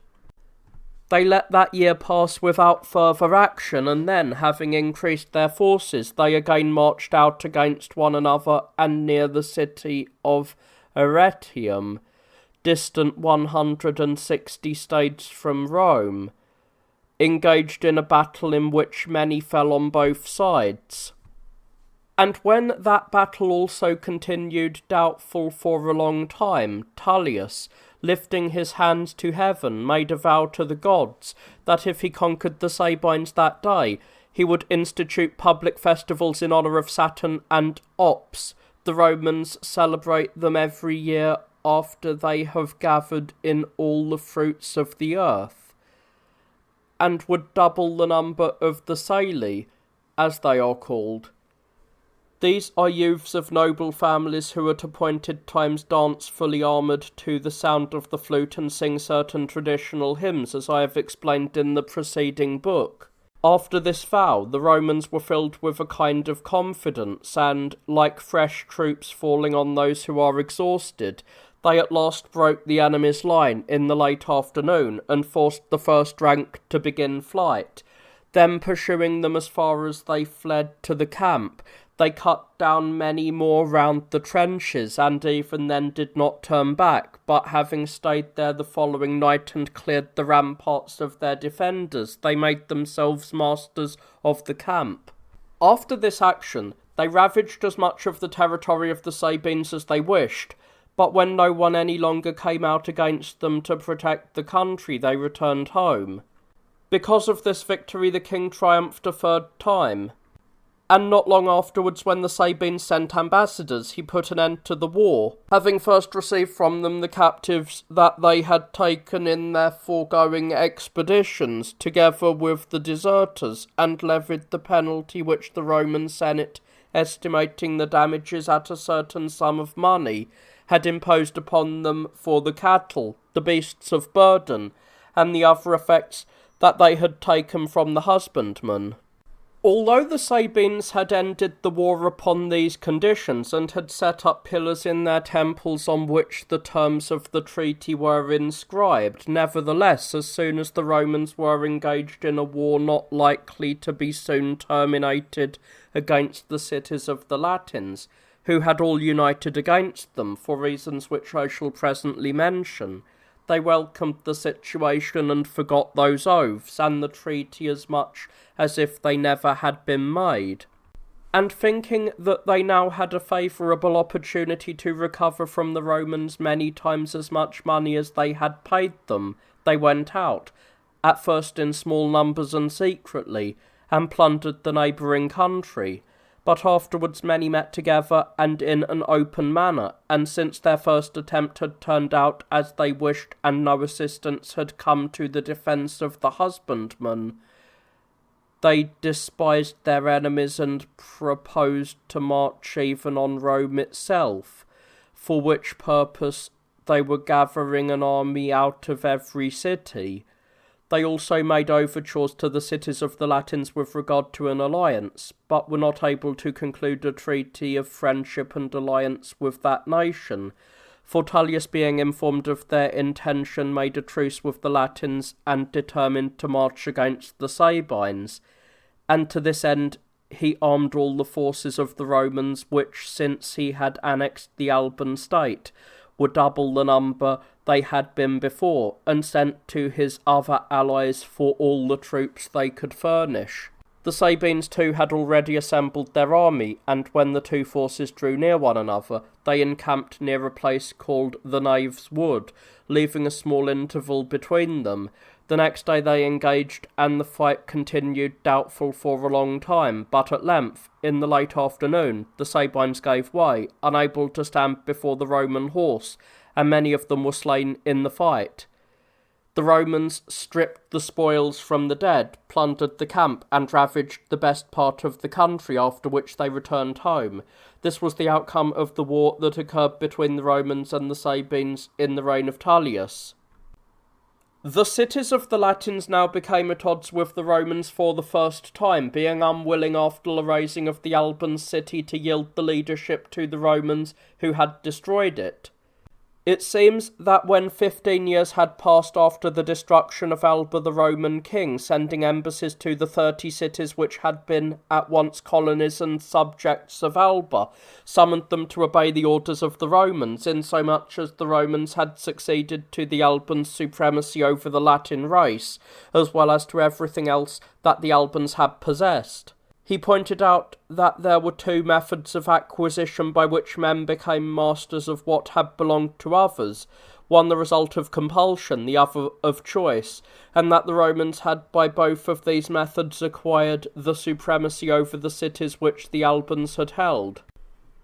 They let that year pass without further action, and then, having increased their forces, they again marched out against one another, and near the city of Arretium, distant 160 stades from Rome, engaged in a battle in which many fell on both sides. And when that battle also continued doubtful for a long time, Tullius, lifting his hands to heaven, made a vow to the gods that if he conquered the Sabines that day, he would institute public festivals in honour of Saturn and Ops. The Romans celebrate them every year after they have gathered in all the fruits of the earth, and would double the number of the Saili, as they are called. These are youths of noble families who at appointed times dance fully armoured to the sound of the flute and sing certain traditional hymns, as I have explained in the preceding book. After this vow, the Romans were filled with a kind of confidence, and, like fresh troops falling on those who are exhausted, they at last broke the enemy's line in the late afternoon, and forced the first rank to begin flight. Then, pursuing them as far as they fled to the camp, they cut down many more round the trenches, and even then did not turn back, but having stayed there the following night and cleared the ramparts of their defenders, they made themselves masters of the camp. After this action, they ravaged as much of the territory of the Sabines as they wished, but when no one any longer came out against them to protect the country, they returned home. Because of this victory the king triumphed a third time, and not long afterwards, when the Sabines sent ambassadors, he put an end to the war, having first received from them the captives that they had taken in their foregoing expeditions, together with the deserters, and levied the penalty which the Roman Senate, estimating the damages at a certain sum of money, had imposed upon them for the cattle, the beasts of burden, and the other effects that they had taken from the husbandman. Although the Sabines had ended the war upon these conditions, and had set up pillars in their temples on which the terms of the treaty were inscribed, nevertheless, as soon as the Romans were engaged in a war not likely to be soon terminated against the cities of the Latins, who had all united against them, for reasons which I shall presently mention, they welcomed the situation and forgot those oaths and the treaty as much as if they never had been made. And thinking that they now had a favourable opportunity to recover from the Romans many times as much money as they had paid them, they went out, at first in small numbers and secretly, and plundered the neighbouring country. But afterwards many met together and in an open manner, and since their first attempt had turned out as they wished, and no assistance had come to the defence of the husbandman, they despised their enemies and proposed to march even on Rome itself, for which purpose they were gathering an army out of every city. They also made overtures to the cities of the Latins with regard to an alliance, but were not able to conclude a treaty of friendship and alliance with that nation, for Tullius, being informed of their intention, made a truce with the Latins and determined to march against the Sabines, and to this end he armed all the forces of the Romans, which, since he had annexed the Alban state, were double the number they had been before, and sent to his other allies for all the troops they could furnish. The Sabines too had already assembled their army, and when the two forces drew near one another, they encamped near a place called the Knave's Wood, leaving a small interval between them. The next day they engaged, and the fight continued doubtful for a long time, but at length, in the late afternoon, the Sabines gave way, unable to stand before the Roman horse, and many of them were slain in the fight. The Romans stripped the spoils from the dead, plundered the camp, and ravaged the best part of the country, after which they returned home. This was the outcome of the war that occurred between the Romans and the Sabines in the reign of Tullius. The cities of the Latins now became at odds with the Romans for the first time, being unwilling after the razing of the Alban city to yield the leadership to the Romans who had destroyed it. It seems that when 15 years had passed after the destruction of Alba the Roman king, sending embassies to the 30 cities which had been at once colonies and subjects of Alba, summoned them to obey the orders of the Romans, insomuch as the Romans had succeeded to the Albans' supremacy over the Latin race, as well as to everything else that the Albans had possessed. He pointed out that there were two methods of acquisition by which men became masters of what had belonged to others, one the result of compulsion, the other of choice, and that the Romans had by both of these methods acquired the supremacy over the cities which the Albans had held.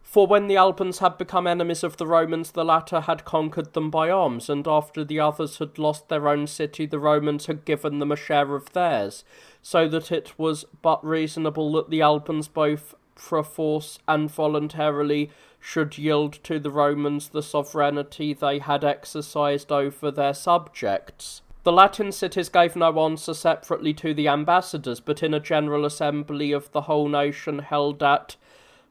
For when the Albans had become enemies of the Romans, the latter had conquered them by arms, and after the others had lost their own city, the Romans had given them a share of theirs, so that it was but reasonable that the Albans both perforce and voluntarily should yield to the Romans the sovereignty they had exercised over their subjects. The Latin cities gave no answer separately to the ambassadors, but in a general assembly of the whole nation held at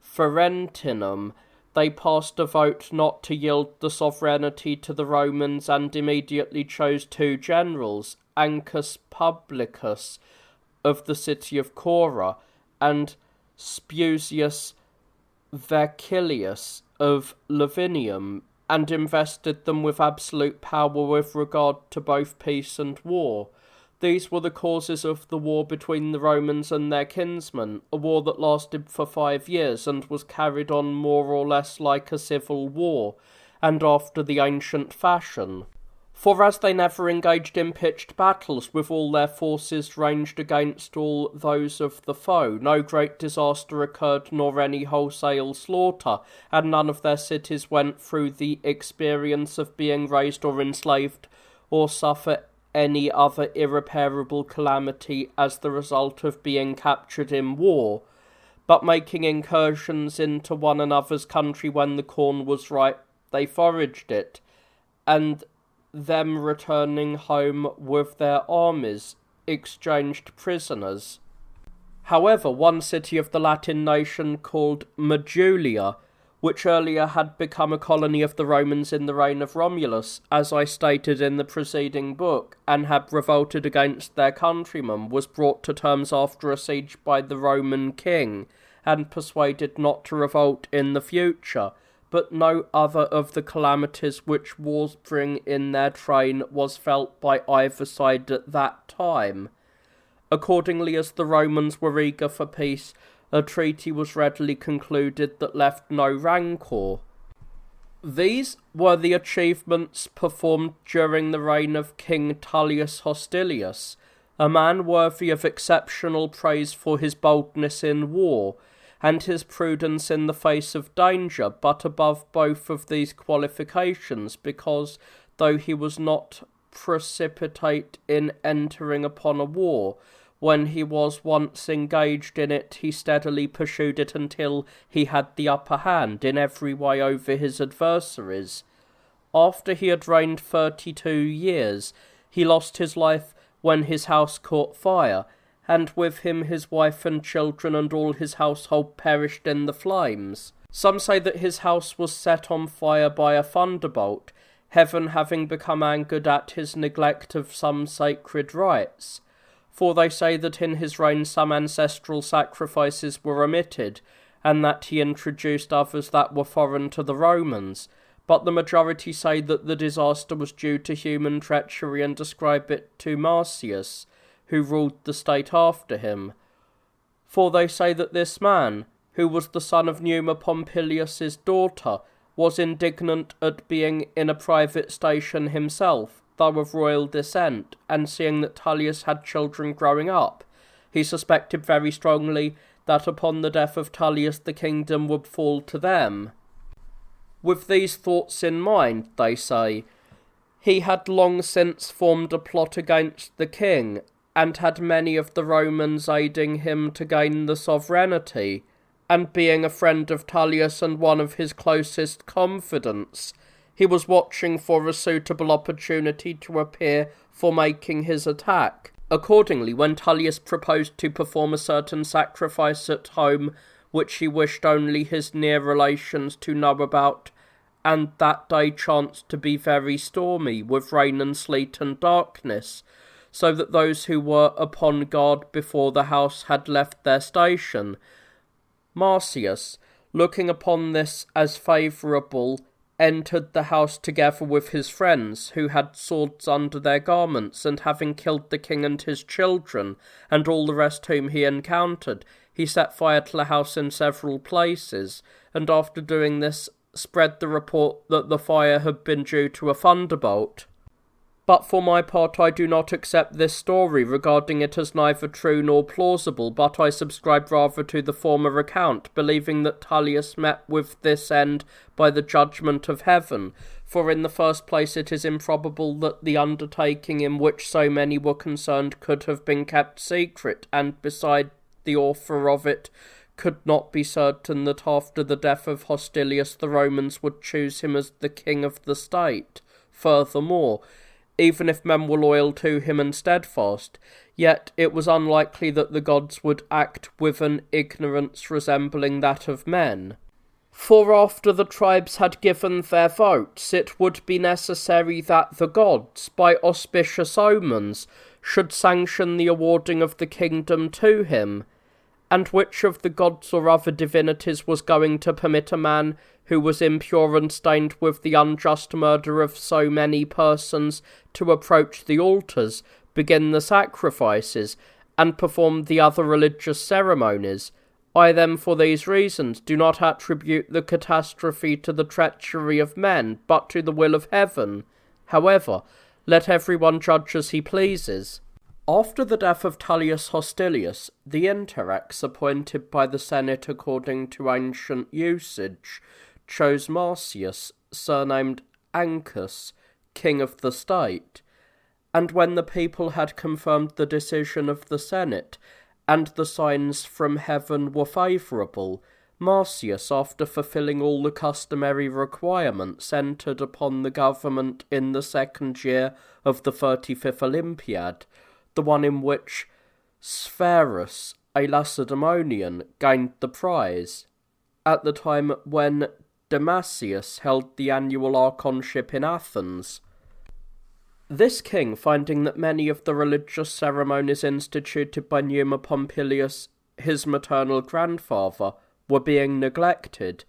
Ferentinum, they passed a vote not to yield the sovereignty to the Romans, and immediately chose two generals, Ancus Publicus of the city of Cora, and Spusius Vercilius of Lavinium, and invested them with absolute power with regard to both peace and war. These were the causes of the war between the Romans and their kinsmen, a war that lasted for 5 years and was carried on more or less like a civil war, and after the ancient fashion. For as they never engaged in pitched battles, with all their forces ranged against all those of the foe, no great disaster occurred nor any wholesale slaughter, and none of their cities went through the experience of being razed or enslaved, or suffer any other irreparable calamity as the result of being captured in war, but making incursions into one another's country when the corn was ripe, they foraged it, and them returning home with their armies, exchanged prisoners. However, one city of the Latin nation called Majulia, which earlier had become a colony of the Romans in the reign of Romulus, as I stated in the preceding book, and had revolted against their countrymen, was brought to terms after a siege by the Roman king, and persuaded not to revolt in the future, but no other of the calamities which wars bring in their train was felt by either side at that time. Accordingly, as the Romans were eager for peace, a treaty was readily concluded that left no rancour. These were the achievements performed during the reign of King Tullius Hostilius, a man worthy of exceptional praise for his boldness in war, and his prudence in the face of danger, but above both of these qualifications, because, though he was not precipitate in entering upon a war, when he was once engaged in it, he steadily pursued it until he had the upper hand in every way over his adversaries. After he had reigned 32 years, he lost his life when his house caught fire, and with him his wife and children and all his household perished in the flames. Some say that his house was set on fire by a thunderbolt, heaven having become angered at his neglect of some sacred rites. For they say that in his reign some ancestral sacrifices were omitted, and that he introduced others that were foreign to the Romans. But the majority say that the disaster was due to human treachery and ascribe it to Marcius, who ruled the state after him. For they say that this man, who was the son of Numa Pompilius's daughter, was indignant at being in a private station himself, though of royal descent, and seeing that Tullius had children growing up, he suspected very strongly that upon the death of Tullius the kingdom would fall to them. With these thoughts in mind, they say, he had long since formed a plot against the king, and had many of the Romans aiding him to gain the sovereignty, and being a friend of Tullius and one of his closest confidants, he was watching for a suitable opportunity to appear for making his attack. Accordingly, when Tullius proposed to perform a certain sacrifice at home, which he wished only his near relations to know about, and that day chanced to be very stormy, with rain and sleet and darkness, so that those who were upon guard before the house had left their station, Marcius, looking upon this as favourable, entered the house together with his friends, who had swords under their garments, and having killed the king and his children, and all the rest whom he encountered, he set fire to the house in several places, and after doing this spread the report that the fire had been due to a thunderbolt. But for my part I do not accept this story, regarding it as neither true nor plausible, but I subscribe rather to the former account, believing that Tullius met with this end by the judgment of heaven. For in the first place it is improbable that the undertaking in which so many were concerned could have been kept secret, and beside the author of it could not be certain that after the death of Hostilius the Romans would choose him as the king of the state. Furthermore, even if men were loyal to him and steadfast, yet it was unlikely that the gods would act with an ignorance resembling that of men. For after the tribes had given their votes, it would be necessary that the gods, by auspicious omens, should sanction the awarding of the kingdom to him. And which of the gods or other divinities was going to permit a man who was impure and stained with the unjust murder of so many persons to approach the altars, begin the sacrifices, and perform the other religious ceremonies? I then, for these reasons, do not attribute the catastrophe to the treachery of men, but to the will of heaven. However, let everyone judge as he pleases. After the death of Tullius Hostilius, the Interrex, appointed by the Senate according to ancient usage, chose Marcius, surnamed Ancus, king of the state. And when the people had confirmed the decision of the Senate, and the signs from heaven were favourable, Marcius, after fulfilling all the customary requirements, entered upon the government in the second year of the 35th Olympiad, the one in which Spherus, a Lacedaemonian, gained the prize, at the time when Damasius held the annual archonship in Athens. This king, finding that many of the religious ceremonies instituted by Numa Pompilius, his maternal grandfather, were being neglected,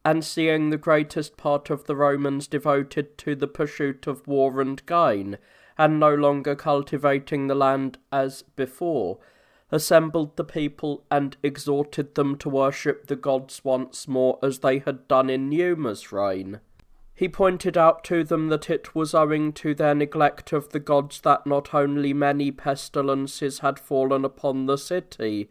and seeing the greatest part of the Romans devoted to the pursuit of war and gain, and no longer cultivating the land as before, assembled the people and exhorted them to worship the gods once more as they had done in Numa's reign. He pointed out to them that it was owing to their neglect of the gods that not only many pestilences had fallen upon the city,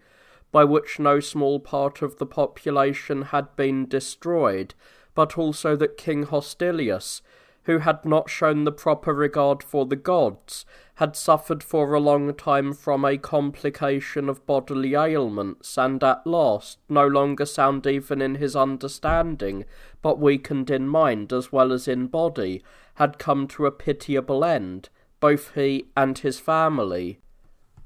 by which no small part of the population had been destroyed, but also that King Hostilius, who had not shown the proper regard for the gods, had suffered for a long time from a complication of bodily ailments, and at last, no longer sound even in his understanding, but weakened in mind as well as in body, had come to a pitiable end, both he and his family.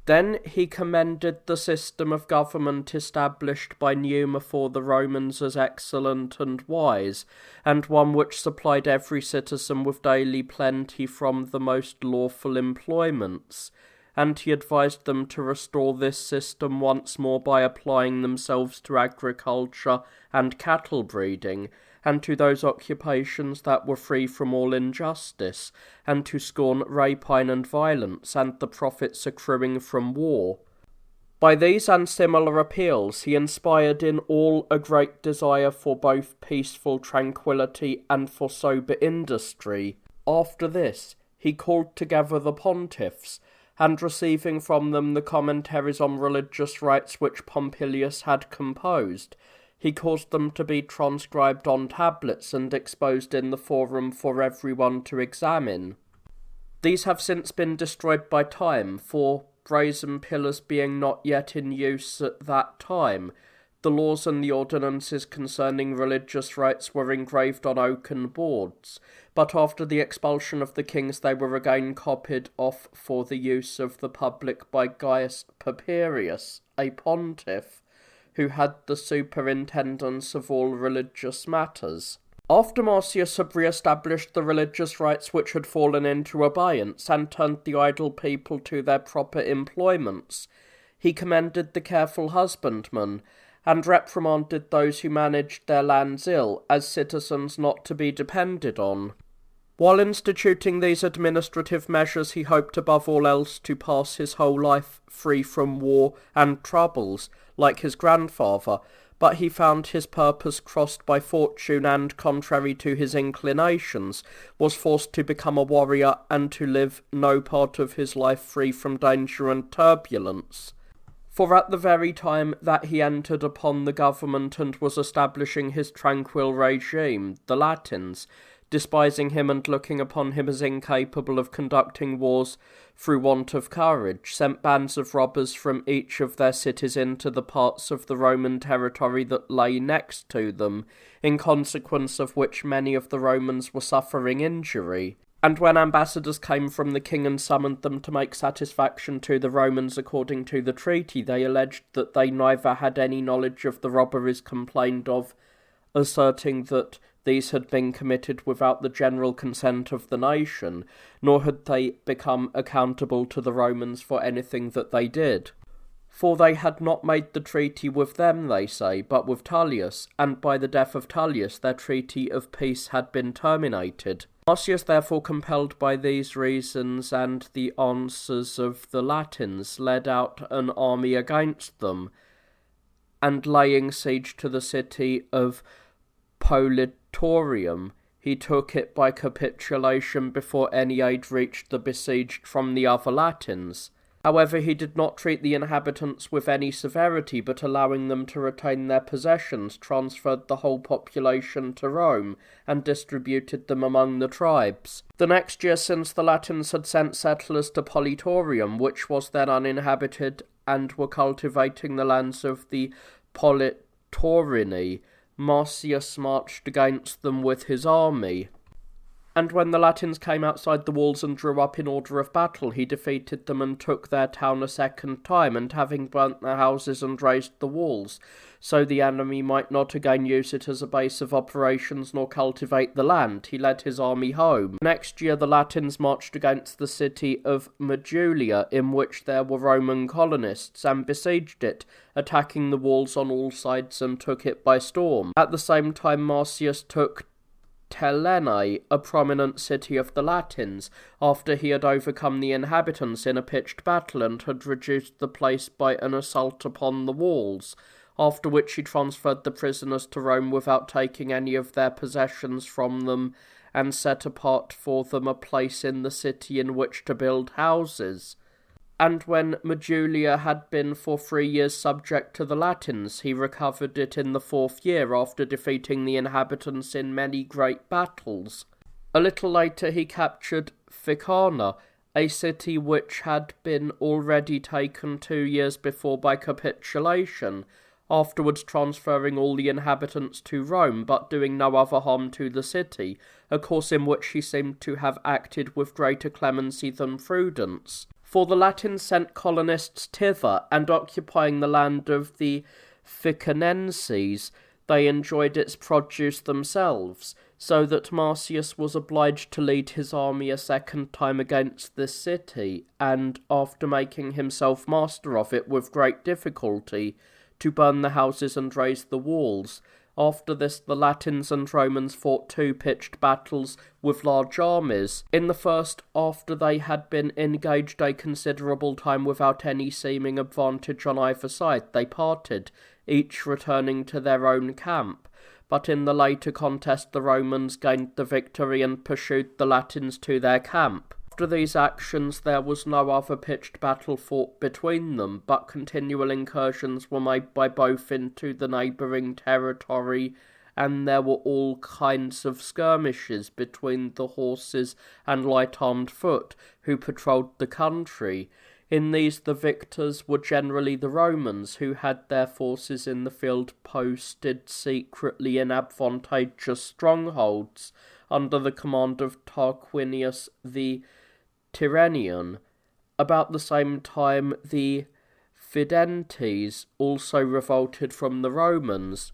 Then he commended the system of government established by Numa for the Romans as excellent and wise, and one which supplied every citizen with daily plenty from the most lawful employments, and he advised them to restore this system once more by applying themselves to agriculture and cattle breeding, and to those occupations that were free from all injustice, and to scorn rapine and violence, and the profits accruing from war. By these and similar appeals he inspired in all a great desire for both peaceful tranquillity and for sober industry. After this he called together the pontiffs, and receiving from them the commentaries on religious rites which Pompilius had composed, he caused them to be transcribed on tablets and exposed in the forum for everyone to examine. These have since been destroyed by time, for brazen pillars being not yet in use at that time, the laws and the ordinances concerning religious rites were engraved on oaken boards, but after the expulsion of the kings they were again copied off for the use of the public by Gaius Papirius, a pontiff, who had the superintendence of all religious matters. After Marcius had re-established the religious rites which had fallen into abeyance, and turned the idle people to their proper employments, he commended the careful husbandmen, and reprimanded those who managed their lands ill, as citizens not to be depended on. While instituting these administrative measures, he hoped above all else to pass his whole life free from war and troubles, like his grandfather, but he found his purpose crossed by fortune, and, contrary to his inclinations, was forced to become a warrior, and to live no part of his life free from danger and turbulence. For at the very time that he entered upon the government and was establishing his tranquil regime, the Latins, despising him and looking upon him as incapable of conducting wars through want of courage, sent bands of robbers from each of their cities into the parts of the Roman territory that lay next to them, in consequence of which many of the Romans were suffering injury. And when ambassadors came from the king and summoned them to make satisfaction to the Romans according to the treaty, they alleged that they neither had any knowledge of the robberies complained of, asserting that these had been committed without the general consent of the nation, nor had they become accountable to the Romans for anything that they did. For they had not made the treaty with them, they say, but with Tullius, and by the death of Tullius their treaty of peace had been terminated. Marcius, therefore, compelled by these reasons and the answers of the Latins, led out an army against them, and laying siege to the city of Politorium, he took it by capitulation before any aid reached the besieged from the other Latins. However, he did not treat the inhabitants with any severity, but allowing them to retain their possessions, transferred the whole population to Rome, and distributed them among the tribes. The next year, since the Latins had sent settlers to Politorium, which was then uninhabited, and were cultivating the lands of the Politorini, Marcius marched against them with his army. And when the Latins came outside the walls and drew up in order of battle, he defeated them and took their town a second time, and having burnt their houses and razed the walls, so the enemy might not again use it as a base of operations nor cultivate the land, he led his army home. Next year the Latins marched against the city of Medulia, in which there were Roman colonists, and besieged it, attacking the walls on all sides, and took it by storm. At the same time Marcius took Telenae, a prominent city of the Latins, after he had overcome the inhabitants in a pitched battle and had reduced the place by an assault upon the walls, after which he transferred the prisoners to Rome without taking any of their possessions from them, and set apart for them a place in the city in which to build houses. And when Medulia had been for 3 years subject to the Latins, he recovered it in the 4th year, after defeating the inhabitants in many great battles. A little later he captured Ficana, a city which had been already taken 2 years before by capitulation, afterwards transferring all the inhabitants to Rome, but doing no other harm to the city, a course in which he seemed to have acted with greater clemency than prudence. For the Latins sent colonists thither, and occupying the land of the Ficanenses, they enjoyed its produce themselves, so that Marcius was obliged to lead his army a second time against this city, and, after making himself master of it with great difficulty, to burn the houses and raise the walls. After this, the Latins and Romans fought 2 pitched battles with large armies. In the first, after they had been engaged a considerable time without any seeming advantage on either side, they parted, each returning to their own camp. But in the later contest the Romans gained the victory and pursued the Latins to their camp. After these actions there was no other pitched battle fought between them, but continual incursions were made by both into the neighbouring territory, and there were all kinds of skirmishes between the horses and light-armed foot who patrolled the country. In these the victors were generally the Romans, who had their forces in the field posted secretly in advantageous strongholds under the command of Tarquinius the Tyrrhenian. About the same time the Fidentes also revolted from the Romans.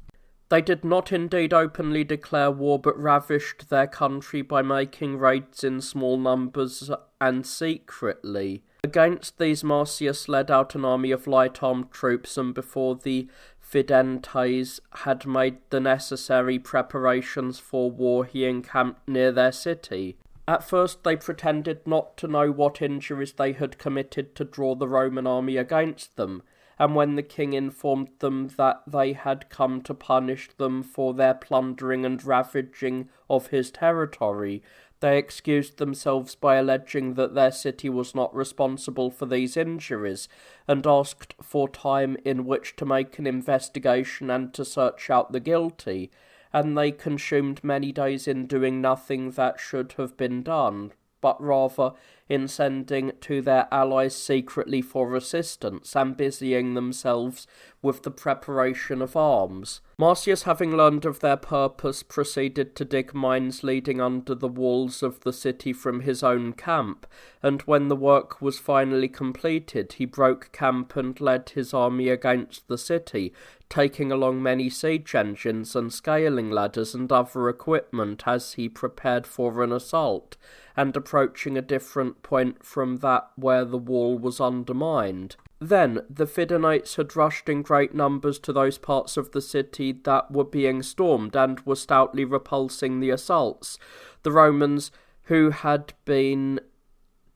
They did not indeed openly declare war, but ravished their country by making raids in small numbers and secretly. Against these Marcius led out an army of light-armed troops, and before the Fidentes had made the necessary preparations for war he encamped near their city. At first they pretended not to know what injuries they had committed to draw the Roman army against them, and when the king informed them that they had come to punish them for their plundering and ravaging of his territory, they excused themselves by alleging that their city was not responsible for these injuries, and asked for time in which to make an investigation and to search out the guilty, and they consumed many days in doing nothing that should have been done, but rather in sending to their allies secretly for assistance, and busying themselves with the preparation of arms. Marcius, having learned of their purpose, proceeded to dig mines leading under the walls of the city from his own camp, and when the work was finally completed, he broke camp and led his army against the city, taking along many siege engines and scaling ladders and other equipment as he prepared for an assault, and approaching a different point from that where the wall was undermined. Then the Fidenites had rushed in great numbers to those parts of the city that were being stormed, and were stoutly repulsing the assaults. The Romans, who had been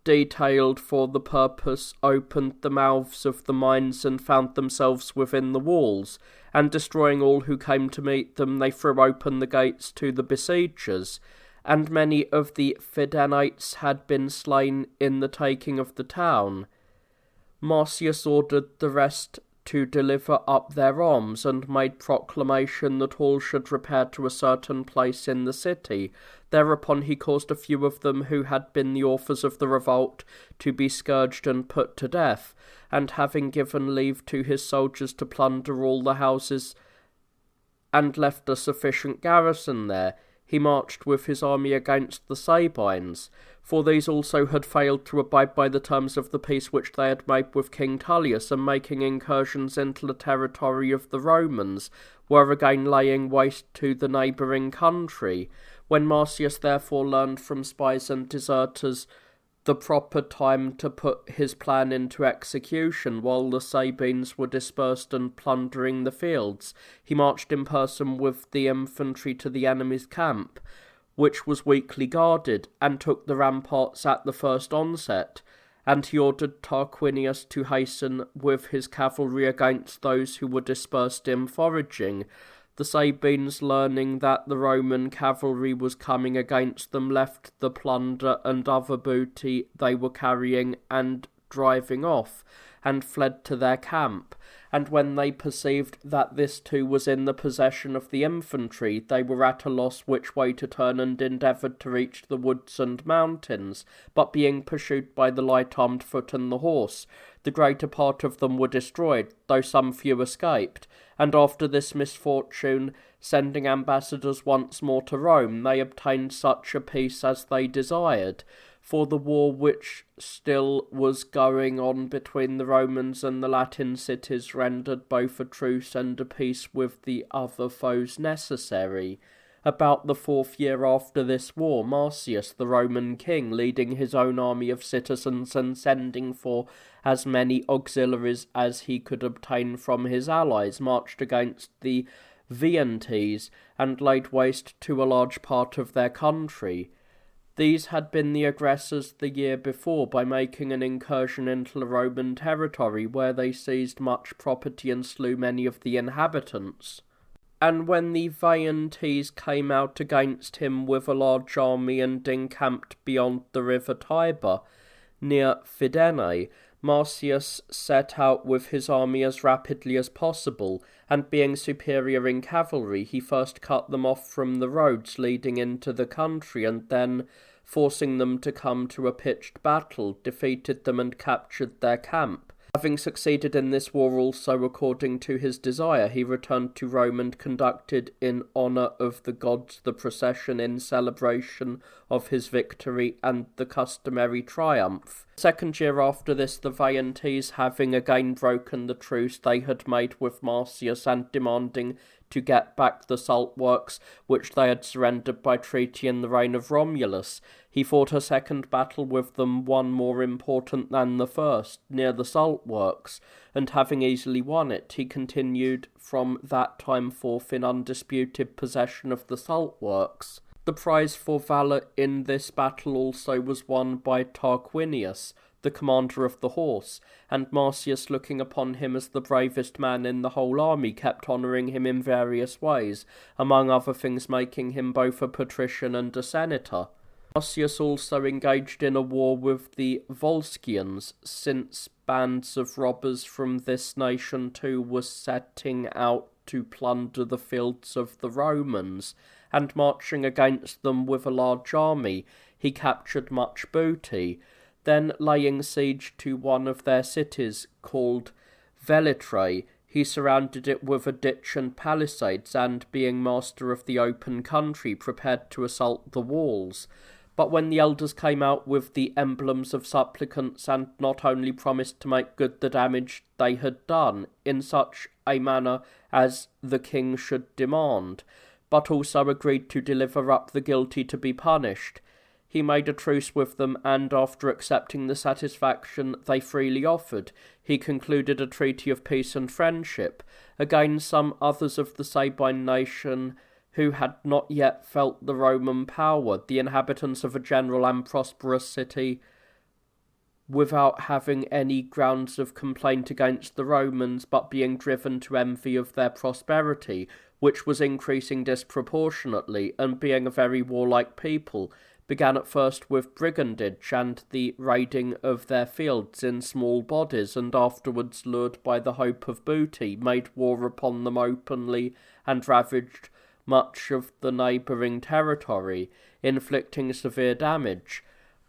detailed for the purpose, opened the mouths of the mines and found themselves within the walls, and destroying all who came to meet them, they threw open the gates to the besiegers, and many of the Fidenites had been slain in the taking of the town. Marcius ordered the rest to deliver up their arms, and made proclamation that all should repair to a certain place in the city. Thereupon he caused a few of them who had been the authors of the revolt to be scourged and put to death, and having given leave to his soldiers to plunder all the houses, and left a sufficient garrison there, he marched with his army against the Sabines, for these also had failed to abide by the terms of the peace which they had made with King Tullius, and making incursions into the territory of the Romans, were again laying waste to the neighbouring country. When Marcius therefore learned from spies and deserters the proper time to put his plan into execution, while the Sabines were dispersed and plundering the fields, he marched in person with the infantry to the enemy's camp, which was weakly guarded, and took the ramparts at the first onset, and he ordered Tarquinius to hasten with his cavalry against those who were dispersed in foraging. The Sabines, learning that the Roman cavalry was coming against them, left the plunder and other booty they were carrying and driving off, and fled to their camp. And when they perceived that this too was in the possession of the infantry, they were at a loss which way to turn, and endeavoured to reach the woods and mountains, but being pursued by the light-armed foot and the horse, the greater part of them were destroyed, though some few escaped. And after this misfortune, sending ambassadors once more to Rome, they obtained such a peace as they desired. For the war which still was going on between the Romans and the Latin cities rendered both a truce and a peace with the other foes necessary. About the 4th year after this war, Marcius, the Roman king, leading his own army of citizens and sending for as many auxiliaries as he could obtain from his allies, marched against the Veientes and laid waste to a large part of their country. These had been the aggressors the year before by making an incursion into the Roman territory, where they seized much property and slew many of the inhabitants. And when the Veientes came out against him with a large army and encamped beyond the river Tiber, near Fidene, Marcius set out with his army as rapidly as possible, and being superior in cavalry, he first cut them off from the roads leading into the country, and then, forcing them to come to a pitched battle, defeated them and captured their camp. Having succeeded in this war also according to his desire, he returned to Rome and conducted in honour of the gods the procession in celebration of his victory and the customary triumph. The 2nd year after this, the Veientes, having again broken the truce they had made with Marcius and demanding to get back the salt works which they had surrendered by treaty in the reign of Romulus, he fought a second battle with them, one more important than the first, near the salt works, and having easily won it, he continued from that time forth in undisputed possession of the salt works. The prize for valour in this battle also was won by Tarquinius, the commander of the horse, and Marcius, looking upon him as the bravest man in the whole army, kept honouring him in various ways, among other things making him both a patrician and a senator. Marcius also engaged in a war with the Volscians, since bands of robbers from this nation too were setting out to plunder the fields of the Romans, and marching against them with a large army, he captured much booty. Then, laying siege to one of their cities, called Velitrae, he surrounded it with a ditch and palisades, and, being master of the open country, prepared to assault the walls. But when the elders came out with the emblems of supplicants, and not only promised to make good the damage they had done, in such a manner as the king should demand, but also agreed to deliver up the guilty to be punished, he made a truce with them, and after accepting the satisfaction they freely offered, he concluded a treaty of peace and friendship. Again, some others of the Sabine nation, who had not yet felt the Roman power, the inhabitants of a general and prosperous city, without having any grounds of complaint against the Romans, but being driven to envy of their prosperity, which was increasing disproportionately, and being a very warlike people, began at first with brigandage and the raiding of their fields in small bodies, and afterwards, lured by the hope of booty, made war upon them openly and ravaged much of the neighbouring territory, inflicting severe damage.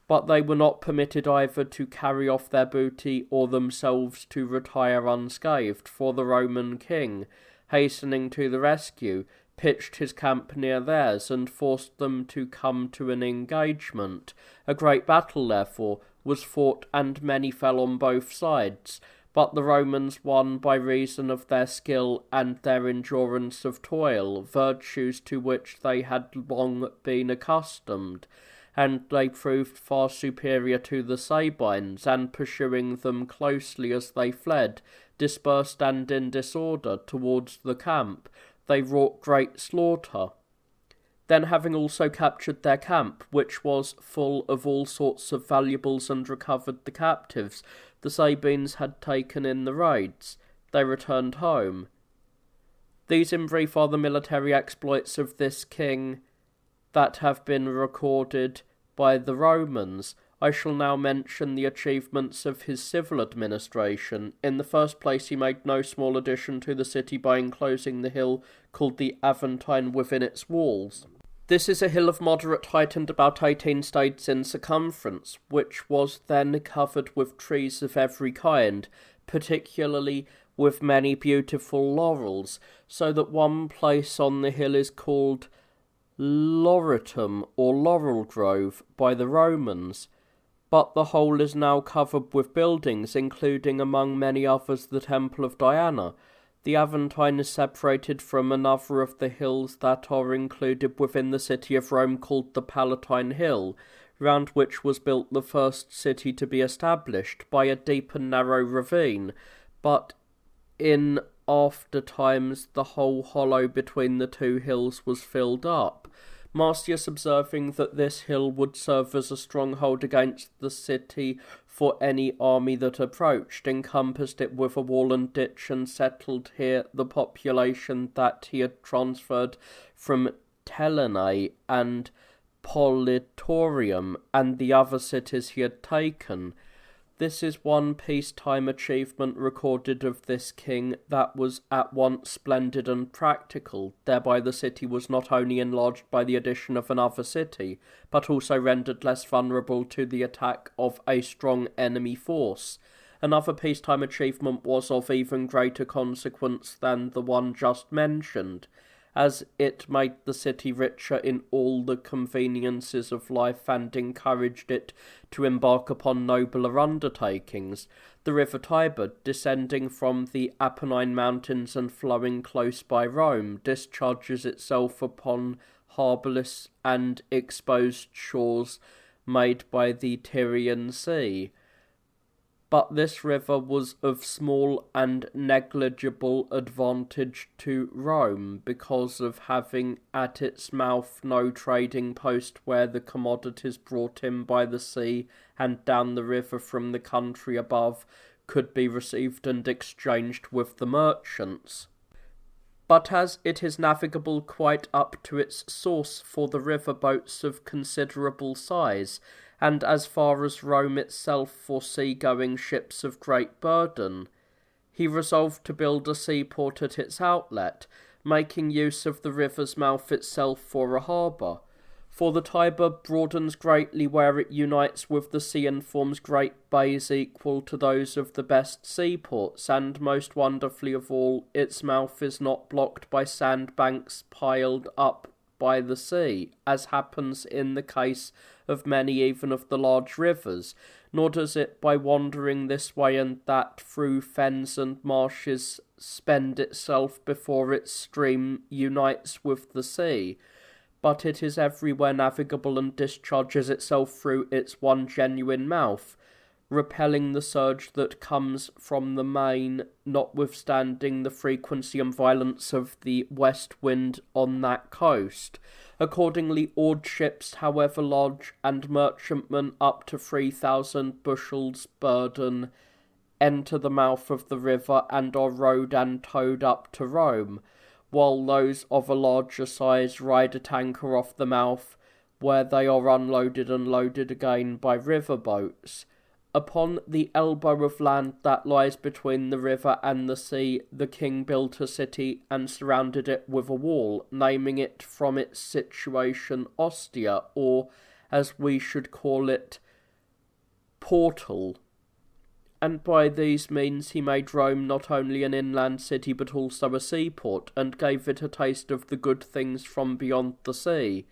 But they were not permitted either to carry off their booty or themselves to retire unscathed, for the Roman king, hastening to the rescue, pitched his camp near theirs, and forced them to come to an engagement. A great battle, therefore, was fought, and many fell on both sides, but the Romans won by reason of their skill and their endurance of toil, virtues to which they had long been accustomed, and they proved far superior to the Sabines, and pursuing them closely as they fled, dispersed and in disorder, towards the camp, they wrought great slaughter. Then, having also captured their camp, which was full of all sorts of valuables, and recovered the captives the Sabines had taken in the raids, they returned home. These in brief are the military exploits of this king that have been recorded by the Romans. I shall now mention the achievements of his civil administration. In the first place, he made no small addition to the city by enclosing the hill called the Aventine within its walls. This is a hill of moderate height and about 18 stades in circumference, which was then covered with trees of every kind, particularly with many beautiful laurels, so that one place on the hill is called Lauritum, or Laurel Grove, by the Romans. But the whole is now covered with buildings, including among many others the Temple of Diana. The Aventine is separated from another of the hills that are included within the city of Rome called the Palatine Hill, round which was built the first city to be established, by a deep and narrow ravine, but in after times the whole hollow between the two hills was filled up. Marcius, observing that this hill would serve as a stronghold against the city for any army that approached, encompassed it with a wall and ditch, and settled here the population that he had transferred from Telene and Politorium and the other cities he had taken. This is one peacetime achievement recorded of this king that was at once splendid and practical. Thereby the city was not only enlarged by the addition of another city, but also rendered less vulnerable to the attack of a strong enemy force. Another peacetime achievement was of even greater consequence than the one just mentioned, as it made the city richer in all the conveniences of life and encouraged it to embark upon nobler undertakings. The river Tiber, descending from the Apennine Mountains and flowing close by Rome, discharges itself upon harbourless and exposed shores made by the Tyrian Sea. But this river was of small and negligible advantage to Rome, because of having at its mouth no trading post where the commodities brought in by the sea and down the river from the country above could be received and exchanged with the merchants. But as it is navigable quite up to its source for the river boats of considerable size, and as far as Rome itself for sea-going ships of great burden, he resolved to build a seaport at its outlet, making use of the river's mouth itself for a harbour. For the Tiber broadens greatly where it unites with the sea and forms great bays equal to those of the best seaports, and most wonderfully of all, its mouth is not blocked by sandbanks piled up by the sea, as happens in the case of many even of the large rivers, nor does it by wandering this way and that through fens and marshes spend itself before its stream unites with the sea, but it is everywhere navigable and discharges itself through its one genuine mouth, repelling the surge that comes from the main, notwithstanding the frequency and violence of the west wind on that coast. Accordingly, oared ships, however large, and merchantmen up to 3,000 bushels burden, enter the mouth of the river and are rowed and towed up to Rome, while those of a larger size ride at anchor off the mouth, where they are unloaded and loaded again by river boats. Upon the elbow of land that lies between the river and the sea, the king built a city and surrounded it with a wall, naming it from its situation Ostia, or, as we should call it, Portal. And by these means he made Rome not only an inland city but also a seaport, and gave it a taste of the good things from beyond the sea.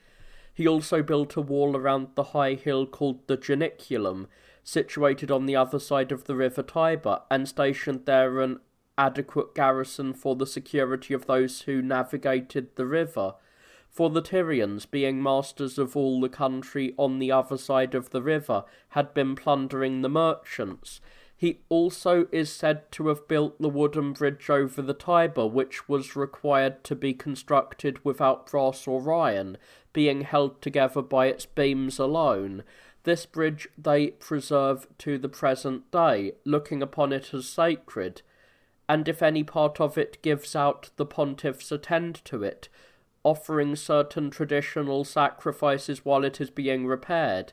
He also built a wall around the high hill called the Janiculum, situated on the other side of the river Tiber, and stationed there an adequate garrison for the security of those who navigated the river. For the Tyrians, being masters of all the country on the other side of the river, had been plundering the merchants. He also is said to have built the wooden bridge over the Tiber, which was required to be constructed without brass or iron, being held together by its beams alone. This bridge they preserve to the present day, looking upon it as sacred, and if any part of it gives out, the pontiffs attend to it, offering certain traditional sacrifices while it is being repaired.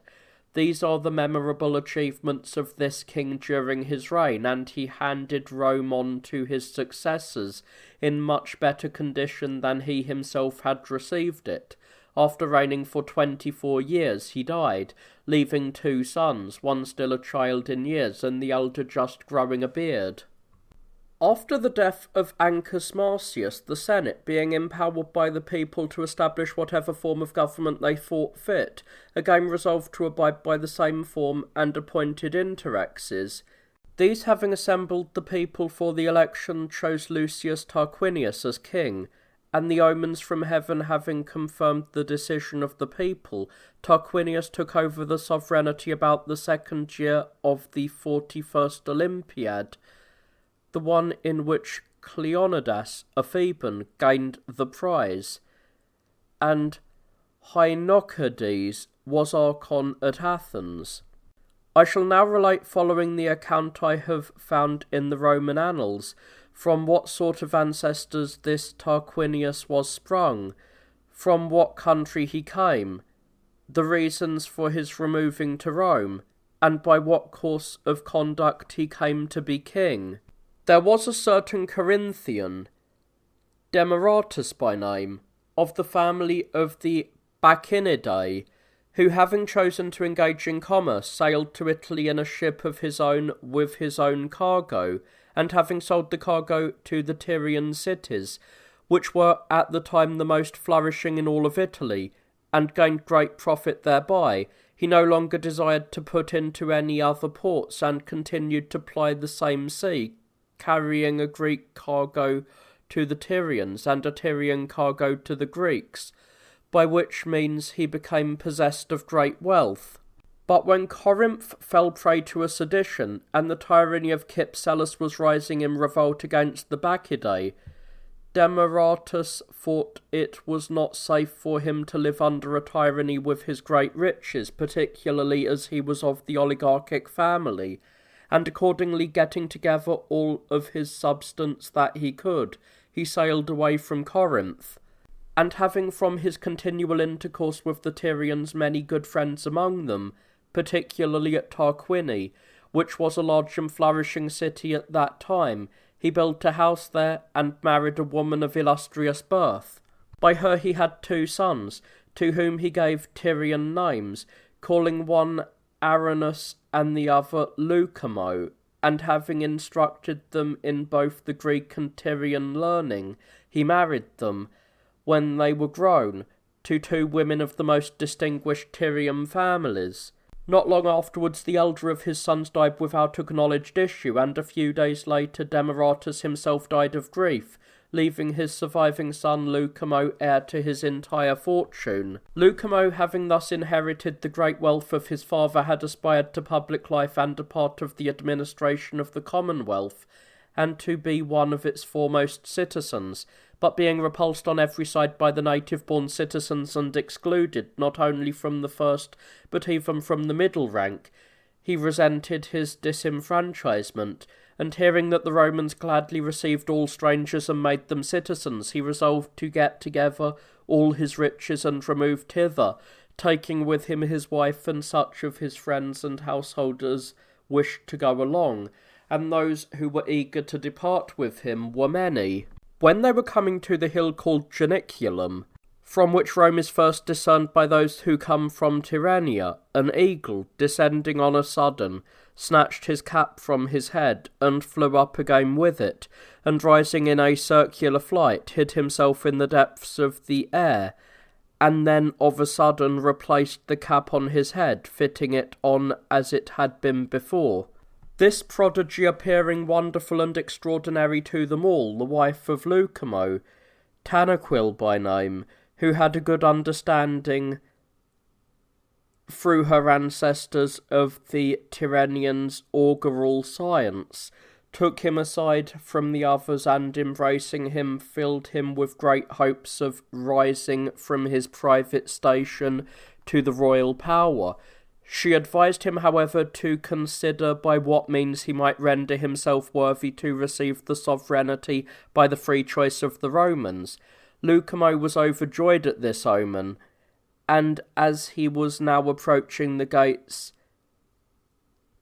These are the memorable achievements of this king during his reign, and he handed Rome on to his successors in much better condition than he himself had received it. After reigning for 24 years, he died, leaving 2 sons, one still a child in years, and the elder just growing a beard. After the death of Ancus Marcius, the Senate, being empowered by the people to establish whatever form of government they thought fit, again resolved to abide by the same form and appointed interrexes. These having assembled the people for the election chose Lucius Tarquinius as king, and the omens from heaven having confirmed the decision of the people, Tarquinius took over the sovereignty about the second year of the 41st Olympiad, the one in which Cleonidas, a Theban, gained the prize, and Hynocades was Archon at Athens. I shall now relate, following the account I have found in the Roman annals, from what sort of ancestors this Tarquinius was sprung, from what country he came, the reasons for his removing to Rome, and by what course of conduct he came to be king. There was a certain Corinthian, Demaratus by name, of the family of the Bacchinidae, who, having chosen to engage in commerce, sailed to Italy in a ship of his own with his own cargo, and having sold the cargo to the Tyrian cities, which were at the time the most flourishing in all of Italy, and gained great profit thereby, he no longer desired to put into any other ports, and continued to ply the same sea, carrying a Greek cargo to the Tyrians, and a Tyrian cargo to the Greeks, by which means he became possessed of great wealth. But when Corinth fell prey to a sedition, and the tyranny of Cypselus was rising in revolt against the Bacchidae, Demaratus thought it was not safe for him to live under a tyranny with his great riches, particularly as he was of the oligarchic family, and accordingly getting together all of his substance that he could, he sailed away from Corinth. And having from his continual intercourse with the Tyrians many good friends among them, particularly at Tarquini, which was a large and flourishing city at that time, he built a house there, and married a woman of illustrious birth. By her he had 2 sons, to whom he gave Tyrian names, calling one Aranus and the other Lucamo, and having instructed them in both the Greek and Tyrian learning, he married them, when they were grown, to 2 women of the most distinguished Tyrian families. Not long afterwards the elder of his sons died without acknowledged issue, and a few days later Demaratus himself died of grief, leaving his surviving son Lucamo heir to his entire fortune. Lucamo, having thus inherited the great wealth of his father, had aspired to public life and a part of the administration of the Commonwealth, and to be one of its foremost citizens, but being repulsed on every side by the native-born citizens and excluded not only from the first but even from the middle rank, he resented his disenfranchisement, and hearing that the Romans gladly received all strangers and made them citizens, he resolved to get together all his riches and remove thither, taking with him his wife and such of his friends and householders wished to go along, and those who were eager to depart with him were many. When they were coming to the hill called Janiculum, from which Rome is first discerned by those who come from Tyrrhenia, an eagle, descending on a sudden, snatched his cap from his head, and flew up again with it, and rising in a circular flight, hid himself in the depths of the air, and then of a sudden replaced the cap on his head, fitting it on as it had been before. This prodigy appearing wonderful and extraordinary to them all, the wife of Lucamo, Tanaquil by name, who had a good understanding through her ancestors of the Tyrrhenians' augural science, took him aside from the others, and embracing him filled him with great hopes of rising from his private station to the royal power. She advised him, however, to consider by what means he might render himself worthy to receive the sovereignty by the free choice of the Romans. Lucamo was overjoyed at this omen, and as he was now approaching the gates,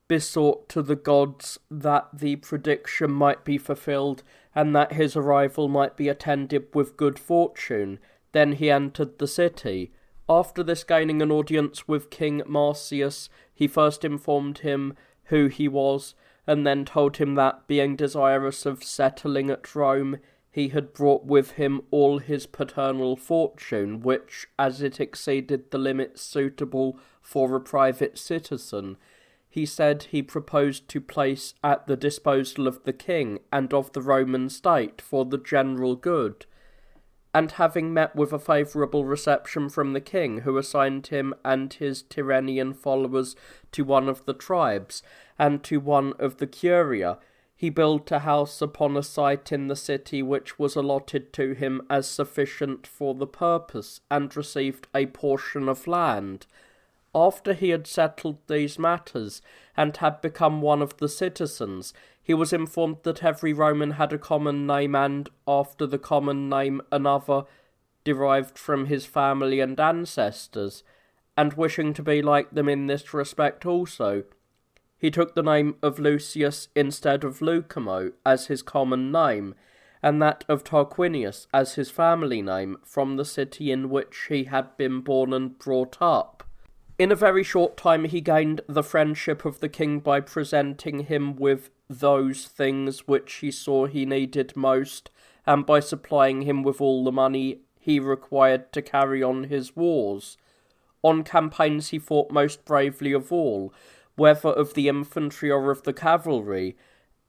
besought to the gods that the prediction might be fulfilled, and that his arrival might be attended with good fortune. Then he entered the city. After this, gaining an audience with King Marcius, he first informed him who he was, and then told him that, being desirous of settling at Rome, he had brought with him all his paternal fortune, which, as it exceeded the limits suitable for a private citizen, he he said he proposed to place at the disposal of the king and of the Roman state for the general good. And having met with a favourable reception from the king, who assigned him and his Tyrrhenian followers to one of the tribes, and to one of the curia, he built a house upon a site in the city which was allotted to him as sufficient for the purpose, and received a portion of land. After he had settled these matters, and had become one of the citizens, he was informed that every Roman had a common name, and after the common name another derived from his family and ancestors, and wishing to be like them in this respect also, he took the name of Lucius instead of Lucamo as his common name, and that of Tarquinius as his family name, from the city in which he had been born and brought up. In a very short time he gained the friendship of the king by presenting him with those things which he saw he needed most, and by supplying him with all the money he required to carry on his wars. On campaigns he fought most bravely of all, whether of the infantry or of the cavalry,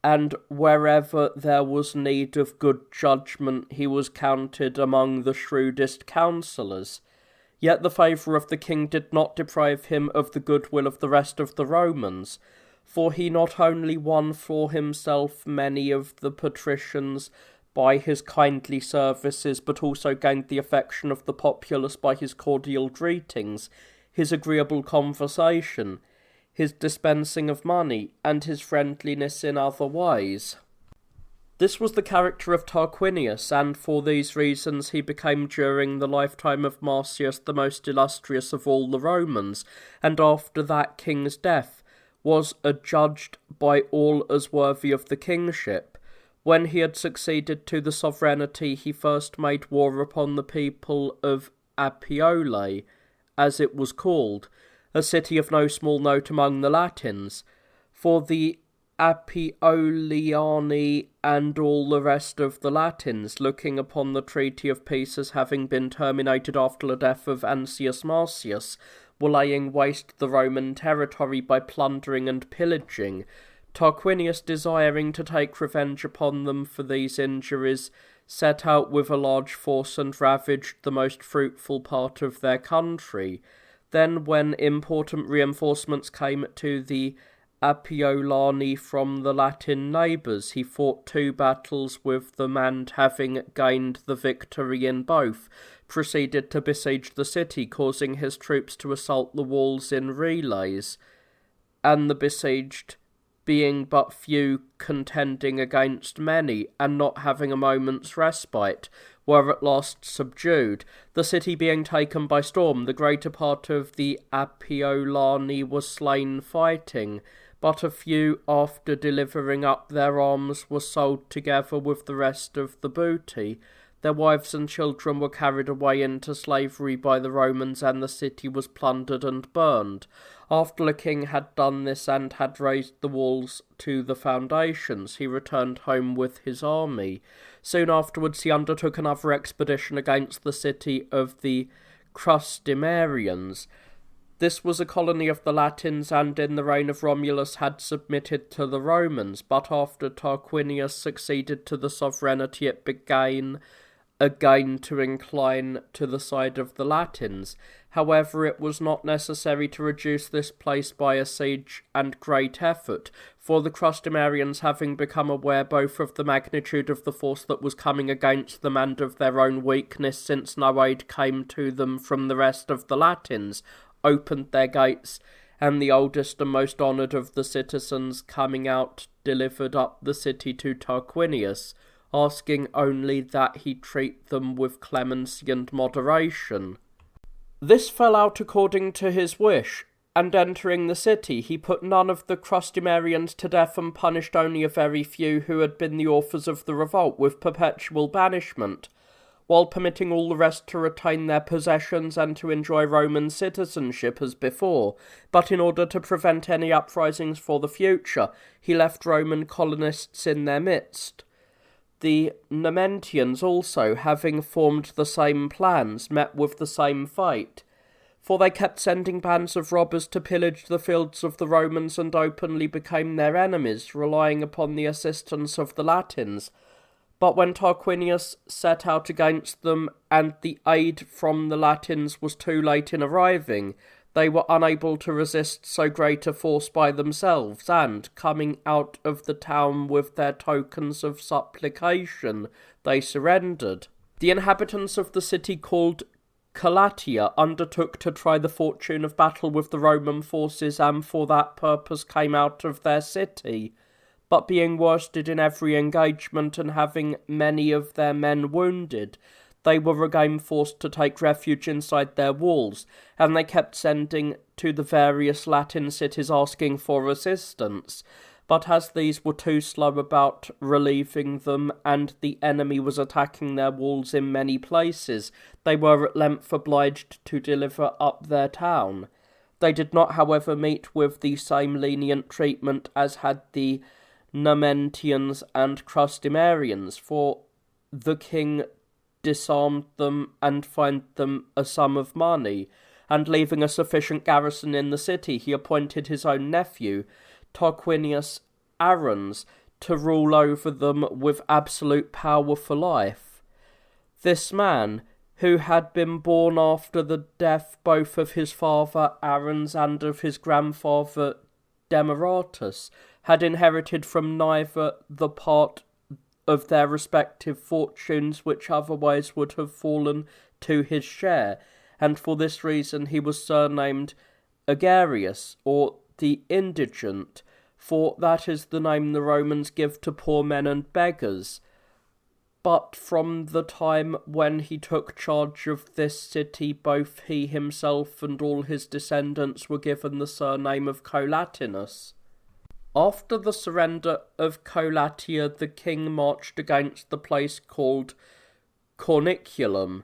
and wherever there was need of good judgment he was counted among the shrewdest counsellors. Yet the favour of the king did not deprive him of the goodwill of the rest of the Romans, for he not only won for himself many of the patricians by his kindly services, but also gained the affection of the populace by his cordial greetings, his agreeable conversation, his dispensing of money, and his friendliness in other ways. This was the character of Tarquinius, and for these reasons he became during the lifetime of Marcius the most illustrious of all the Romans, and after that king's death was adjudged by all as worthy of the kingship. When he had succeeded to the sovereignty, he first made war upon the people of Appiolae, as it was called, a city of no small note among the Latins, for the Appioliani and all the rest of the Latins, looking upon the treaty of peace as having been terminated after the death of Ancius Marcius, were laying waste the Roman territory by plundering and pillaging. Tarquinius, desiring to take revenge upon them for these injuries, set out with a large force and ravaged the most fruitful part of their country. Then, when important reinforcements came to the Appiolani from the Latin neighbours, he fought 2 battles with them, and having gained the victory in both, proceeded to besiege the city, causing his troops to assault the walls in relays, and the besieged, being but few contending against many, and not having a moment's respite, were at last subdued. The city being taken by storm, the greater part of the Appiolani was slain fighting, but a few, after delivering up their arms, were sold together with the rest of the booty. Their wives and children were carried away into slavery by the Romans, and the city was plundered and burned. After the king had done this and had raised the walls to the foundations, he returned home with his army. Soon afterwards he undertook another expedition against the city of the Crustumerians. This was a colony of the Latins, and in the reign of Romulus had submitted to the Romans, but after Tarquinius succeeded to the sovereignty it began again to incline to the side of the Latins. However, it was not necessary to reduce this place by a siege and great effort, for the Crustumerians, having become aware both of the magnitude of the force that was coming against them and of their own weakness, since no aid came to them from the rest of the Latins, opened their gates, and the oldest and most honoured of the citizens coming out delivered up the city to Tarquinius, asking only that he treat them with clemency and moderation. This fell out according to his wish, and entering the city he put none of the Crustumerians to death, and punished only a very few who had been the authors of the revolt with perpetual banishment, while permitting all the rest to retain their possessions and to enjoy Roman citizenship as before. But in order to prevent any uprisings for the future, he left Roman colonists in their midst. The Nementians also, having formed the same plans, met with the same fate, for they kept sending bands of robbers to pillage the fields of the Romans and openly became their enemies, relying upon the assistance of the Latins. But when Tarquinius set out against them and the aid from the Latins was too late in arriving, they were unable to resist so great a force by themselves, and, coming out of the town with their tokens of supplication, they surrendered. The inhabitants of the city called Calatia undertook to try the fortune of battle with the Roman forces, and for that purpose came out of their city. But being worsted in every engagement and having many of their men wounded, they were again forced to take refuge inside their walls, and they kept sending to the various Latin cities asking for assistance. But as these were too slow about relieving them, and the enemy was attacking their walls in many places, they were at length obliged to deliver up their town. They did not, however, meet with the same lenient treatment as had the Numentians and Crustumerians, for the king disarmed them and fined them a sum of money, and leaving a sufficient garrison in the city, he appointed his own nephew, Tarquinius Arruns, to rule over them with absolute power for life. This man, who had been born after the death both of his father Arruns and of his grandfather Demaratus, had inherited from neither the part of their respective fortunes which otherwise would have fallen to his share, and for this reason he was surnamed Agarius, or the Indigent, for that is the name the Romans give to poor men and beggars. But from the time when he took charge of this city, both he himself and all his descendants were given the surname of Colatinus. After the surrender of Colatia, the king marched against the place called Corniculum.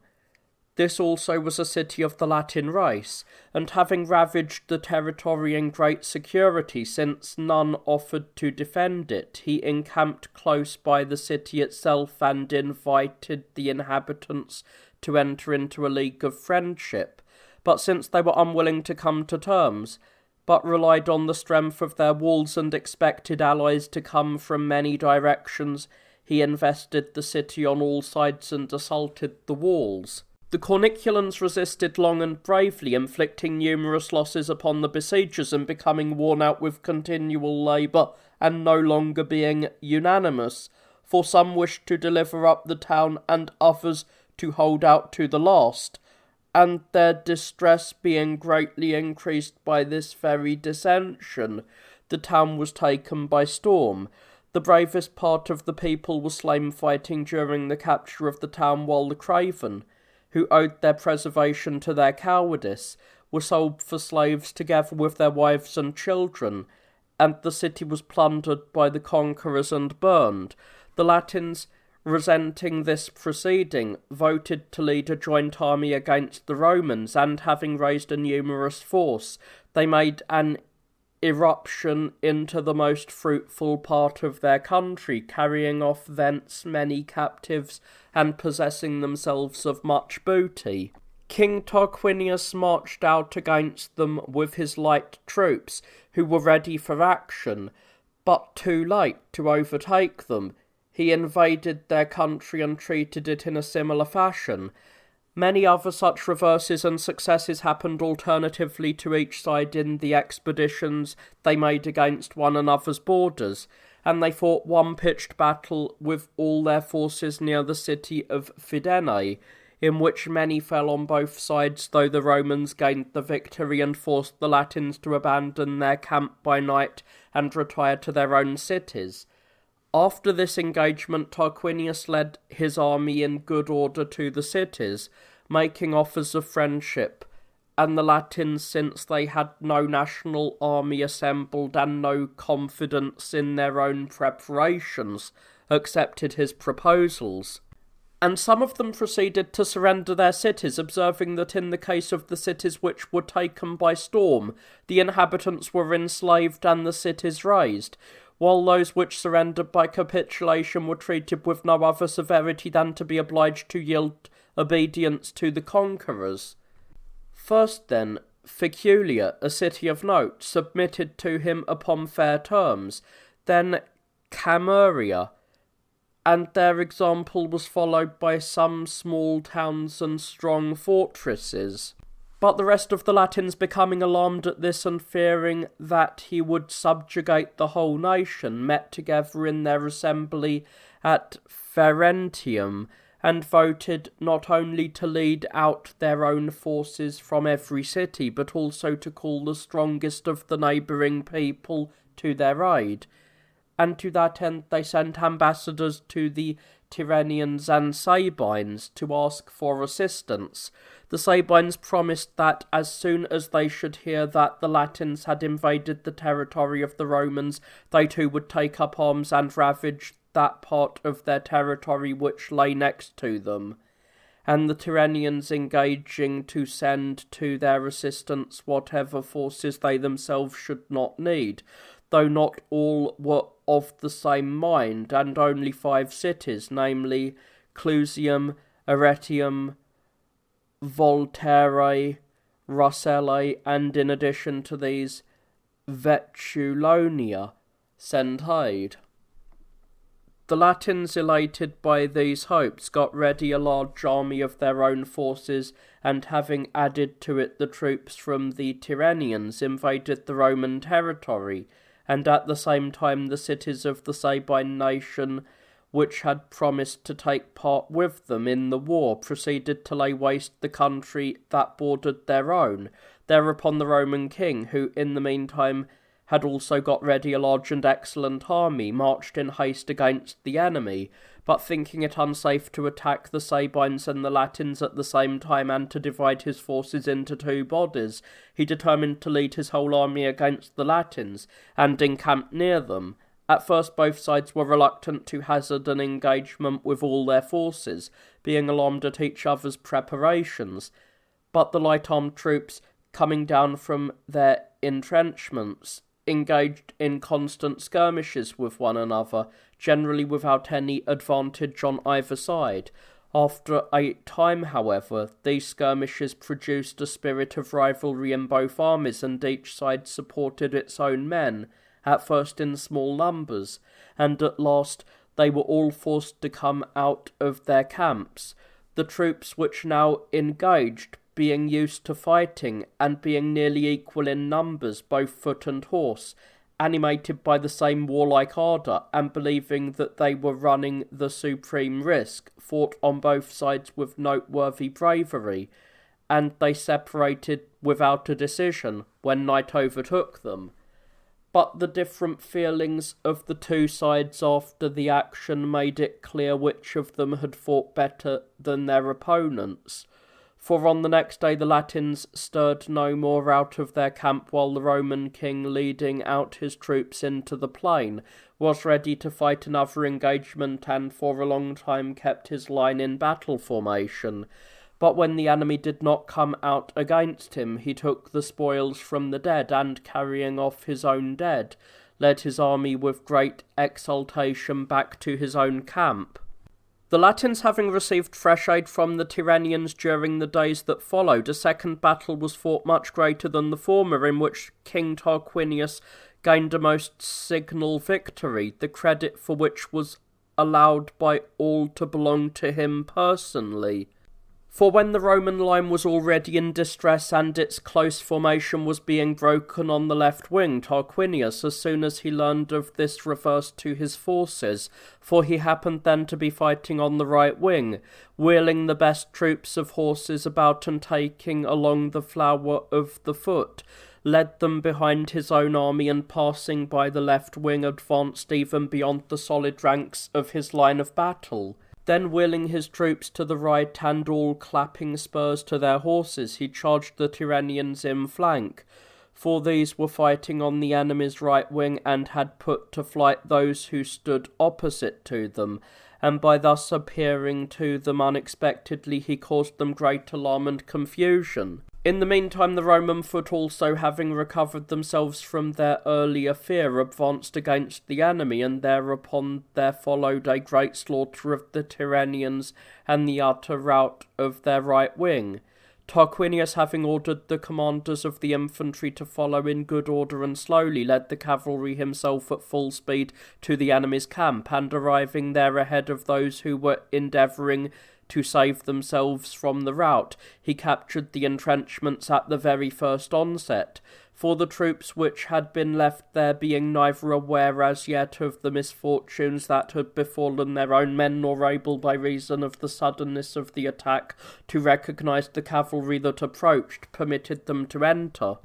This also was a city of the Latin race, and having ravaged the territory in great security, since none offered to defend it, he encamped close by the city itself and invited the inhabitants to enter into a league of friendship. But since they were unwilling to come to terms, but relied on the strength of their walls and expected allies to come from many directions, he invested the city on all sides and assaulted the walls. The Corniculans resisted long and bravely, inflicting numerous losses upon the besiegers and becoming worn out with continual labour and no longer being unanimous, for some wished to deliver up the town and others to hold out to the last, and their distress being greatly increased by this very dissension, the town was taken by storm. The bravest part of the people was slain fighting during the capture of the town, while the craven, who owed their preservation to their cowardice, were sold for slaves together with their wives and children, and the city was plundered by the conquerors and burned. The Latins, resenting this proceeding, voted to lead a joint army against the Romans, and having raised a numerous force, they made an irruption into the most fruitful part of their country, carrying off thence many captives and possessing themselves of much booty. King Tarquinius marched out against them with his light troops, who were ready for action, but too late to overtake them. He invaded their country and treated it in a similar fashion. Many other such reverses and successes happened alternatively to each side in the expeditions they made against one another's borders, and they fought one pitched battle with all their forces near the city of Fidenae, in which many fell on both sides, though the Romans gained the victory and forced the Latins to abandon their camp by night and retire to their own cities. After this engagement, Tarquinius led his army in good order to the cities, making offers of friendship, and the Latins, since they had no national army assembled and no confidence in their own preparations, accepted his proposals. And some of them proceeded to surrender their cities, observing that in the case of the cities which were taken by storm, the inhabitants were enslaved and the cities razed, while those which surrendered by capitulation were treated with no other severity than to be obliged to yield obedience to the conquerors. First then, Ficulia, a city of note, submitted to him upon fair terms, then Cameria, and their example was followed by some small towns and strong fortresses. But the rest of the Latins, becoming alarmed at this and fearing that he would subjugate the whole nation, met together in their assembly at Ferentinum, and voted not only to lead out their own forces from every city, but also to call the strongest of the neighbouring people to their aid. And to that end they sent ambassadors to the Tyrrhenians and Sabines to ask for assistance. The Sabines promised that as soon as they should hear that the Latins had invaded the territory of the Romans, they too would take up arms and ravage that part of their territory which lay next to them. And the Tyrrhenians engaging to send to their assistance whatever forces they themselves should not need, though not all were of the same mind, and only 5 cities, namely Clusium, Arretium, Volterrae, Rossellai, and in addition to these, Vetulonia, sent aid. The Latins, elated by these hopes, got ready a large army of their own forces, and having added to it the troops from the Tyrrhenians, invaded the Roman territory, and at the same time the cities of the Sabine nation, which had promised to take part with them in the war, proceeded to lay waste the country that bordered their own. Thereupon the Roman king, who in the meantime had also got ready a large and excellent army, marched in haste against the enemy, but thinking it unsafe to attack the Sabines and the Latins at the same time, and to divide his forces into 2 bodies, he determined to lead his whole army against the Latins, and encamped near them. At first both sides were reluctant to hazard an engagement with all their forces, being alarmed at each other's preparations, but the light-armed troops, coming down from their entrenchments, engaged in constant skirmishes with one another, generally without any advantage on either side. After a time, however, these skirmishes produced a spirit of rivalry in both armies, and each side supported its own men, at first in small numbers, and at last they were all forced to come out of their camps. The troops which now engaged, being used to fighting, and being nearly equal in numbers, both foot and horse, animated by the same warlike ardour, and believing that they were running the supreme risk, fought on both sides with noteworthy bravery, and they separated without a decision when night overtook them. But the different feelings of the 2 sides after the action made it clear which of them had fought better than their opponents. For on the next day the Latins stirred no more out of their camp, while the Roman king, leading out his troops into the plain, was ready to fight another engagement, and for a long time kept his line in battle formation. But when the enemy did not come out against him, he took the spoils from the dead, and carrying off his own dead, led his army with great exultation back to his own camp. The Latins having received fresh aid from the Tyrrhenians during the days that followed, a second battle was fought much greater than the former, in which King Tarquinius gained a most signal victory, the credit for which was allowed by all to belong to him personally. For when the Roman line was already in distress and its close formation was being broken on the left wing, Tarquinius, as soon as he learned of this, reversed to his forces, for he happened then to be fighting on the right wing, wheeling the best troops of horses about and taking along the flower of the foot, led them behind his own army, and passing by the left wing advanced even beyond the solid ranks of his line of battle. Then wheeling his troops to the right, and all clapping spurs to their horses, he charged the Tyrrhenians in flank, for these were fighting on the enemy's right wing, and had put to flight those who stood opposite to them, and by thus appearing to them unexpectedly he caused them great alarm and confusion. In the meantime the Roman foot, also having recovered themselves from their earlier fear, advanced against the enemy, and thereupon there followed a great slaughter of the Tyrrhenians and the utter rout of their right wing. Tarquinius, having ordered the commanders of the infantry to follow in good order and slowly, led the cavalry himself at full speed to the enemy's camp, and arriving there ahead of those who were endeavouring to save themselves from the rout, he captured the entrenchments at the very first onset. For the troops which had been left there, being neither aware as yet of the misfortunes that had befallen their own men, nor able by reason of the suddenness of the attack to recognise the cavalry that approached, permitted them to enter.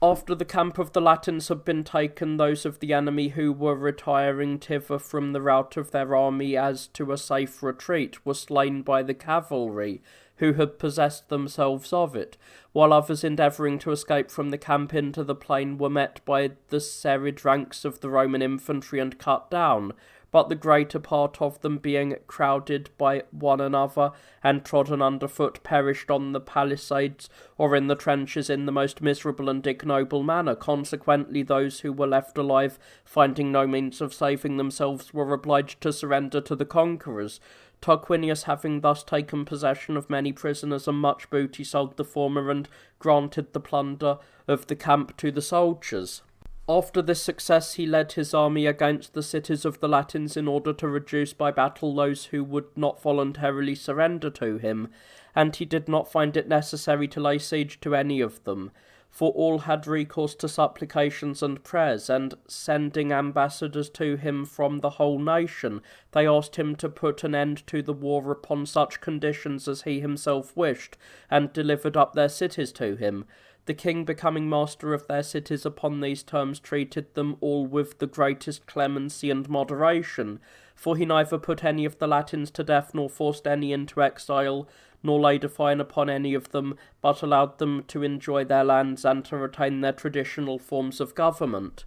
After the camp of the Latins had been taken, those of the enemy who were retiring thither from the rout of their army as to a safe retreat were slain by the cavalry, who had possessed themselves of it, while others endeavouring to escape from the camp into the plain were met by the serried ranks of the Roman infantry and cut down, but the greater part of them, being crowded by one another and trodden underfoot, perished on the palisades or in the trenches in the most miserable and ignoble manner. Consequently, those who were left alive, finding no means of saving themselves, were obliged to surrender to the conquerors. Tarquinius, having thus taken possession of many prisoners and much booty, sold the former and granted the plunder of the camp to the soldiers. After this success, he led his army against the cities of the Latins in order to reduce by battle those who would not voluntarily surrender to him, and he did not find it necessary to lay siege to any of them, for all had recourse to supplications and prayers, and sending ambassadors to him from the whole nation, they asked him to put an end to the war upon such conditions as he himself wished, and delivered up their cities to him. The king, becoming master of their cities upon these terms, treated them all with the greatest clemency and moderation, for he neither put any of the Latins to death, nor forced any into exile, nor laid a fine upon any of them, but allowed them to enjoy their lands and to retain their traditional forms of government.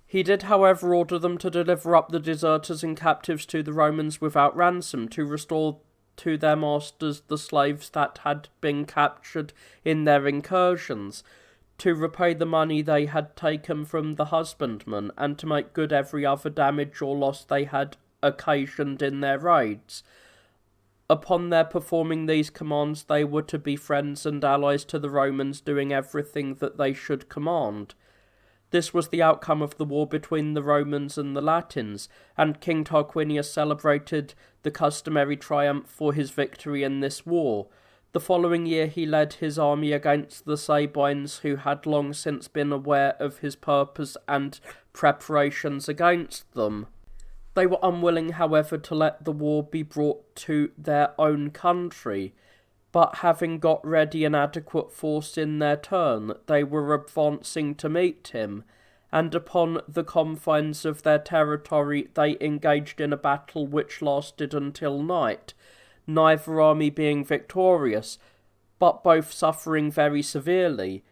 He did, however, order them to deliver up the deserters and captives to the Romans without ransom, to restore to their masters the slaves that had been captured in their incursions, to repay the money they had taken from the husbandmen, and to make good every other damage or loss they had occasioned in their raids. Upon their performing these commands, they were to be friends and allies to the Romans, doing everything that they should command. This was the outcome of the war between the Romans and the Latins, and King Tarquinius celebrated the customary triumph for his victory in this war. The following year he led his army against the Sabines, who had long since been aware of his purpose and preparations against them. They were unwilling, however, to let the war be brought to their own country, but having got ready an adequate force in their turn, they were advancing to meet him, and upon the confines of their territory they engaged in a battle which lasted until night, neither army being victorious, but both suffering very severely.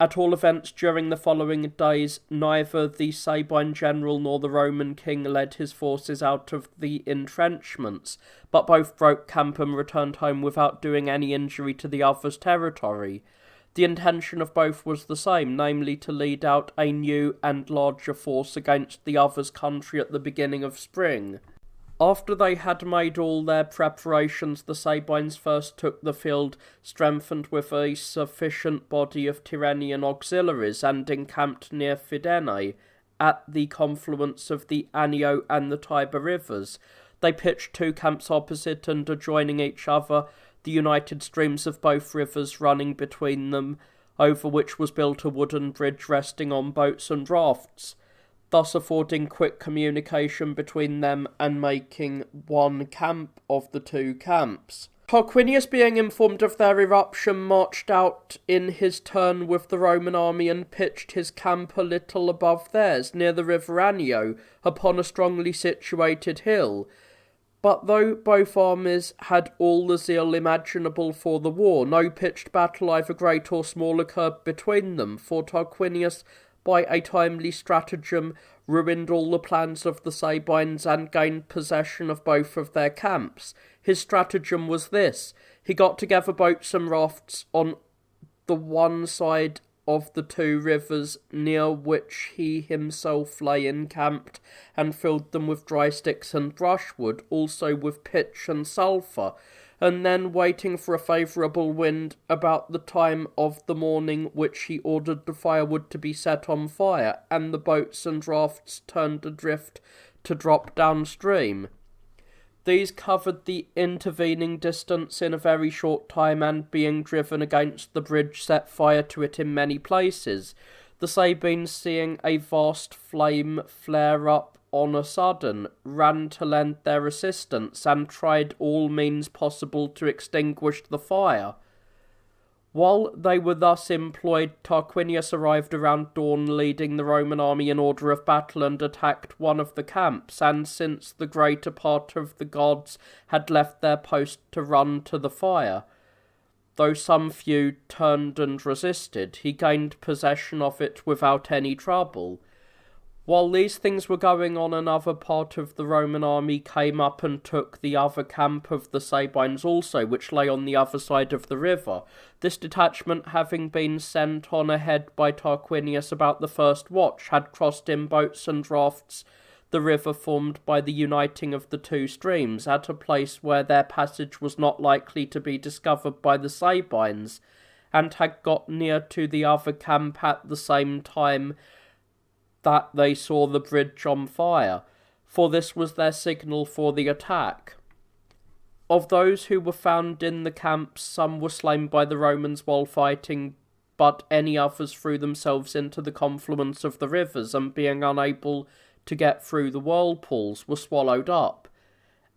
At all events, during the following days, neither the Sabine general nor the Roman king led his forces out of the entrenchments, but both broke camp and returned home without doing any injury to the other's territory. The intention of both was the same, namely to lead out a new and larger force against the other's country at the beginning of spring. After they had made all their preparations, the Sabines first took the field, strengthened with a sufficient body of Tyrrhenian auxiliaries, and encamped near Fidenae, at the confluence of the Anio and the Tiber rivers. They pitched two camps opposite and adjoining each other, the united streams of both rivers running between them, over which was built a wooden bridge resting on boats and rafts, thus affording quick communication between them and making one camp of the two camps. Tarquinius, being informed of their eruption, marched out in his turn with the Roman army and pitched his camp a little above theirs, near the river Anio, upon a strongly situated hill. But though both armies had all the zeal imaginable for the war, no pitched battle, either great or small, occurred between them, for Tarquinius, by a timely stratagem, ruined all the plans of the Sabines and gained possession of both of their camps. His stratagem was this: he got together boats and rafts on the one side of the two rivers, near which he himself lay encamped, and filled them with dry sticks and brushwood, also with pitch and sulphur. and then waiting for a favourable wind about the time of the morning, which he ordered the firewood to be set on fire, and the boats and rafts turned adrift to drop downstream. These covered the intervening distance in a very short time, and being driven against the bridge, set fire to it in many places. The Sabines, seeing a vast flame flare up on a sudden, ran to lend their assistance, and tried all means possible to extinguish the fire. While they were thus employed, Tarquinius arrived around dawn, leading the Roman army in order of battle, and attacked one of the camps, and since the greater part of the gods had left their post to run to the fire, though some few turned and resisted, he gained possession of it without any trouble. While these things were going on, another part of the Roman army came up and took the other camp of the Sabines also, which lay on the other side of the river. This detachment, having been sent on ahead by Tarquinius about the first watch, had crossed in boats and rafts the river formed by the uniting of the two streams, at a place where their passage was not likely to be discovered by the Sabines, and had got near to the other camp at the same time that they saw the bridge on fire, for this was their signal for the attack. Of those who were found in the camps, some were slain by the Romans while fighting, but any others threw themselves into the confluence of the rivers, and being unable to get through the whirlpools, were swallowed up,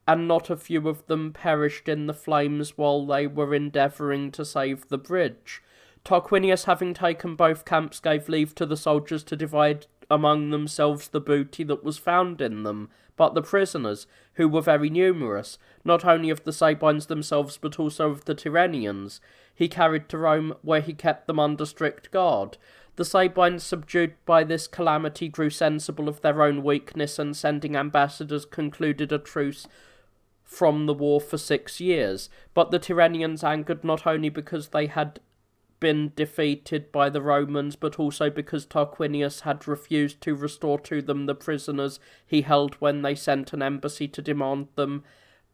and not a few of them perished in the flames while they were endeavouring to save the bridge. Tarquinius, having taken both camps, gave leave to the soldiers to divide among themselves the booty that was found in them, but the prisoners, who were very numerous, not only of the Sabines themselves but also of the Tyrrhenians, he carried to Rome, where he kept them under strict guard. The Sabines, subdued by this calamity, grew sensible of their own weakness, and sending ambassadors, concluded a truce from the war for 6 years. But the Tyrrhenians, angered not only because they had been defeated by the Romans, but also because Tarquinius had refused to restore to them the prisoners he held when they sent an embassy to demand them,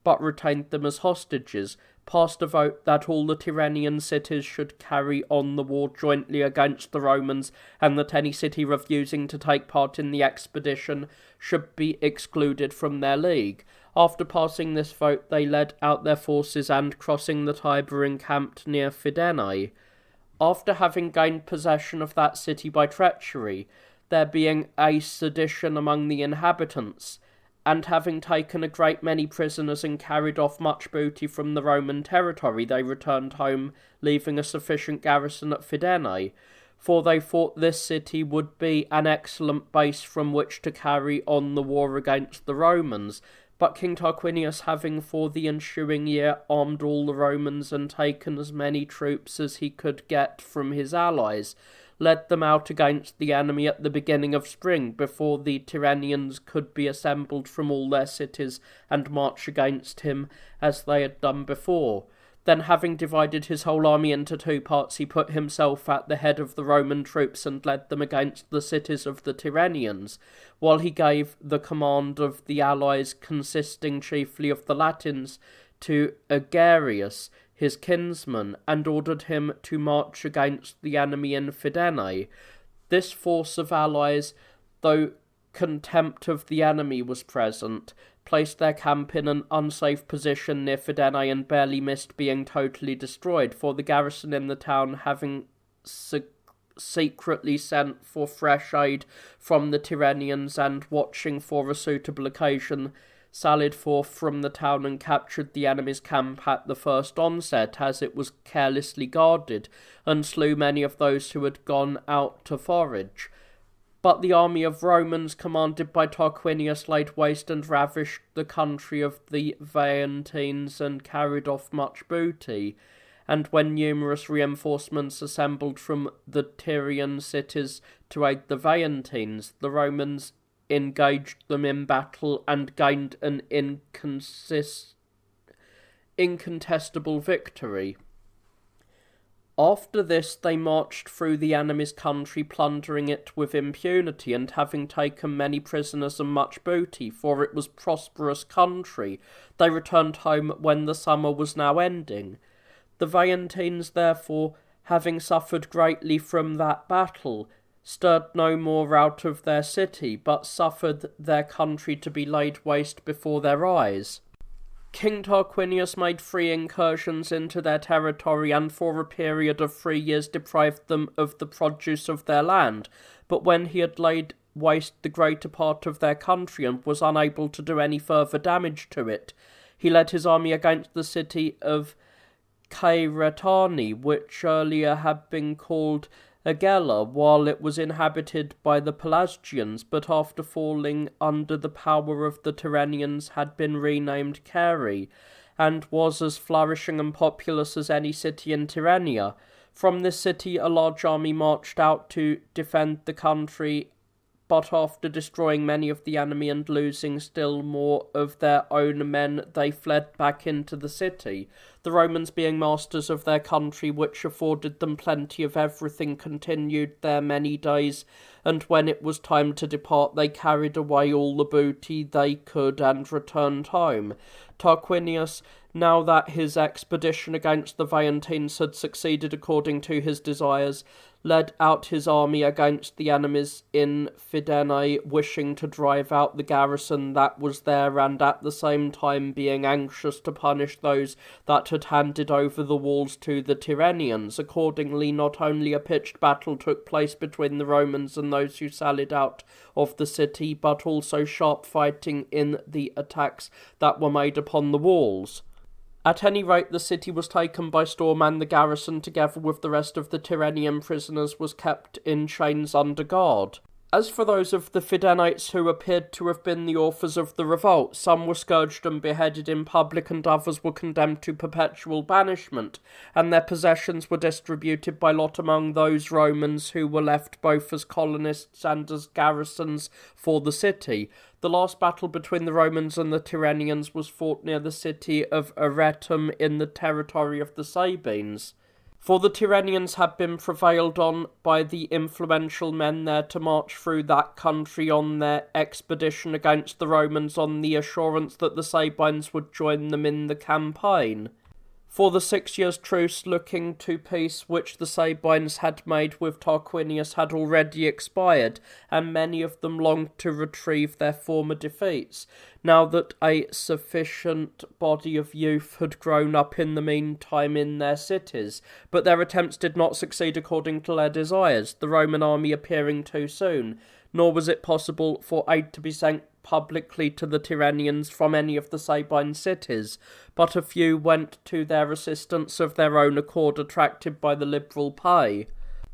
but retained them as hostages, passed a vote that all the Tyrrhenian cities should carry on the war jointly against the Romans, and that any city refusing to take part in the expedition should be excluded from their league. After passing this vote, they led out their forces, and, crossing the Tiber, encamped near Fidenae. After having gained possession of that city by treachery, there being a sedition among the inhabitants, and having taken a great many prisoners and carried off much booty from the Roman territory, they returned home, leaving a sufficient garrison at Fidenae, for they thought this city would be an excellent base from which to carry on the war against the Romans. But King Tarquinius, having for the ensuing year armed all the Romans and taken as many troops as he could get from his allies, led them out against the enemy at the beginning of spring, before the Tyrrhenians could be assembled from all their cities and march against him as they had done before. Then, having divided his whole army into 2 parts, he put himself at the head of the Roman troops and led them against the cities of the Tyrrhenians, while he gave the command of the allies, consisting chiefly of the Latins, to Agarius, his kinsman, and ordered him to march against the enemy in Fidenae. This force of allies, though contempt of the enemy was present, placed their camp in an unsafe position near Fidenae, and barely missed being totally destroyed, for the garrison in the town, having secretly sent for fresh aid from the Tyrrhenians, and watching for a suitable occasion, sallied forth from the town and captured the enemy's camp at the first onset, as it was carelessly guarded, and slew many of those who had gone out to forage. But the army of Romans, commanded by Tarquinius, laid waste and ravished the country of the Veientines, and carried off much booty. And when numerous reinforcements assembled from the Tyrian cities to aid the Veientines, the Romans engaged them in battle and gained an incontestable victory. After this they marched through the enemy's country, plundering it with impunity, and having taken many prisoners and much booty, for it was prosperous country, they returned home when the summer was now ending. The Veientines, therefore, having suffered greatly from that battle, stirred no more out of their city, but suffered their country to be laid waste before their eyes. King Tarquinius made 3 incursions into their territory, and for a period of 3 years deprived them of the produce of their land. But when he had laid waste the greater part of their country, and was unable to do any further damage to it, he led his army against the city of Caeretani, which earlier had been called Agella, while it was inhabited by the Pelasgians, but after falling under the power of the Tyrrhenians had been renamed Caere, and was as flourishing and populous as any city in Tyrrhenia. From this city a large army marched out to defend the country, but after destroying many of the enemy and losing still more of their own men, they fled back into the city. The Romans, being masters of their country, which afforded them plenty of everything, continued there many days, and when it was time to depart, they carried away all the booty they could and returned home. Tarquinius, now that his expedition against the Veientines had succeeded according to his desires, led out his army against the enemies in Fidenae, wishing to drive out the garrison that was there, and at the same time being anxious to punish those that had handed over the walls to the Tyrrhenians. Accordingly, not only a pitched battle took place between the Romans and those who sallied out of the city, but also sharp fighting in the attacks that were made upon the walls. At any rate, the city was taken by storm, and the garrison, together with the rest of the Tyrrhenian prisoners, was kept in chains under guard. As for those of the Fidenates who appeared to have been the authors of the revolt, some were scourged and beheaded in public, and others were condemned to perpetual banishment, and their possessions were distributed by lot among those Romans who were left both as colonists and as garrisons for the city. The last battle between the Romans and the Tyrrhenians was fought near the city of Aretum in the territory of the Sabines. For the Tyrrhenians had been prevailed on by the influential men there to march through that country on their expedition against the Romans, on the assurance that the Sabines would join them in the campaign. For the 6 years' truce looking to peace which the Sabines had made with Tarquinius had already expired, and many of them longed to retrieve their former defeats, now that a sufficient body of youth had grown up in the meantime in their cities. But their attempts did not succeed according to their desires, the Roman army appearing too soon, nor was it possible for aid to be sent publicly to the Tyrrhenians from any of the Sabine cities, but a few went to their assistance of their own accord, attracted by the liberal pay.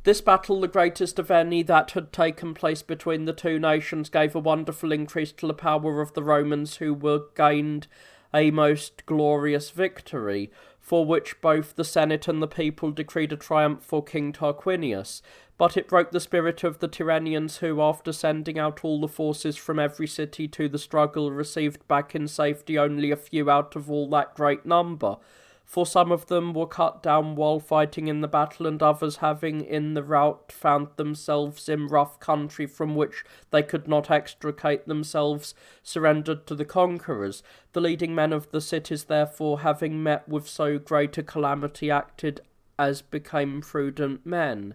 This battle, the greatest of any that had taken place between the two nations, gave a wonderful increase to the power of the Romans, who were gained a most glorious victory, for which both the Senate and the people decreed a triumph for King Tarquinius. But it broke the spirit of the Tyrrhenians, who, after sending out all the forces from every city to the struggle, received back in safety only a few out of all that great number. For some of them were cut down while fighting in the battle, and others, having in the rout found themselves in rough country from which they could not extricate themselves, surrendered to the conquerors. The leading men of the cities, therefore, having met with so great a calamity, acted as became prudent men.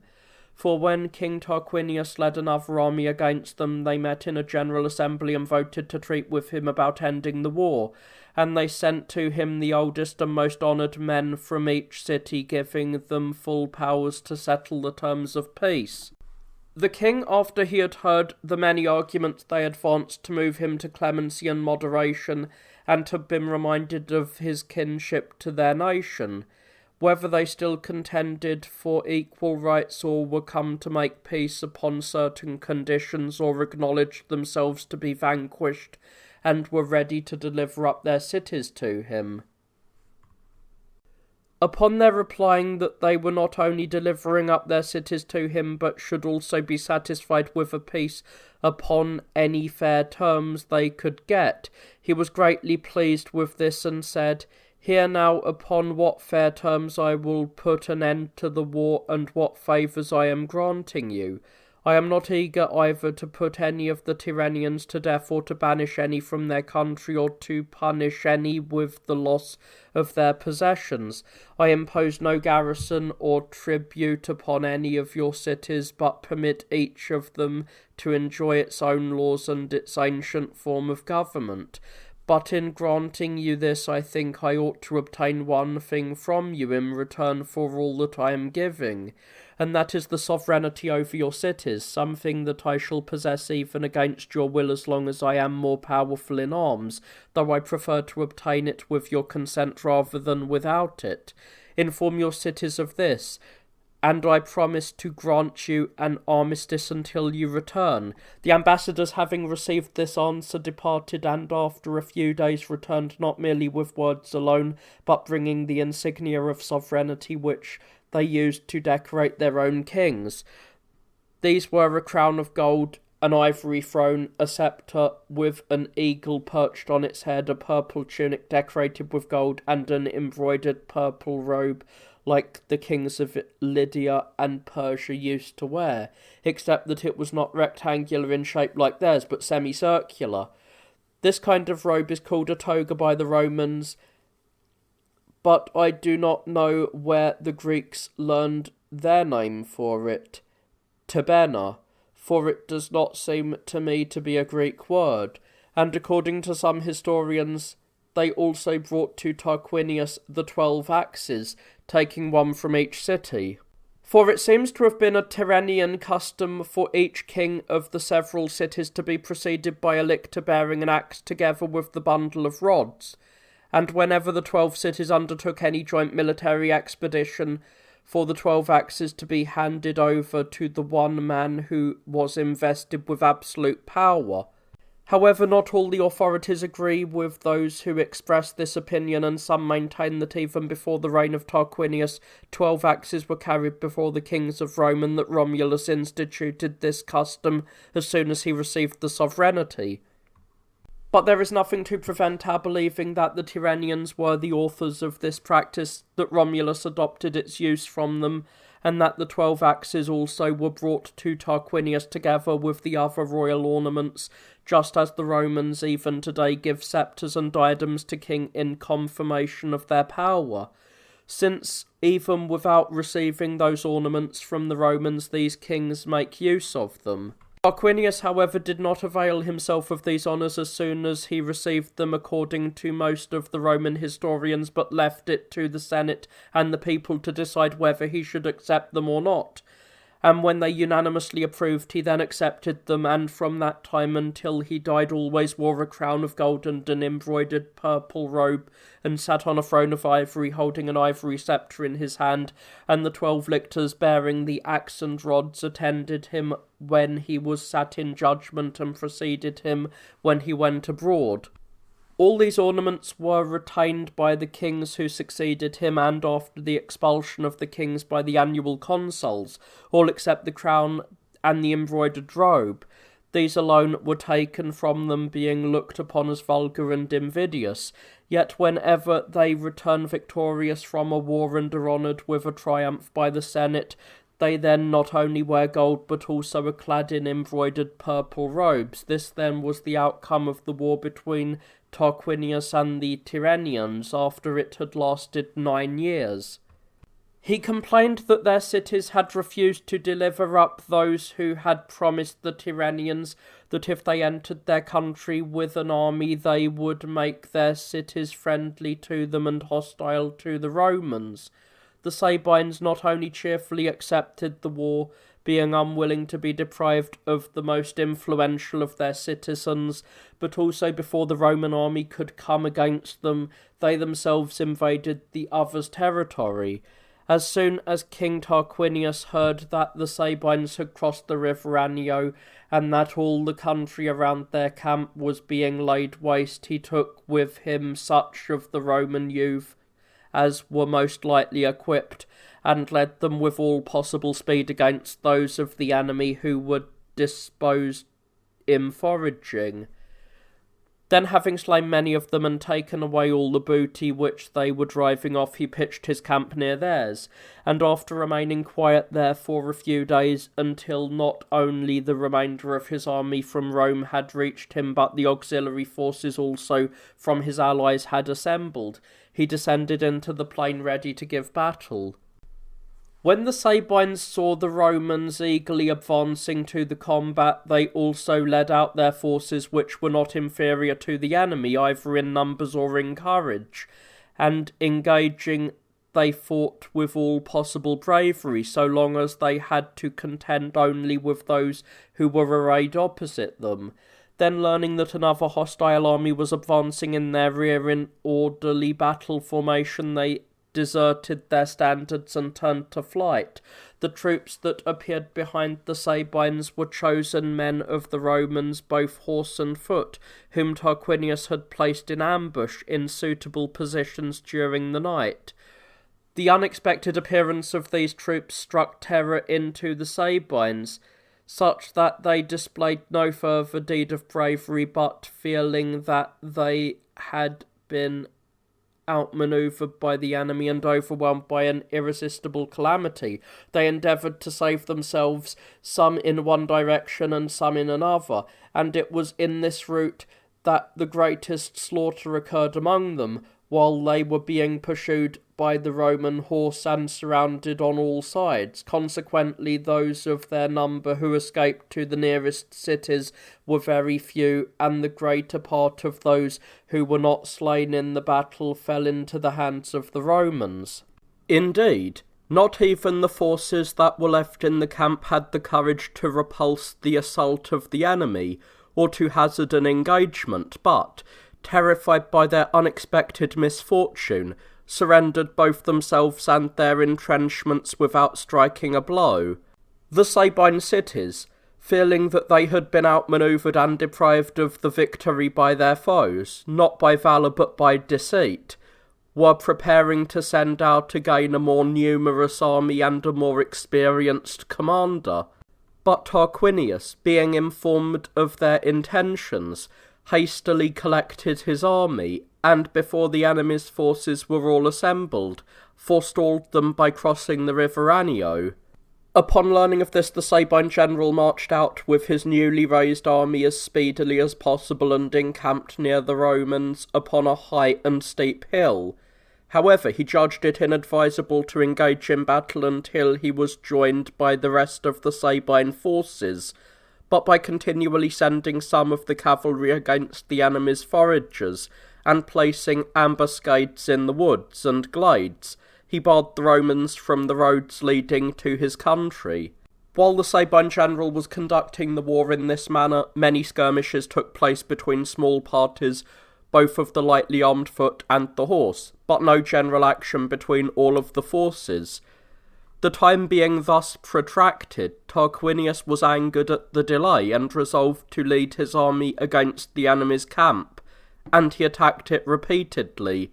For when King Tarquinius led another army against them, they met in a general assembly and voted to treat with him about ending the war, and they sent to him the oldest and most honoured men from each city, giving them full powers to settle the terms of peace. The king, after he had heard the many arguments they advanced to move him to clemency and moderation, and had been reminded of his kinship to their nation, whether they still contended for equal rights or were come to make peace upon certain conditions, or acknowledged themselves to be vanquished and were ready to deliver up their cities to him. Upon their replying that they were not only delivering up their cities to him, but should also be satisfied with a peace upon any fair terms they could get, he was greatly pleased with this, and said, Hear now upon what fair terms I will put an end to the war, and what favours I am granting you. I am not eager either to put any of the Tyrrhenians to death, or to banish any from their country, or to punish any with the loss of their possessions. I impose no garrison or tribute upon any of your cities, but permit each of them to enjoy its own laws and its ancient form of government. But in granting you this, I think I ought to obtain one thing from you in return for all that I am giving, and that is the sovereignty over your cities, something that I shall possess even against your will as long as I am more powerful in arms, though I prefer to obtain it with your consent rather than without it. Inform your cities of this, and I promise to grant you an armistice until you return. The ambassadors, having received this answer, departed, and after a few days returned, not merely with words alone, but bringing the insignia of sovereignty which they used to decorate their own kings. These were a crown of gold, an ivory throne, a sceptre with an eagle perched on its head, a purple tunic decorated with gold, and an embroidered purple robe, like the kings of Lydia and Persia used to wear, except that it was not rectangular in shape like theirs, but semicircular. This kind of robe is called a toga by the Romans, but I do not know where the Greeks learned their name for it, tebena, for it does not seem to me to be a Greek word, and according to some historians, they also brought to Tarquinius the 12 axes, taking one from each city. For it seems to have been a Tyrrhenian custom for each king of the several cities to be preceded by a lictor bearing an axe together with the bundle of rods, and whenever the 12 cities undertook any joint military expedition, for the 12 axes to be handed over to the one man who was invested with absolute power. However, not all the authorities agree with those who express this opinion, and some maintain that even before the reign of Tarquinius, 12 axes were carried before the kings of Rome, and that Romulus instituted this custom as soon as he received the sovereignty. But there is nothing to prevent our believing that the Tyrrhenians were the authors of this practice, that Romulus adopted its use from them, and that the 12 axes also were brought to Tarquinius together with the other royal ornaments, just as the Romans even today give sceptres and diadems to king in confirmation of their power, since even without receiving those ornaments from the Romans, these kings make use of them. Tarquinius, however, did not avail himself of these honours as soon as he received them, according to most of the Roman historians, but left it to the Senate and the people to decide whether he should accept them or not. And when they unanimously approved, he then accepted them, and from that time until he died always wore a crown of gold and an embroidered purple robe, and sat on a throne of ivory, holding an ivory sceptre in his hand, and the 12 lictors bearing the axe and rods attended him when he was sat in judgment, and preceded him when he went abroad. All these ornaments were retained by the kings who succeeded him, and after the expulsion of the kings by the annual consuls, all except the crown and the embroidered robe. These alone were taken from them, being looked upon as vulgar and invidious. Yet whenever they return victorious from a war and are honoured with a triumph by the Senate, they then not only wear gold, but also are clad in embroidered purple robes. This then was the outcome of the war between Tarquinius and the Tyrrhenians, after it had lasted 9 years. He complained that their cities had refused to deliver up those who had promised the Tyrrhenians that if they entered their country with an army, they would make their cities friendly to them and hostile to the Romans. The Sabines not only cheerfully accepted the war, being unwilling to be deprived of the most influential of their citizens, but also before the Roman army could come against them, they themselves invaded the other's territory. As soon as King Tarquinius heard that the Sabines had crossed the river Anio, and that all the country around their camp was being laid waste, he took with him such of the Roman youth as were most lightly equipped, and led them with all possible speed against those of the enemy who were disposed in foraging. Then, having slain many of them and taken away all the booty which they were driving off, he pitched his camp near theirs, and after remaining quiet there for a few days, until not only the remainder of his army from Rome had reached him, but the auxiliary forces also from his allies had assembled, he descended into the plain ready to give battle. When the Sabines saw the Romans eagerly advancing to the combat, they also led out their forces, which were not inferior to the enemy, either in numbers or in courage, and engaging they fought with all possible bravery, so long as they had to contend only with those who were arrayed opposite them. Then, learning that another hostile army was advancing in their rear in orderly battle formation, they deserted their standards and turned to flight. The troops that appeared behind the Sabines were chosen men of the Romans, both horse and foot, whom Tarquinius had placed in ambush in suitable positions during the night. The unexpected appearance of these troops struck terror into the Sabines, such that they displayed no further deed of bravery, but feeling that they had been outmanoeuvred by the enemy and overwhelmed by an irresistible calamity, they endeavoured to save themselves, some in one direction and some in another, and it was in this route that the greatest slaughter occurred among them, while they were being pursued by the Roman horse and surrounded on all sides. Consequently, those of their number who escaped to the nearest cities were very few, and the greater part of those who were not slain in the battle fell into the hands of the Romans. Indeed, not even the forces that were left in the camp had the courage to repulse the assault of the enemy, or to hazard an engagement, but, terrified by their unexpected misfortune, surrendered both themselves and their entrenchments without striking a blow. The Sabine cities, feeling that they had been outmanoeuvred and deprived of the victory by their foes, not by valour but by deceit, were preparing to send out again a more numerous army and a more experienced commander. But Tarquinius, being informed of their intentions, hastily collected his army, and before the enemy's forces were all assembled, forestalled them by crossing the river Anio. Upon learning of this, the Sabine general marched out with his newly raised army as speedily as possible and encamped near the Romans upon a high and steep hill. However, he judged it inadvisable to engage in battle until he was joined by the rest of the Sabine forces, but by continually sending some of the cavalry against the enemy's foragers, and placing ambuscades in the woods and glades, he barred the Romans from the roads leading to his country. While the Sabine general was conducting the war in this manner, many skirmishes took place between small parties, both of the lightly armed foot and the horse, but no general action between all of the forces. The time being thus protracted, Tarquinius was angered at the delay and resolved to lead his army against the enemy's camp, and he attacked it repeatedly.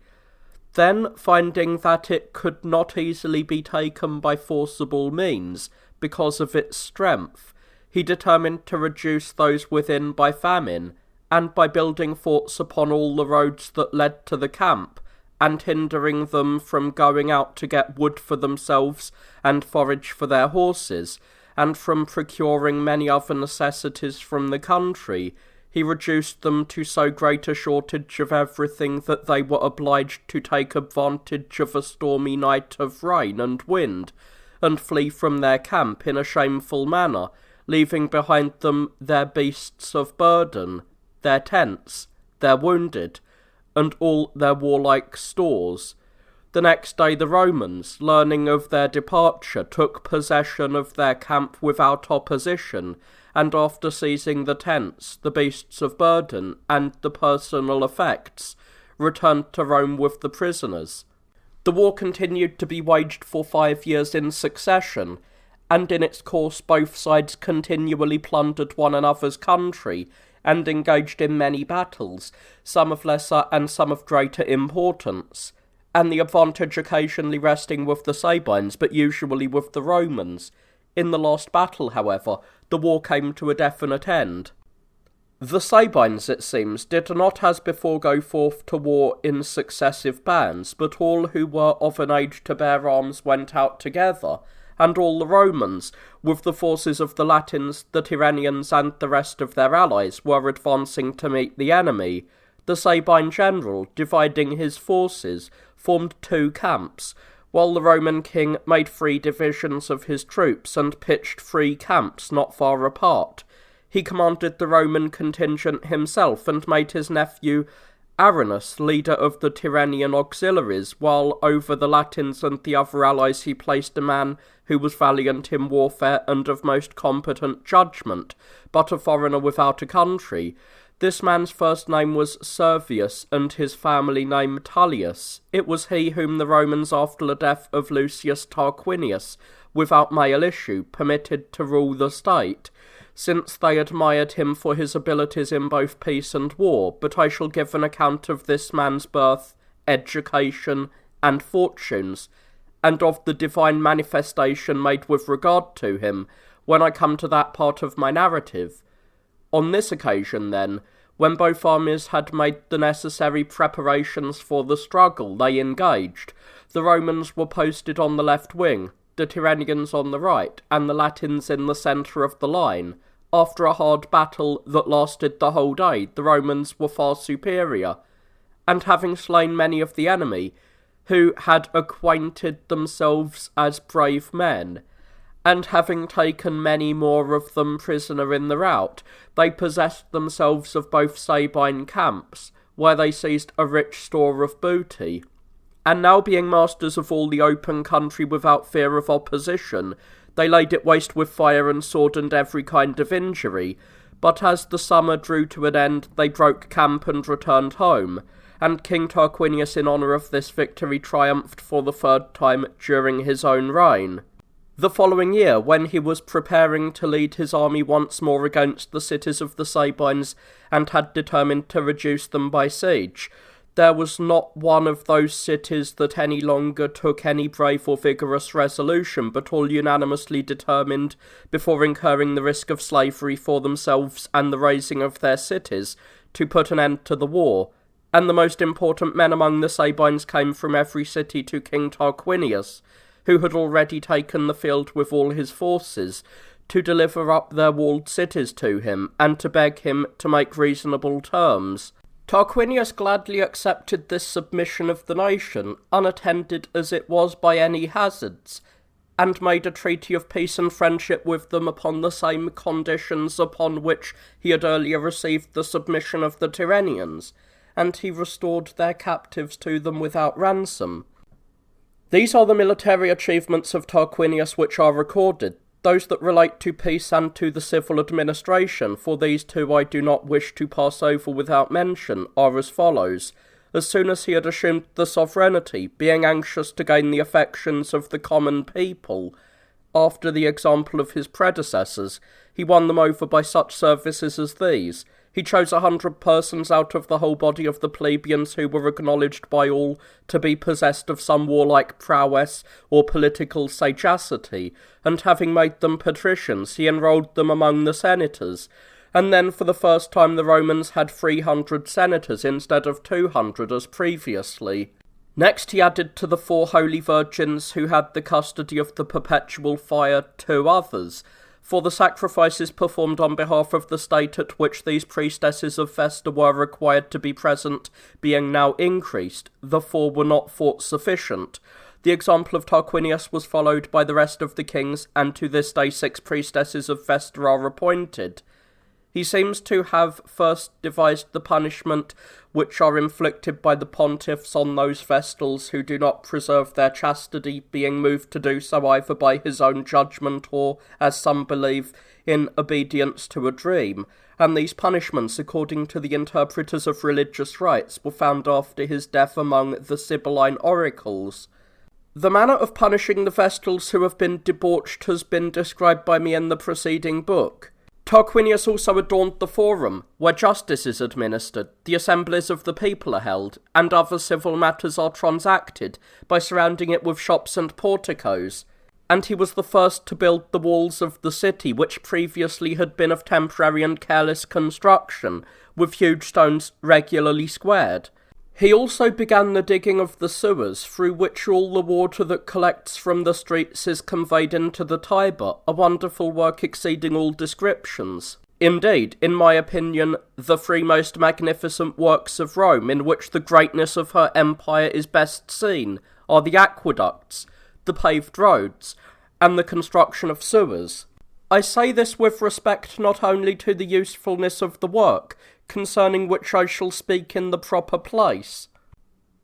Then, finding that it could not easily be taken by forcible means because of its strength, he determined to reduce those within by famine, and by building forts upon all the roads that led to the camp, and hindering them from going out to get wood for themselves and forage for their horses, and from procuring many other necessities from the country, he reduced them to so great a shortage of everything that they were obliged to take advantage of a stormy night of rain and wind, and flee from their camp in a shameful manner, leaving behind them their beasts of burden, their tents, their wounded, and all their warlike stores. The next day the Romans, learning of their departure, took possession of their camp without opposition, and after seizing the tents, the beasts of burden, and the personal effects, returned to Rome with the prisoners. The war continued to be waged for 5 years in succession, and in its course both sides continually plundered one another's country, and engaged in many battles, some of lesser and some of greater importance, and the advantage occasionally resting with the Sabines, but usually with the Romans. In the last battle, however, the war came to a definite end. The Sabines, it seems, did not as before go forth to war in successive bands, but all who were of an age to bear arms went out together, and all the Romans, with the forces of the Latins, the Tyrrhenians, and the rest of their allies, were advancing to meet the enemy. The Sabine general, dividing his forces, formed 2 camps, while the Roman king made 3 divisions of his troops and pitched 3 camps not far apart. He commanded the Roman contingent himself and made his nephew Aranus leader of the Tyrrhenian auxiliaries, while over the Latins and the other allies he placed a man who was valiant in warfare and of most competent judgment, but a foreigner without a country. This man's first name was Servius, and his family name Tullius. It was he whom the Romans, after the death of Lucius Tarquinius, without male issue, permitted to rule the state, since they admired him for his abilities in both peace and war. But I shall give an account of this man's birth, education, and fortunes, and of the divine manifestation made with regard to him, when I come to that part of my narrative. On this occasion, then, when both armies had made the necessary preparations for the struggle, they engaged. The Romans were posted on the left wing, the Tyrrhenians on the right, and the Latins in the centre of the line. After a hard battle that lasted the whole day, the Romans were far superior, and having slain many of the enemy, who had acquainted themselves as brave men, and having taken many more of them prisoner in the rout, they possessed themselves of both Sabine camps, where they seized a rich store of booty. And now being masters of all the open country without fear of opposition, they laid it waste with fire and sword and every kind of injury. But as the summer drew to an end, they broke camp and returned home, and King Tarquinius in honour of this victory triumphed for the 3rd time during his own reign. The following year, when he was preparing to lead his army once more against the cities of the Sabines, and had determined to reduce them by siege, there was not one of those cities that any longer took any brave or vigorous resolution, but all unanimously determined, before incurring the risk of slavery for themselves and the razing of their cities, to put an end to the war. And the most important men among the Sabines came from every city to King Tarquinius, who had already taken the field with all his forces, to deliver up their walled cities to him, and to beg him to make reasonable terms. Tarquinius gladly accepted this submission of the nation, unattended as it was by any hazards, and made a treaty of peace and friendship with them upon the same conditions upon which he had earlier received the submission of the Tyrrhenians, and he restored their captives to them without ransom. These are the military achievements of Tarquinius which are recorded. Those that relate to peace and to the civil administration, for these 2 I do not wish to pass over without mention, are as follows. As soon as he had assumed the sovereignty, being anxious to gain the affections of the common people, after the example of his predecessors, he won them over by such services as these. He chose 100 persons out of the whole body of the plebeians who were acknowledged by all to be possessed of some warlike prowess or political sagacity, and having made them patricians, he enrolled them among the senators. And then for the first time the Romans had 300 senators instead of 200 as previously. Next he added to the 4 holy virgins who had the custody of the perpetual fire 2 others, for the sacrifices performed on behalf of the state at which these priestesses of Vesta were required to be present being now increased, the 4 were not thought sufficient. The example of Tarquinius was followed by the rest of the kings, and to this day 6 priestesses of Vesta are appointed. He seems to have first devised the punishment which are inflicted by the pontiffs on those Vestals who do not preserve their chastity, being moved to do so either by his own judgment or, as some believe, in obedience to a dream, and these punishments, according to the interpreters of religious rites, were found after his death among the Sibylline oracles. The manner of punishing the Vestals who have been debauched has been described by me in the preceding book. Tarquinius also adorned the forum, where justice is administered, the assemblies of the people are held, and other civil matters are transacted, by surrounding it with shops and porticos. and he was the first to build the walls of the city, which previously had been of temporary and careless construction, with huge stones regularly squared. He also began the digging of the sewers, through which all the water that collects from the streets is conveyed into the Tiber, a wonderful work exceeding all descriptions. Indeed, in my opinion, the three most magnificent works of Rome, in which the greatness of her empire is best seen, are the aqueducts, the paved roads, and the construction of sewers. I say this with respect not only to the usefulness of the work, concerning which I shall speak in the proper place,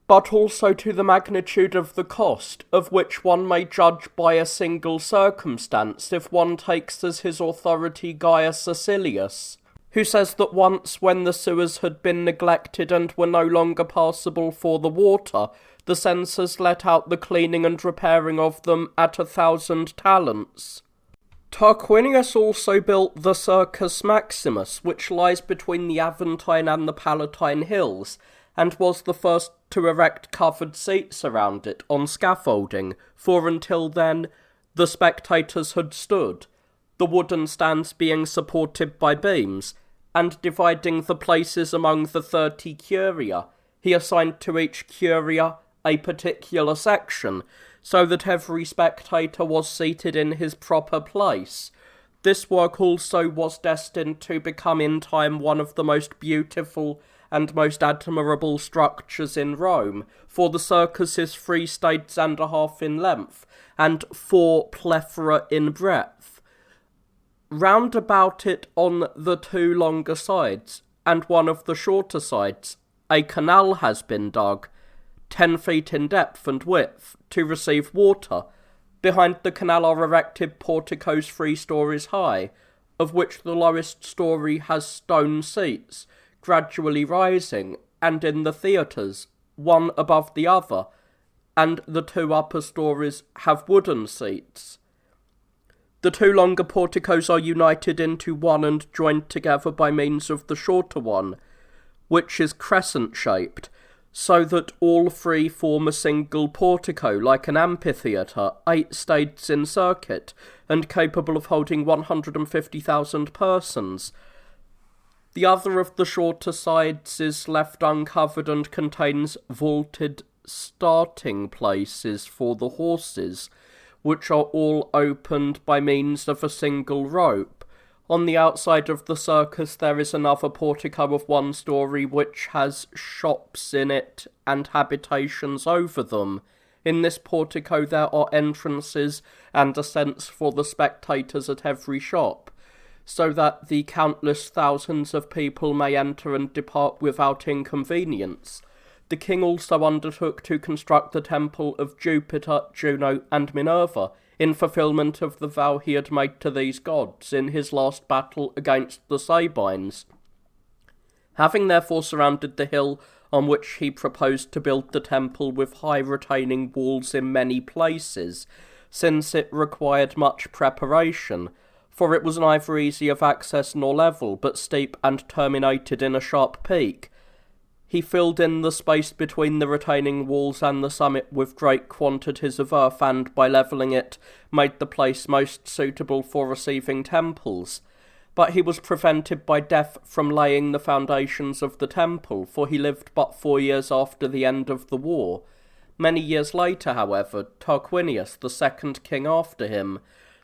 but also to the magnitude of the cost, of which one may judge by a single circumstance, if one takes as his authority Gaius Acilius, who says that once when the sewers had been neglected and were no longer passable for the water, the censors let out the cleaning and repairing of them at 1,000 talents. Tarquinius also built the Circus Maximus, which lies between the Aventine and the Palatine hills, and was the first to erect covered seats around it on scaffolding, for until then the spectators had stood, the wooden stands being supported by beams, and dividing the places among the 30 curia, he assigned to each curia a particular section, so that every spectator was seated in his proper place. This work also was destined to become in time one of the most beautiful and most admirable structures in Rome, for the circus is 3 stades and a half in length, and 4 plethora in breadth. Round about it on the 2 longer sides, and one of the shorter sides, a canal has been dug, 10 feet in depth and width, to receive water. Behind the canal are erected porticos 3 stories high, of which the lowest story has stone seats, gradually rising, and in the theatres, one above the other, and the 2 upper stories have wooden seats. The 2 longer porticos are united into one and joined together by means of the shorter one, which is crescent-shaped, so that all 3 form a single portico, like an amphitheatre, 8 stades in circuit, and capable of holding 150,000 persons. The other of the shorter sides is left uncovered and contains vaulted starting places for the horses, which are all opened by means of a single rope. On the outside of the circus there is another portico of 1 story which has shops in it and habitations over them. In this portico there are entrances and ascents for the spectators at every shop, so that the countless thousands of people may enter and depart without inconvenience. The king also undertook to construct the temple of Jupiter, Juno, and Minerva, in fulfilment of the vow he had made to these gods in his last battle against the Sabines. Having therefore surrounded the hill on which he proposed to build the temple with high retaining walls in many places, since it required much preparation, for it was neither easy of access nor level, but steep and terminated in a sharp peak, he filled in the space between the retaining walls and the summit with great quantities of earth, and, by levelling it, made the place most suitable for receiving temples. But he was prevented by death from laying the foundations of the temple, for he lived but 4 years after the end of the war. Many years later, however, Tarquinius, the second king after him,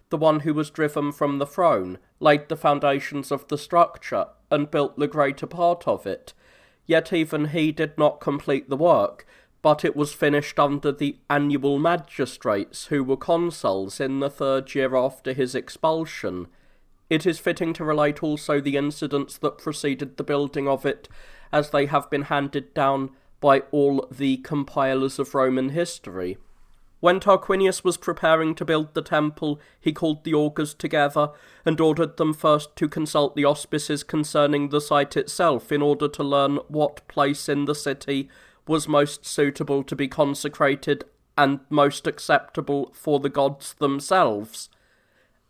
the one who was driven from the throne, laid the foundations of the structure, and built the greater part of it. Yet even he did not complete the work, but it was finished under the annual magistrates, who were consuls, in the 3rd year after his expulsion. It is fitting to relate also the incidents that preceded the building of it, as they have been handed down by all the compilers of Roman history. When Tarquinius was preparing to build the temple, he called the augurs together, and ordered them first to consult the auspices concerning the site itself, in order to learn what place in the city was most suitable to be consecrated and most acceptable for the gods themselves.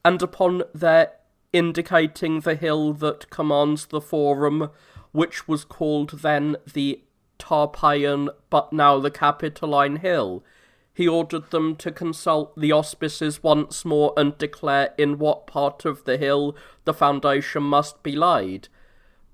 And upon their indicating the hill that commands the Forum, which was called then the Tarpeian, but now the Capitoline Hill, he ordered them to consult the auspices once more and declare in what part of the hill the foundation must be laid.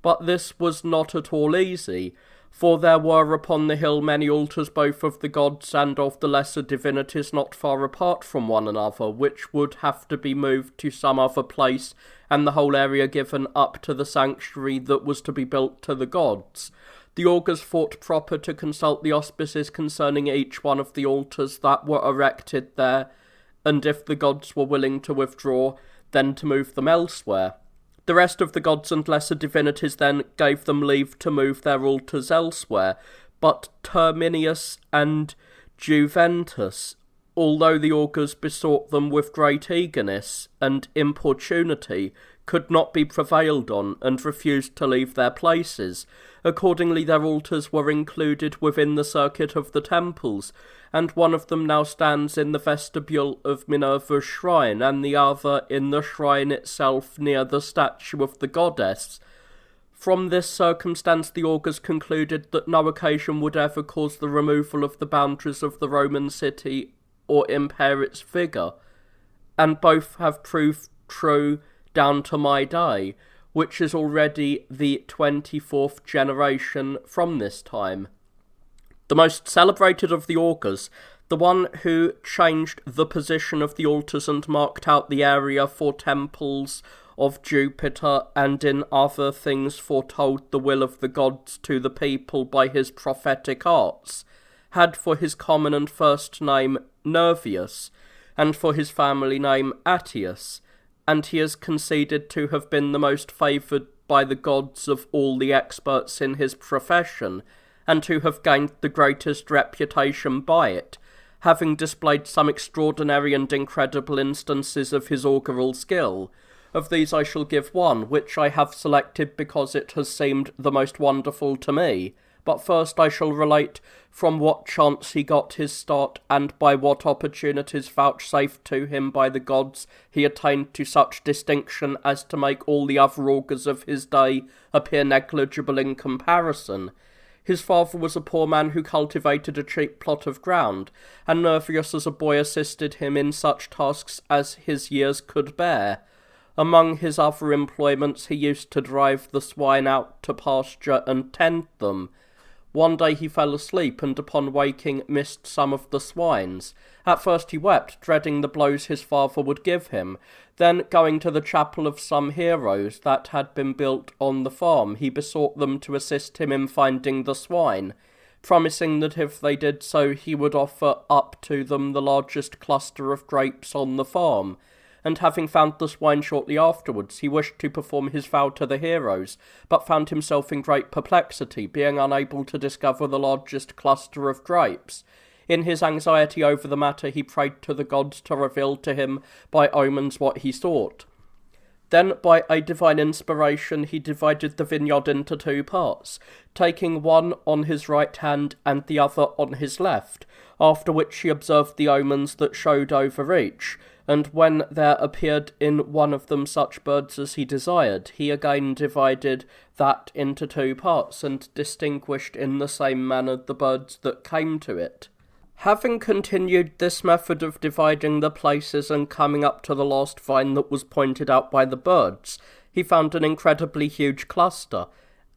But this was not at all easy, for there were upon the hill many altars both of the gods and of the lesser divinities not far apart from one another, which would have to be moved to some other place, and the whole area given up to the sanctuary that was to be built to the gods. The augurs thought proper to consult the auspices concerning each one of the altars that were erected there, and if the gods were willing to withdraw, then to move them elsewhere. The rest of the gods and lesser divinities then gave them leave to move their altars elsewhere, but Terminius and Juventus, although the augurs besought them with great eagerness and importunity, could not be prevailed on, and refused to leave their places. Accordingly their altars were included within the circuit of the temples, and one of them now stands in the vestibule of Minerva's shrine, and the other in the shrine itself near the statue of the goddess. From this circumstance the augurs concluded that no occasion would ever cause the removal of the boundaries of the Roman city or impair its vigour, and both have proved true down to my day, which is already the 24th generation from this time. The most celebrated of the augurs, the one who changed the position of the altars and marked out the area for temples of Jupiter, and in other things foretold the will of the gods to the people by his prophetic arts, had for his common and first name Nervius, and for his family name Attius, and he is conceded to have been the most favoured by the gods of all the experts in his profession, and to have gained the greatest reputation by it, having displayed some extraordinary and incredible instances of his augural skill. Of these I shall give one, which I have selected because it has seemed the most wonderful to me. But first I shall relate from what chance he got his start, and by what opportunities vouchsafed to him by the gods he attained to such distinction as to make all the other augurs of his day appear negligible in comparison. His father was a poor man who cultivated a cheap plot of ground, and Nervius as a boy assisted him in such tasks as his years could bear. Among his other employments he used to drive the swine out to pasture and tend them. One day he fell asleep, and upon waking missed some of the swines. At first he wept, dreading the blows his father would give him. Then, going to the chapel of some heroes that had been built on the farm, he besought them to assist him in finding the swine, promising that if they did so he would offer up to them the largest cluster of grapes on the farm. And having found the swine shortly afterwards, he wished to perform his vow to the heroes, but found himself in great perplexity, being unable to discover the largest cluster of grapes. In his anxiety over the matter, he prayed to the gods to reveal to him by omens what he sought. Then, by a divine inspiration, he divided the vineyard into two parts, taking one on his right hand and the other on his left, after which he observed the omens that showed over each, and when there appeared in one of them such birds as he desired, he again divided that into two parts, and distinguished in the same manner the birds that came to it. Having continued this method of dividing the places and coming up to the last vine that was pointed out by the birds, he found an incredibly huge cluster.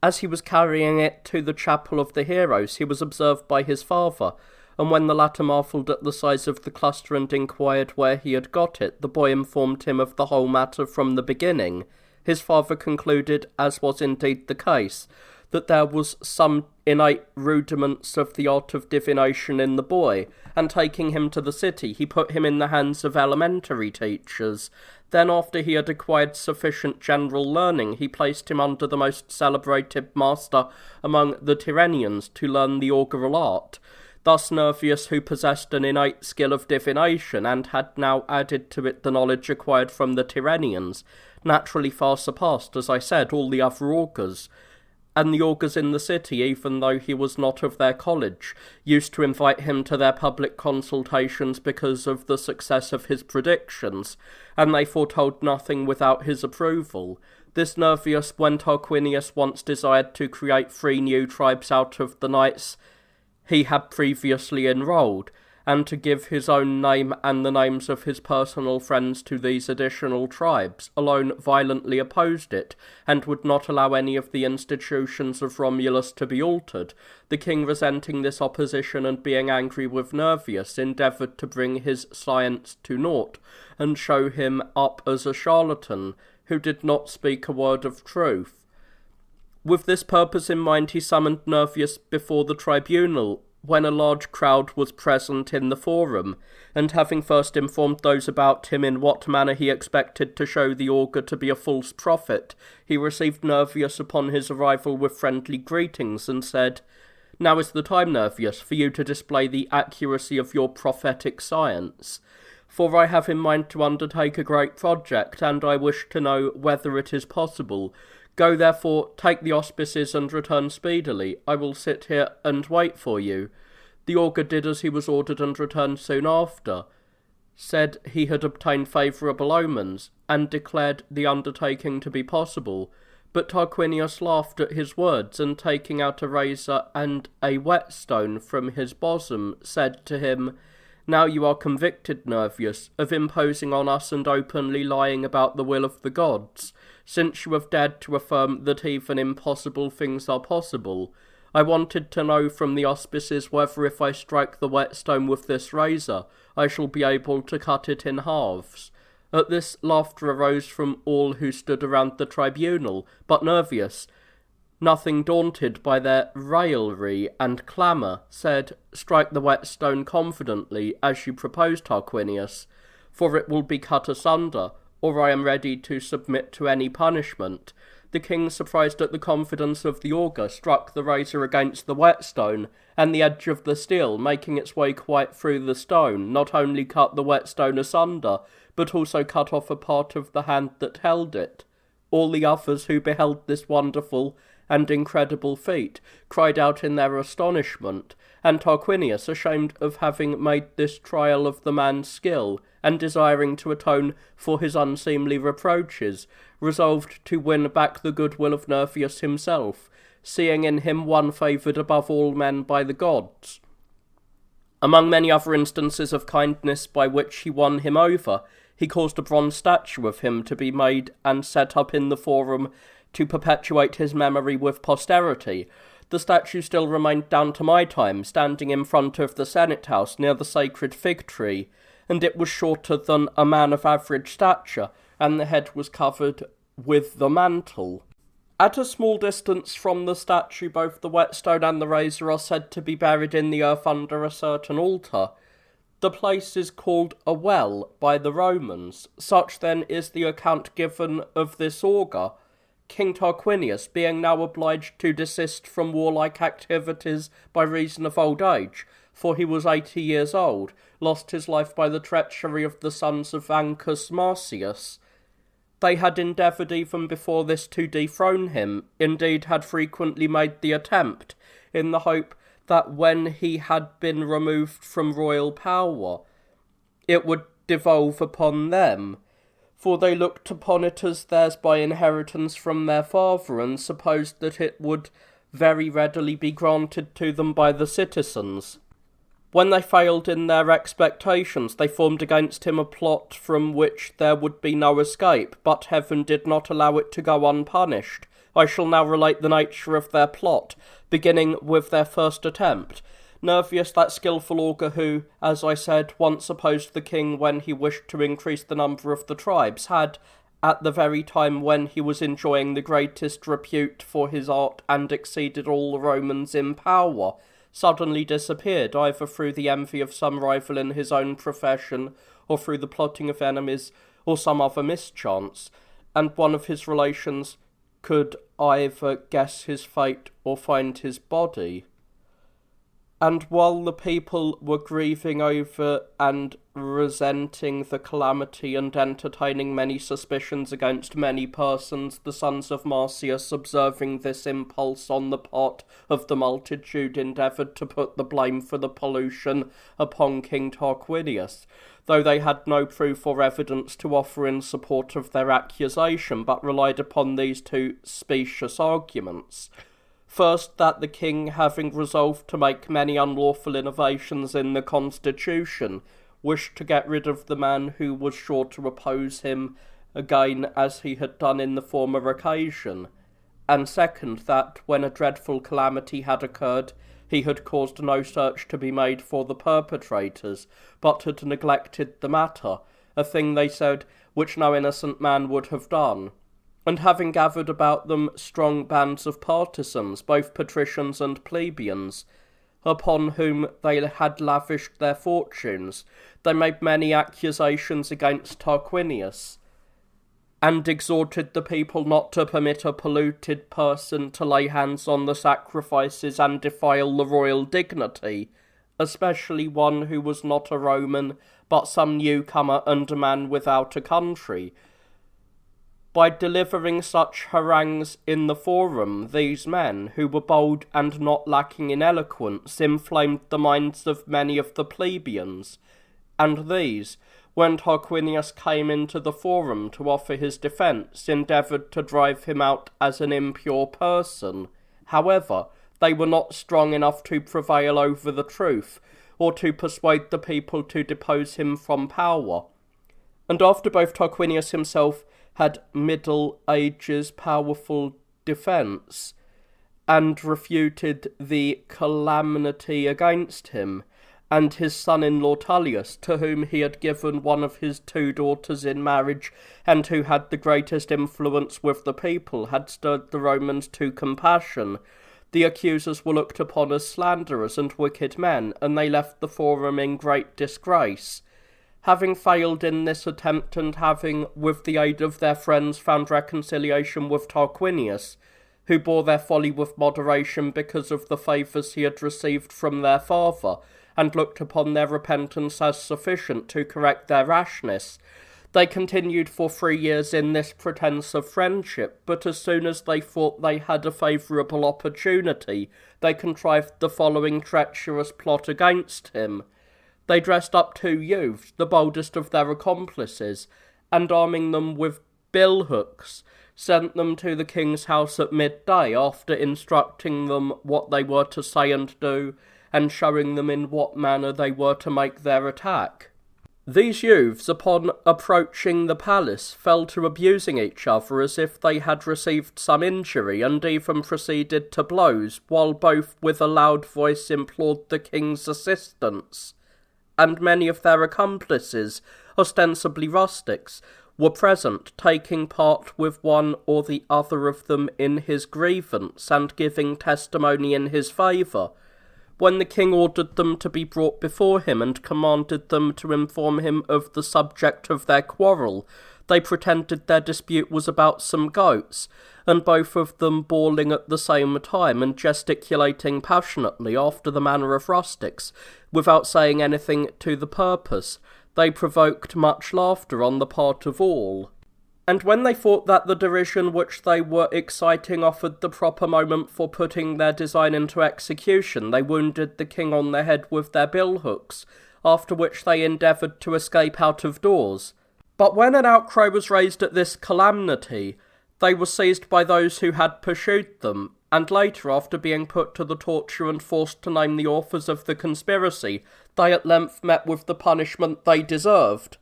As he was carrying it to the chapel of the heroes, he was observed by his father, and when the latter marvelled at the size of the cluster and inquired where he had got it, the boy informed him of the whole matter from the beginning. His father concluded, as was indeed the case, that there was some innate rudiments of the art of divination in the boy, and taking him to the city, he put him in the hands of elementary teachers. Then, after he had acquired sufficient general learning, he placed him under the most celebrated master among the Tyrrhenians to learn the augural art. Thus Nervius, who possessed an innate skill of divination, and had now added to it the knowledge acquired from the Tyrrhenians, naturally far surpassed, as I said, all the other augurs. And the augurs in the city, even though he was not of their college, used to invite him to their public consultations because of the success of his predictions, and they foretold nothing without his approval. This Nervius, when Tarquinius once desired to create 3 new tribes out of the knights he had previously enrolled, and to give his own name and the names of his personal friends to these additional tribes, alone violently opposed it, and would not allow any of the institutions of Romulus to be altered. The king, resenting this opposition and being angry with Nervius, endeavoured to bring his science to naught, and show him up as a charlatan, who did not speak a word of truth. With this purpose in mind, he summoned Nervius before the tribunal, when a large crowd was present in the forum, and having first informed those about him in what manner he expected to show the augur to be a false prophet, he received Nervius upon his arrival with friendly greetings, and said, "Now is the time, Nervius, for you to display the accuracy of your prophetic science. For I have in mind to undertake a great project, and I wish to know whether it is possible. Go therefore, take the auspices, and return speedily. I will sit here and wait for you." The augur did as he was ordered, and returned soon after, said he had obtained favourable omens, and declared the undertaking to be possible. But Tarquinius laughed at his words, and taking out a razor and a whetstone from his bosom, said to him, "Now you are convicted, Nervius, of imposing on us and openly lying about the will of the gods, since you have dared to affirm that even impossible things are possible. I wanted to know from the auspices whether if I strike the whetstone with this razor, I shall be able to cut it in halves." At this, laughter arose from all who stood around the tribunal, but Nervius, nothing daunted by their raillery and clamour, said, "Strike the whetstone confidently, as you propose, Tarquinius, for it will be cut asunder, or I am ready to submit to any punishment." The king, surprised at the confidence of the augur, struck the razor against the whetstone, and the edge of the steel, making its way quite through the stone, not only cut the whetstone asunder, but also cut off a part of the hand that held it. All the others who beheld this wonderful and incredible feat cried out in their astonishment, and Tarquinius, ashamed of having made this trial of the man's skill, and desiring to atone for his unseemly reproaches, resolved to win back the goodwill of Nervius himself, seeing in him one favoured above all men by the gods. Among many other instances of kindness by which he won him over, he caused a bronze statue of him to be made and set up in the forum to perpetuate his memory with posterity. The statue still remained down to my time, standing in front of the Senate House near the sacred fig tree, and it was shorter than a man of average stature, and the head was covered with the mantle. At a small distance from the statue, both the whetstone and the razor are said to be buried in the earth under a certain altar. The place is called a well by the Romans. Such then is the account given of this augur. King Tarquinius, being now obliged to desist from warlike activities by reason of old age, for he was 80 years old, lost his life by the treachery of the sons of Ancus Marcius. They had endeavoured even before this to dethrone him, indeed had frequently made the attempt, in the hope that when he had been removed from royal power, it would devolve upon them, for they looked upon it as theirs by inheritance from their father, and supposed that it would very readily be granted to them by the citizens. When they failed in their expectations, they formed against him a plot from which there would be no escape, but heaven did not allow it to go unpunished. I shall now relate the nature of their plot, beginning with their first attempt. Nervius, that skilful augur who, as I said, once opposed the king when he wished to increase the number of the tribes, had, at the very time when he was enjoying the greatest repute for his art and exceeded all the Romans in power, suddenly disappeared, either through the envy of some rival in his own profession, or through the plotting of enemies, or some other mischance, and one of his relations could either guess his fate or find his body. And while the people were grieving over and resenting the calamity and entertaining many suspicions against many persons, the sons of Marcius, observing this impulse on the part of the multitude, endeavoured to put the blame for the pollution upon King Tarquinius, though they had no proof or evidence to offer in support of their accusation, but relied upon these two specious arguments. First, that the king, having resolved to make many unlawful innovations in the constitution, wished to get rid of the man who was sure to oppose him again as he had done in the former occasion. And second, that when a dreadful calamity had occurred, he had caused no search to be made for the perpetrators, but had neglected the matter, a thing, they said, which no innocent man would have done. And having gathered about them strong bands of partisans, both patricians and plebeians, upon whom they had lavished their fortunes, they made many accusations against Tarquinius, and exhorted the people not to permit a polluted person to lay hands on the sacrifices and defile the royal dignity, especially one who was not a Roman, but some newcomer and a man without a country. By delivering such harangues in the forum, these men, who were bold and not lacking in eloquence, inflamed the minds of many of the plebeians, and these, when Tarquinius came into the forum to offer his defence, endeavoured to drive him out as an impure person. However, they were not strong enough to prevail over the truth, or to persuade the people to depose him from power. And after both Tarquinius himself had Middle Ages powerful defence, and refuted the calamity against him, and his son-in-law Tullius, to whom he had given one of his 2 daughters in marriage, and who had the greatest influence with the people, had stirred the Romans to compassion, the accusers were looked upon as slanderers and wicked men, and they left the forum in great disgrace. Having failed in this attempt, and having, with the aid of their friends, found reconciliation with Tarquinius, who bore their folly with moderation because of the favours he had received from their father, and looked upon their repentance as sufficient to correct their rashness, they continued for 3 years in this pretence of friendship, but as soon as they thought they had a favourable opportunity, they contrived the following treacherous plot against him. They dressed up 2 youths, the boldest of their accomplices, and arming them with billhooks, sent them to the king's house at midday, after instructing them what they were to say and do, and showing them in what manner they were to make their attack. These youths, upon approaching the palace, fell to abusing each other as if they had received some injury, and even proceeded to blows, while both with a loud voice implored the king's assistance. And many of their accomplices, ostensibly rustics, were present, taking part with one or the other of them in his grievance, and giving testimony in his favour. When the king ordered them to be brought before him, and commanded them to inform him of the subject of their quarrel, they pretended their dispute was about some goats, and both of them bawling at the same time, and gesticulating passionately after the manner of rustics, without saying anything to the purpose, they provoked much laughter on the part of all. And when they thought that the derision which they were exciting offered the proper moment for putting their design into execution, they wounded the king on the head with their billhooks, after which they endeavoured to escape out of doors. But when an outcry was raised at this calamity, they were seized by those who had pursued them, and later, after being put to the torture and forced to name the authors of the conspiracy, they at length met with the punishment they deserved.